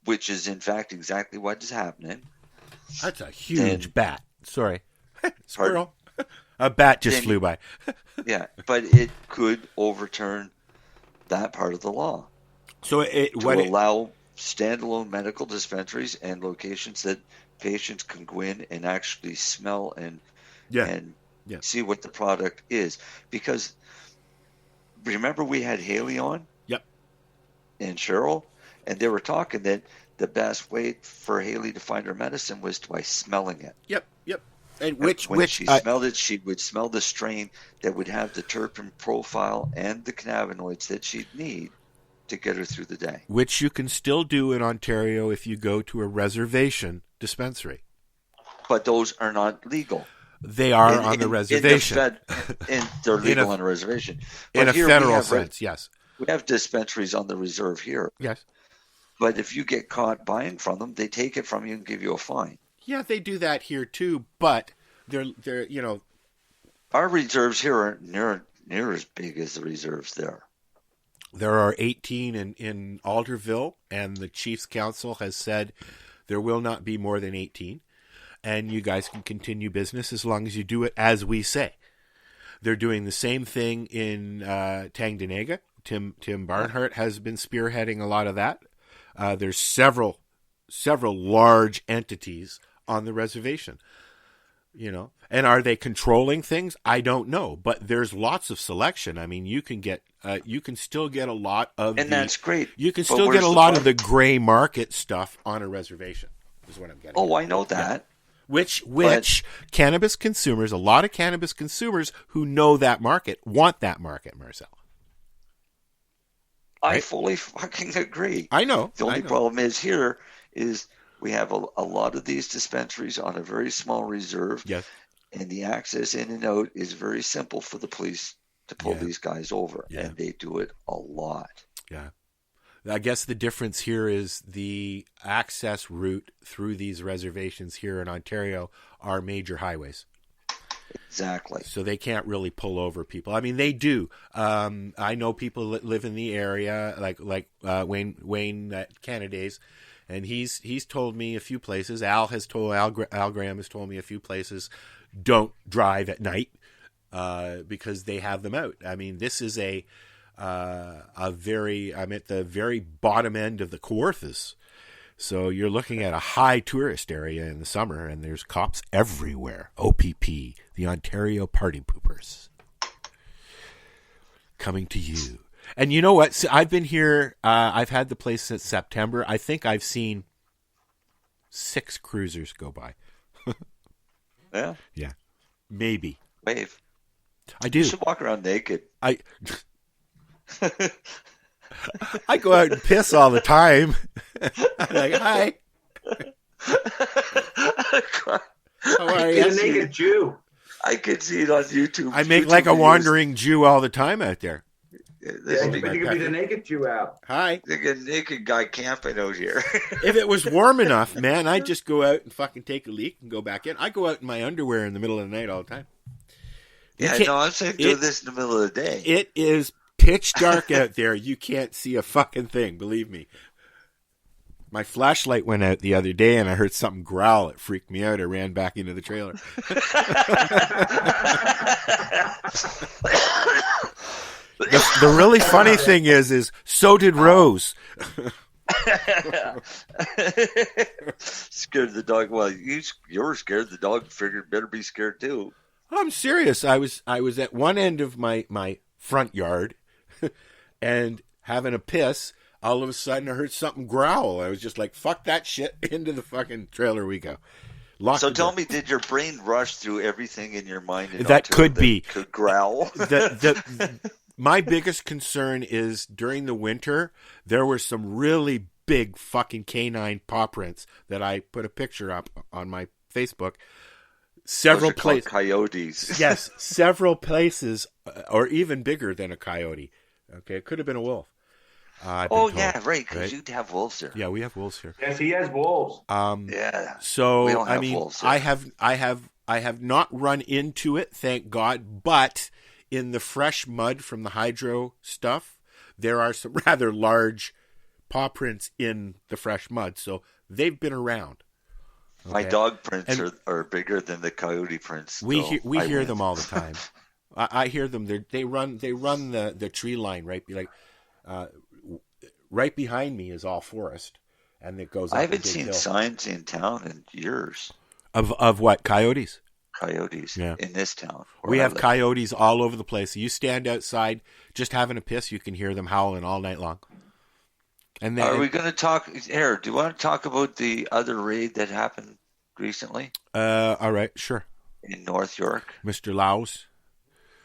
Speaker 8: which is in fact exactly what is happening.
Speaker 7: That's a huge bat. Sorry. Squirrel. A bat just flew by.
Speaker 8: Yeah, but it could overturn that part of the law.
Speaker 7: So
Speaker 8: allow standalone medical dispensaries and locations that patients can go in and actually smell and see what the product is. Because remember we had Haley on?
Speaker 7: Yep.
Speaker 8: And Cheryl, and they were talking that the best way for Haley to find her medicine was by smelling it.
Speaker 7: Yep. And
Speaker 8: when she smelled it, she would smell the strain that would have the terpene profile and the cannabinoids that she'd need to get her through the day.
Speaker 7: Which you can still do in Ontario if you go to a reservation dispensary.
Speaker 8: But those are not legal.
Speaker 7: They are on the reservation.
Speaker 8: They're legal on a reservation. But
Speaker 7: in a federal sense, yes.
Speaker 8: We have dispensaries on the reserve here.
Speaker 7: Yes.
Speaker 8: But if you get caught buying from them, they take it from you and give you a fine.
Speaker 7: Yeah, they do that here too, but they're
Speaker 8: our reserves here aren't near as big as the reserves there.
Speaker 7: There are 18 in Alderville, and the Chiefs Council has said there will not be more than 18, and you guys can continue business as long as you do it as we say. They're doing the same thing in Tanganyika. Tim Barnhart has been spearheading a lot of that. There's several large entities on the reservation, and are they controlling things? I don't know, but there's lots of selection. I mean, you can still get a lot of,
Speaker 8: and that's great.
Speaker 7: You can still get a lot of the gray market stuff on a reservation. Is what I'm getting.
Speaker 8: Oh, I know that.
Speaker 7: Yeah. Which cannabis consumers, a lot of cannabis consumers who know that market want that market, Marcel.
Speaker 8: I fully fucking agree.
Speaker 7: I know.
Speaker 8: The only problem is here is we have a lot of these dispensaries on a very small reserve.
Speaker 7: Yes.
Speaker 8: And the access in and out is very simple for the police to pull these guys over. Yeah. And they do it a lot.
Speaker 7: Yeah. I guess the difference here is the access route through these reservations here in Ontario are major highways.
Speaker 8: Exactly.
Speaker 7: So they can't really pull over people. I mean, they do. I know people that live in the area, like Wayne at Canada's, and he's told me a few places. Al Graham has told me a few places. Don't drive at night because they have them out. I mean, this is I'm at the very bottom end of the Kawarthas. So you're looking at a high tourist area in the summer, and there's cops everywhere. OPP, the Ontario Party Poopers, coming to you. And you know what? So I've been here. I've had the place since September. I think I've seen 6 cruisers go by.
Speaker 8: Yeah?
Speaker 7: Yeah. Maybe.
Speaker 8: Wave.
Speaker 7: I do.
Speaker 8: You should walk around naked.
Speaker 7: I go out and piss all the time. I'm like, hi. How are you?
Speaker 11: You're a naked Jew.
Speaker 8: I could see it on YouTube.
Speaker 7: I make like a wandering Jew all the time out there.
Speaker 11: Yeah, you could be the naked Jew out.
Speaker 7: Hi.
Speaker 8: The naked guy camping out here.
Speaker 7: If it was warm enough, man, I'd just go out and fucking take a leak and go back in. I go out in my underwear in the middle of the night all the time.
Speaker 8: Yeah, no, I'm saying do this in the middle of the day.
Speaker 7: It is pitch dark out there. You can't see a fucking thing, believe me. My flashlight went out the other day and I heard something growl. It freaked me out. I ran back into the trailer. The really funny thing is so did Rose.
Speaker 8: Scared the dog. Well, you were scared. The dog figured better be scared too.
Speaker 7: I'm serious. I was at one end of my front yard and having a piss. All of a sudden, I heard something growl. I was just like, "Fuck that shit!" Into the fucking trailer we go.
Speaker 8: So tell me, did your brain rush through everything in your mind?
Speaker 7: That could be.
Speaker 8: Could growl.
Speaker 7: My biggest concern is during the winter, there were some really big fucking canine paw prints that I put a picture up on my Facebook. Several places.
Speaker 8: Coyotes.
Speaker 7: Yes, several places, or even bigger than a coyote. Okay, it could have been a wolf.
Speaker 8: Yeah, right, because you'd have wolves here.
Speaker 7: Yeah, we have wolves here.
Speaker 11: Yes, he has wolves.
Speaker 8: Yeah.
Speaker 7: So,
Speaker 8: we don't have
Speaker 7: I mean,
Speaker 8: wolves
Speaker 7: I have I have not run into it, thank God, but in the fresh mud from the hydro stuff, there are some rather large paw prints in the fresh mud, so they've been around. Okay?
Speaker 8: My dog prints are bigger than the coyote prints.
Speaker 7: We hear them all the time. I hear them. They run the tree line right behind me is all forest, and it goes up
Speaker 8: I haven't
Speaker 7: a big
Speaker 8: seen
Speaker 7: hill.
Speaker 8: signs in town in years.
Speaker 7: Of what? Coyotes?
Speaker 8: Coyotes in this town.
Speaker 7: We have coyotes all over the place. You stand outside just having a piss, you can hear them howling all night long. And then,
Speaker 8: are we going to talk here? Do you want to talk about the other raid that happened recently?
Speaker 7: All right, sure.
Speaker 8: In North York,
Speaker 7: Mr. Laus.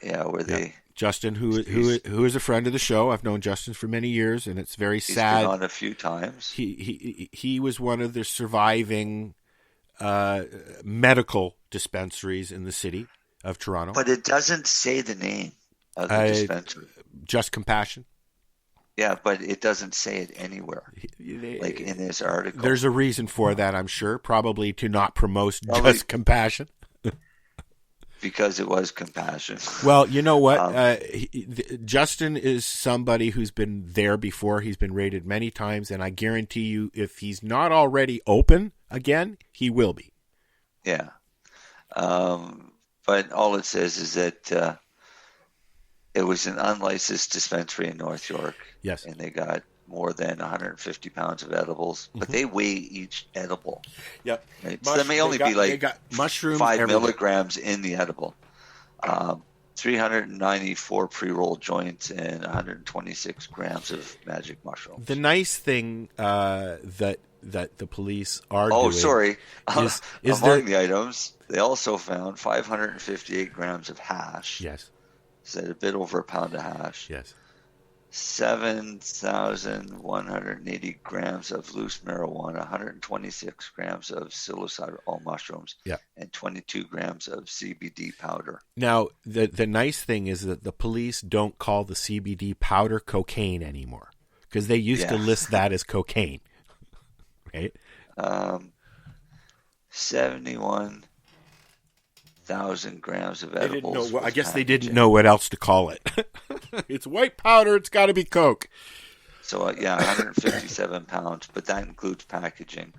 Speaker 8: Yeah, where they
Speaker 7: Justin, who is a friend of the show. I've known Justin for many years, and it's very sad.
Speaker 8: He's been on a few times.
Speaker 7: He was one of the surviving medical dispensaries in the city of Toronto.
Speaker 8: But it doesn't say the name of the dispensary.
Speaker 7: Just Compassion.
Speaker 8: Yeah, but it doesn't say it anywhere, like in this article.
Speaker 7: There's a reason for that, I'm sure. Probably to not promote Just Compassion.
Speaker 8: Because it was Compassion.
Speaker 7: Well, you know what? Justin is somebody who's been there before. He's been raided many times, and I guarantee you, if he's not already open again, he will be.
Speaker 8: Yeah. But all it says is that it was an unlicensed dispensary in North York.
Speaker 7: Yes.
Speaker 8: And they got more than 150 pounds of edibles, but they weigh each edible.
Speaker 7: Yep.
Speaker 8: Right? So there may only be like
Speaker 7: mushrooms
Speaker 8: 5 milligrams in the edible. 394 pre-rolled joints and 126 grams of magic mushrooms.
Speaker 7: The nice thing that the police are doing.
Speaker 8: Oh, sorry.
Speaker 7: Is
Speaker 8: Among the items, they also found 558 grams of hash.
Speaker 7: Yes.
Speaker 8: So a bit over a pound of hash.
Speaker 7: Yes.
Speaker 8: 7,180 grams of loose marijuana, 126 grams of psilocybin mushrooms, and 22 grams of CBD powder.
Speaker 7: Now, the nice thing is that the police don't call the CBD powder cocaine anymore, because they used to list that as cocaine. Right?
Speaker 8: 71,000 grams of edibles.
Speaker 7: I guess they didn't know what else to call it. It's white powder. It's got to be coke.
Speaker 8: So 157 pounds, but that includes packaging.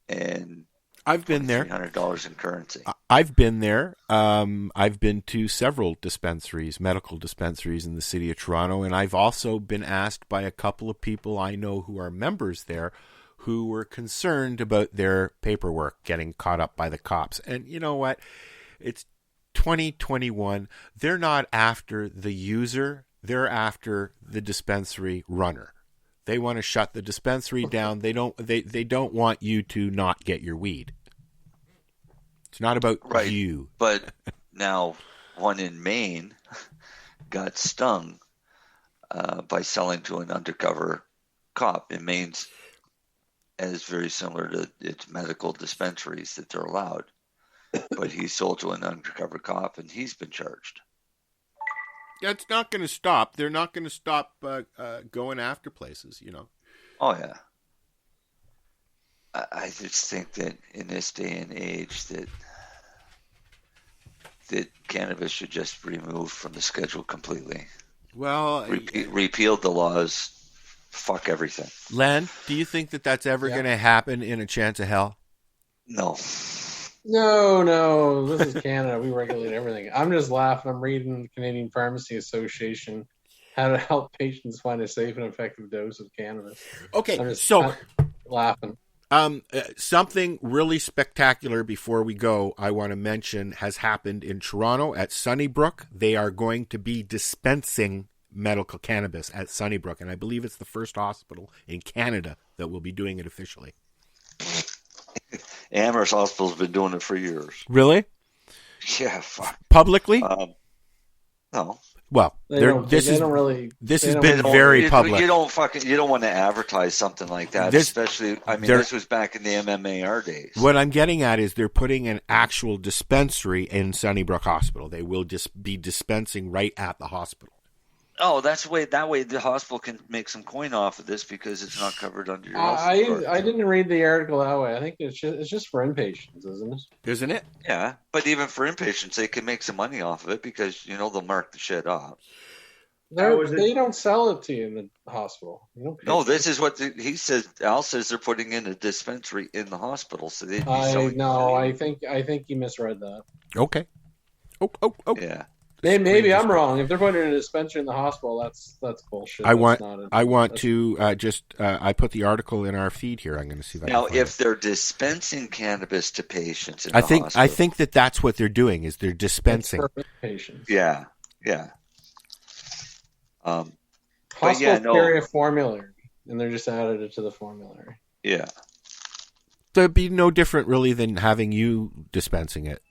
Speaker 8: And
Speaker 7: I've been there.
Speaker 8: $300 in currency.
Speaker 7: I've been there. I've been to several dispensaries, medical dispensaries in the city of Toronto, and I've also been asked by a couple of people I know who are members there, who were concerned about their paperwork getting caught up by the cops. And you know what? It's 2021. They're not after the user. They're after the dispensary runner. They want to shut the dispensary down. They don't want you to not get your weed. It's not about you.
Speaker 8: But now one in Maine got stung by selling to an undercover cop. In Maine's is very similar to its medical dispensaries that they're allowed. But he sold to an undercover cop, and he's been charged.
Speaker 7: That's not going to stop. They're not going to stop going after places, you know.
Speaker 8: Oh, yeah. I just think that in this day and age that cannabis should just be removed from the schedule completely.
Speaker 7: Well,
Speaker 8: repeal the laws. Fuck everything.
Speaker 7: Len, do you think that that's ever going to happen in a chance of hell?
Speaker 8: No.
Speaker 9: No. This is Canada. We regulate everything. I'm just laughing. I'm reading the Canadian Pharmacy Association, how to help patients find a safe and effective dose of cannabis.
Speaker 7: Okay,
Speaker 9: I'm just
Speaker 7: so
Speaker 9: laughing.
Speaker 7: Something really spectacular before we go, I want to mention, has happened in Toronto at Sunnybrook. They are going to be dispensing medical cannabis at Sunnybrook, and I believe it's the first hospital in Canada that will be doing it officially.
Speaker 8: Amherst Hospital's been doing it for years.
Speaker 7: Really?
Speaker 8: Yeah, fuck.
Speaker 7: Publicly?
Speaker 8: No.
Speaker 7: Well, this has been very public.
Speaker 8: You don't want to advertise something like that, especially. I mean, this was back in the MMAR days.
Speaker 7: What I'm getting at is they're putting an actual dispensary in Sunnybrook Hospital. They will just be dispensing right at the hospital.
Speaker 8: Oh, that way the hospital can make some coin off of this because it's not covered under your health insurance.
Speaker 9: I didn't read the article that way. I think it's just for inpatients, isn't it?
Speaker 7: Isn't it?
Speaker 8: Yeah, but even for inpatients, they can make some money off of it because they'll mark the shit up.
Speaker 9: They don't sell it to you in the hospital.
Speaker 8: No, this is what he says. Al says they're putting in a dispensary in the hospital, so they'd be selling.
Speaker 9: No, I think you misread that.
Speaker 7: Okay. Oh.
Speaker 8: Yeah.
Speaker 9: Maybe I'm wrong. If they're putting it in a dispensary in the hospital, that's bullshit.
Speaker 7: I want to I put the article in our feed here. I'm going to see that.
Speaker 8: Now, if they're dispensing cannabis to patients in
Speaker 7: I
Speaker 8: the
Speaker 7: think
Speaker 8: hospital,
Speaker 7: I think that's what they're doing is they're dispensing.
Speaker 9: Patients.
Speaker 8: Yeah.
Speaker 9: Hospitals carry a formulary, and they're just added it to the formulary.
Speaker 8: Yeah.
Speaker 7: There'd be no different, really, than having you dispensing it.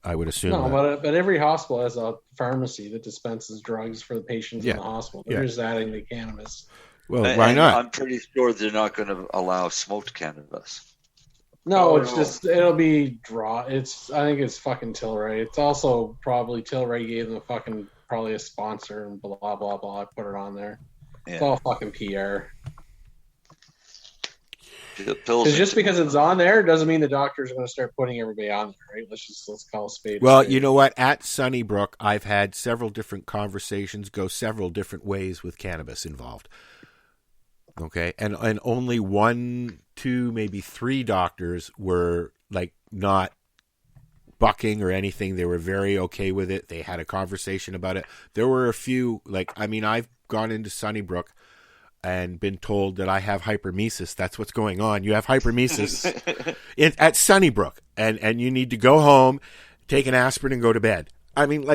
Speaker 7: I would assume.
Speaker 9: No, but every hospital has a pharmacy that dispenses drugs for the patients in the hospital. They're just adding the cannabis.
Speaker 7: Well, why not?
Speaker 8: I'm pretty sure they're not going to allow smoked cannabis.
Speaker 9: No, it'll be I think it's fucking Tilray. It's also probably Tilray gave them probably a sponsor and blah blah blah. Put it on there. Yeah. It's all fucking PR. Because just because it's on there doesn't mean the doctors are going to start putting everybody on there, right? Let's call a spade.
Speaker 7: Well, you know what? At Sunnybrook, I've had several different conversations go several different ways with cannabis involved. Okay, and only 1, 2, maybe 3 doctors were like not bucking or anything. They were very okay with it. They had a conversation about it. There were a few, I've gone into Sunnybrook and been told that I have hypermesis. That's what's going on. You have hypermesis at Sunnybrook, and you need to go home, take an aspirin, and go to bed. I mean,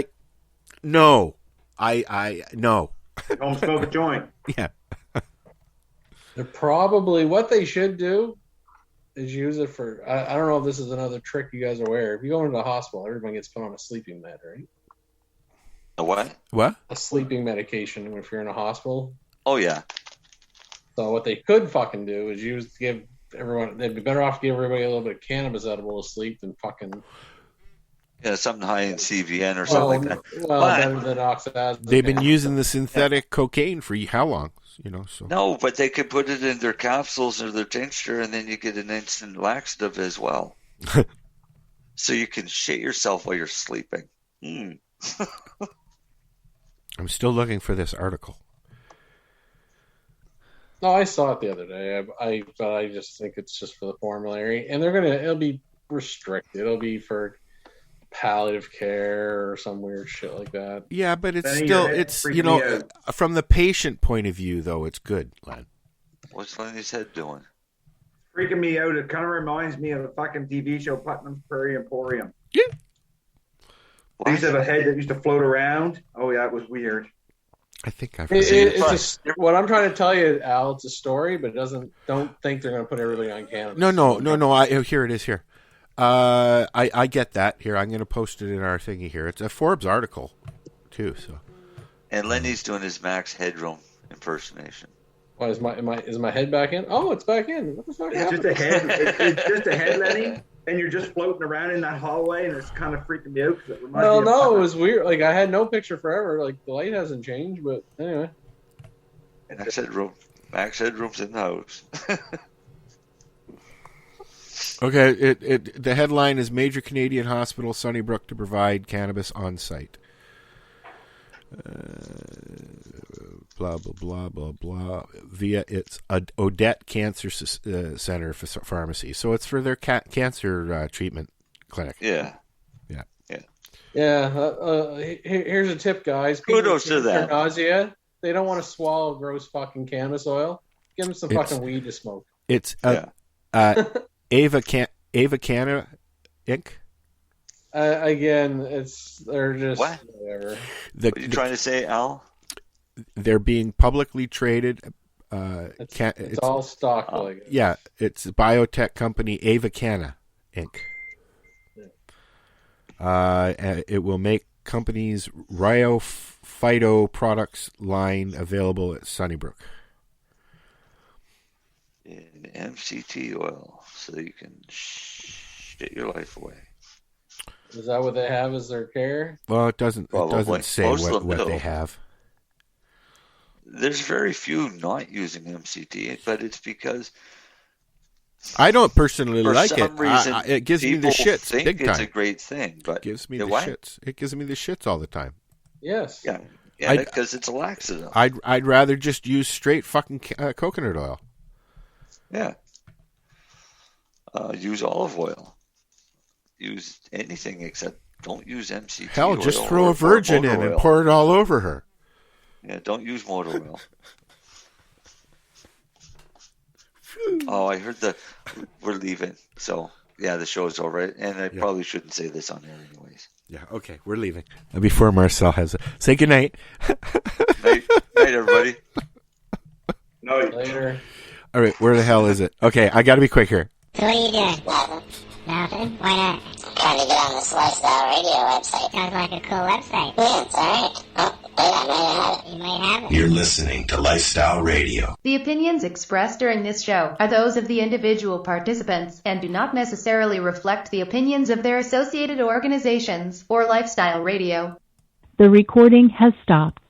Speaker 7: no. No.
Speaker 11: Don't smoke a joint.
Speaker 7: Yeah.
Speaker 9: They're probably, what they should do is use it for, I don't know if this is another trick you guys are aware. If you go into the hospital, everybody gets put on a sleeping med, right?
Speaker 8: A what?
Speaker 7: What?
Speaker 9: A sleeping medication if you're in a hospital.
Speaker 8: Oh, yeah.
Speaker 9: So what they could fucking do is give everyone, they'd be better off to give everybody a little bit of cannabis edible to sleep than fucking...
Speaker 8: Yeah, something high in CBN or something like that.
Speaker 9: Well, better than oxidazole.
Speaker 7: They've been using the synthetic cocaine for how long? So.
Speaker 8: No, but they could put it in their capsules or their tincture, and then you get an instant laxative as well. So you can shit yourself while you're sleeping. I'm
Speaker 7: still looking for this article.
Speaker 9: No, I saw it the other day. But I just think it's just for the formulary, and it'll be restricted. It'll be for palliative care or some weird shit like that.
Speaker 7: Yeah, but it's from the patient point of view, though, it's good, Len.
Speaker 8: What's Lenny's head doing?
Speaker 11: Freaking me out. It kind of reminds me of a fucking TV show, Putnam's Prairie Emporium.
Speaker 7: Yeah.
Speaker 11: They used to have a head that used to float around. Oh, yeah, it was weird.
Speaker 7: I think I've heard it.
Speaker 9: What I'm trying to tell you, Al, it's a story, but don't think they're going to put everybody on cannabis.
Speaker 7: No. Here it is here. I get that. Here, I'm going to post it in our thingy here. It's a Forbes article, too. So,
Speaker 8: and Lenny's doing his Max Headroom impersonation.
Speaker 9: What is my head back in? Oh, it's back in. What the fuck?
Speaker 11: It's just a head. It's just a head, Lenny, and you're just floating around in that hallway, and it's kind of freaking me out. It
Speaker 9: was weird. I had no picture forever. The light hasn't changed, but anyway.
Speaker 8: Max Headroom's in the house.
Speaker 7: Okay, the headline is Major Canadian Hospital Sunnybrook to provide cannabis on site. Blah, blah, blah, blah, blah. Via its Odette Cancer Center Pharmacy. So it's for their cancer treatment clinic.
Speaker 8: Yeah.
Speaker 9: Here's a tip, guys.
Speaker 8: Kudos to that.
Speaker 9: Nausea, they don't want to swallow gross fucking cannabis oil. Give them some fucking weed to smoke.
Speaker 7: It's Ava Canna Inc.
Speaker 9: Again, they're just
Speaker 8: what?
Speaker 9: Whatever.
Speaker 8: What are you trying to say, Al?
Speaker 7: They're being publicly traded.
Speaker 9: It's all stock.
Speaker 7: It's biotech company Ava Canna Inc. It will make company's Rio Phyto products line available at Sunnybrook.
Speaker 8: In MCT oil, so you can shit your life away.
Speaker 9: Is that what they have as their care?
Speaker 7: Well, it doesn't say what they have.
Speaker 8: there's very few not using MCT, but it's because
Speaker 7: I don't personally
Speaker 8: for
Speaker 7: like
Speaker 8: some
Speaker 7: it.
Speaker 8: reason
Speaker 7: It gives me the
Speaker 8: people
Speaker 7: shits
Speaker 8: think
Speaker 7: big time.
Speaker 8: it's a great thing, but
Speaker 7: It gives me the
Speaker 8: what?
Speaker 7: shits. It gives me the shits all the time.
Speaker 9: Yes.
Speaker 8: Yeah, because it's a laxative.
Speaker 7: I'd rather just use straight fucking coconut oil.
Speaker 8: Yeah. Use olive oil. Use anything except don't use MCT.
Speaker 7: Hell, just
Speaker 8: oil
Speaker 7: throw
Speaker 8: or
Speaker 7: a virgin
Speaker 8: motor
Speaker 7: in and
Speaker 8: oil.
Speaker 7: pour it all over her.
Speaker 8: Yeah, don't use motor oil. Oh, I heard we're leaving. So, yeah, the show's over. And I probably shouldn't say this on air anyways.
Speaker 7: Yeah, okay, we're leaving. Before Marcel has it. Say goodnight.
Speaker 8: Night, everybody.
Speaker 11: No.
Speaker 9: Later.
Speaker 7: All right, where the hell is it? Okay, I got to be quick here.
Speaker 2: So what are you doing? Nothing? Why not?
Speaker 3: Trying to get on this Lifestyle Radio website.
Speaker 2: Sounds like a cool website.
Speaker 3: Yeah, it's alright. Oh, wait, I might have it.
Speaker 2: You might have it.
Speaker 4: You're listening to Lifestyle Radio.
Speaker 5: The opinions expressed during this show are those of the individual participants and do not necessarily reflect the opinions of their associated organizations or Lifestyle Radio.
Speaker 10: The recording has stopped.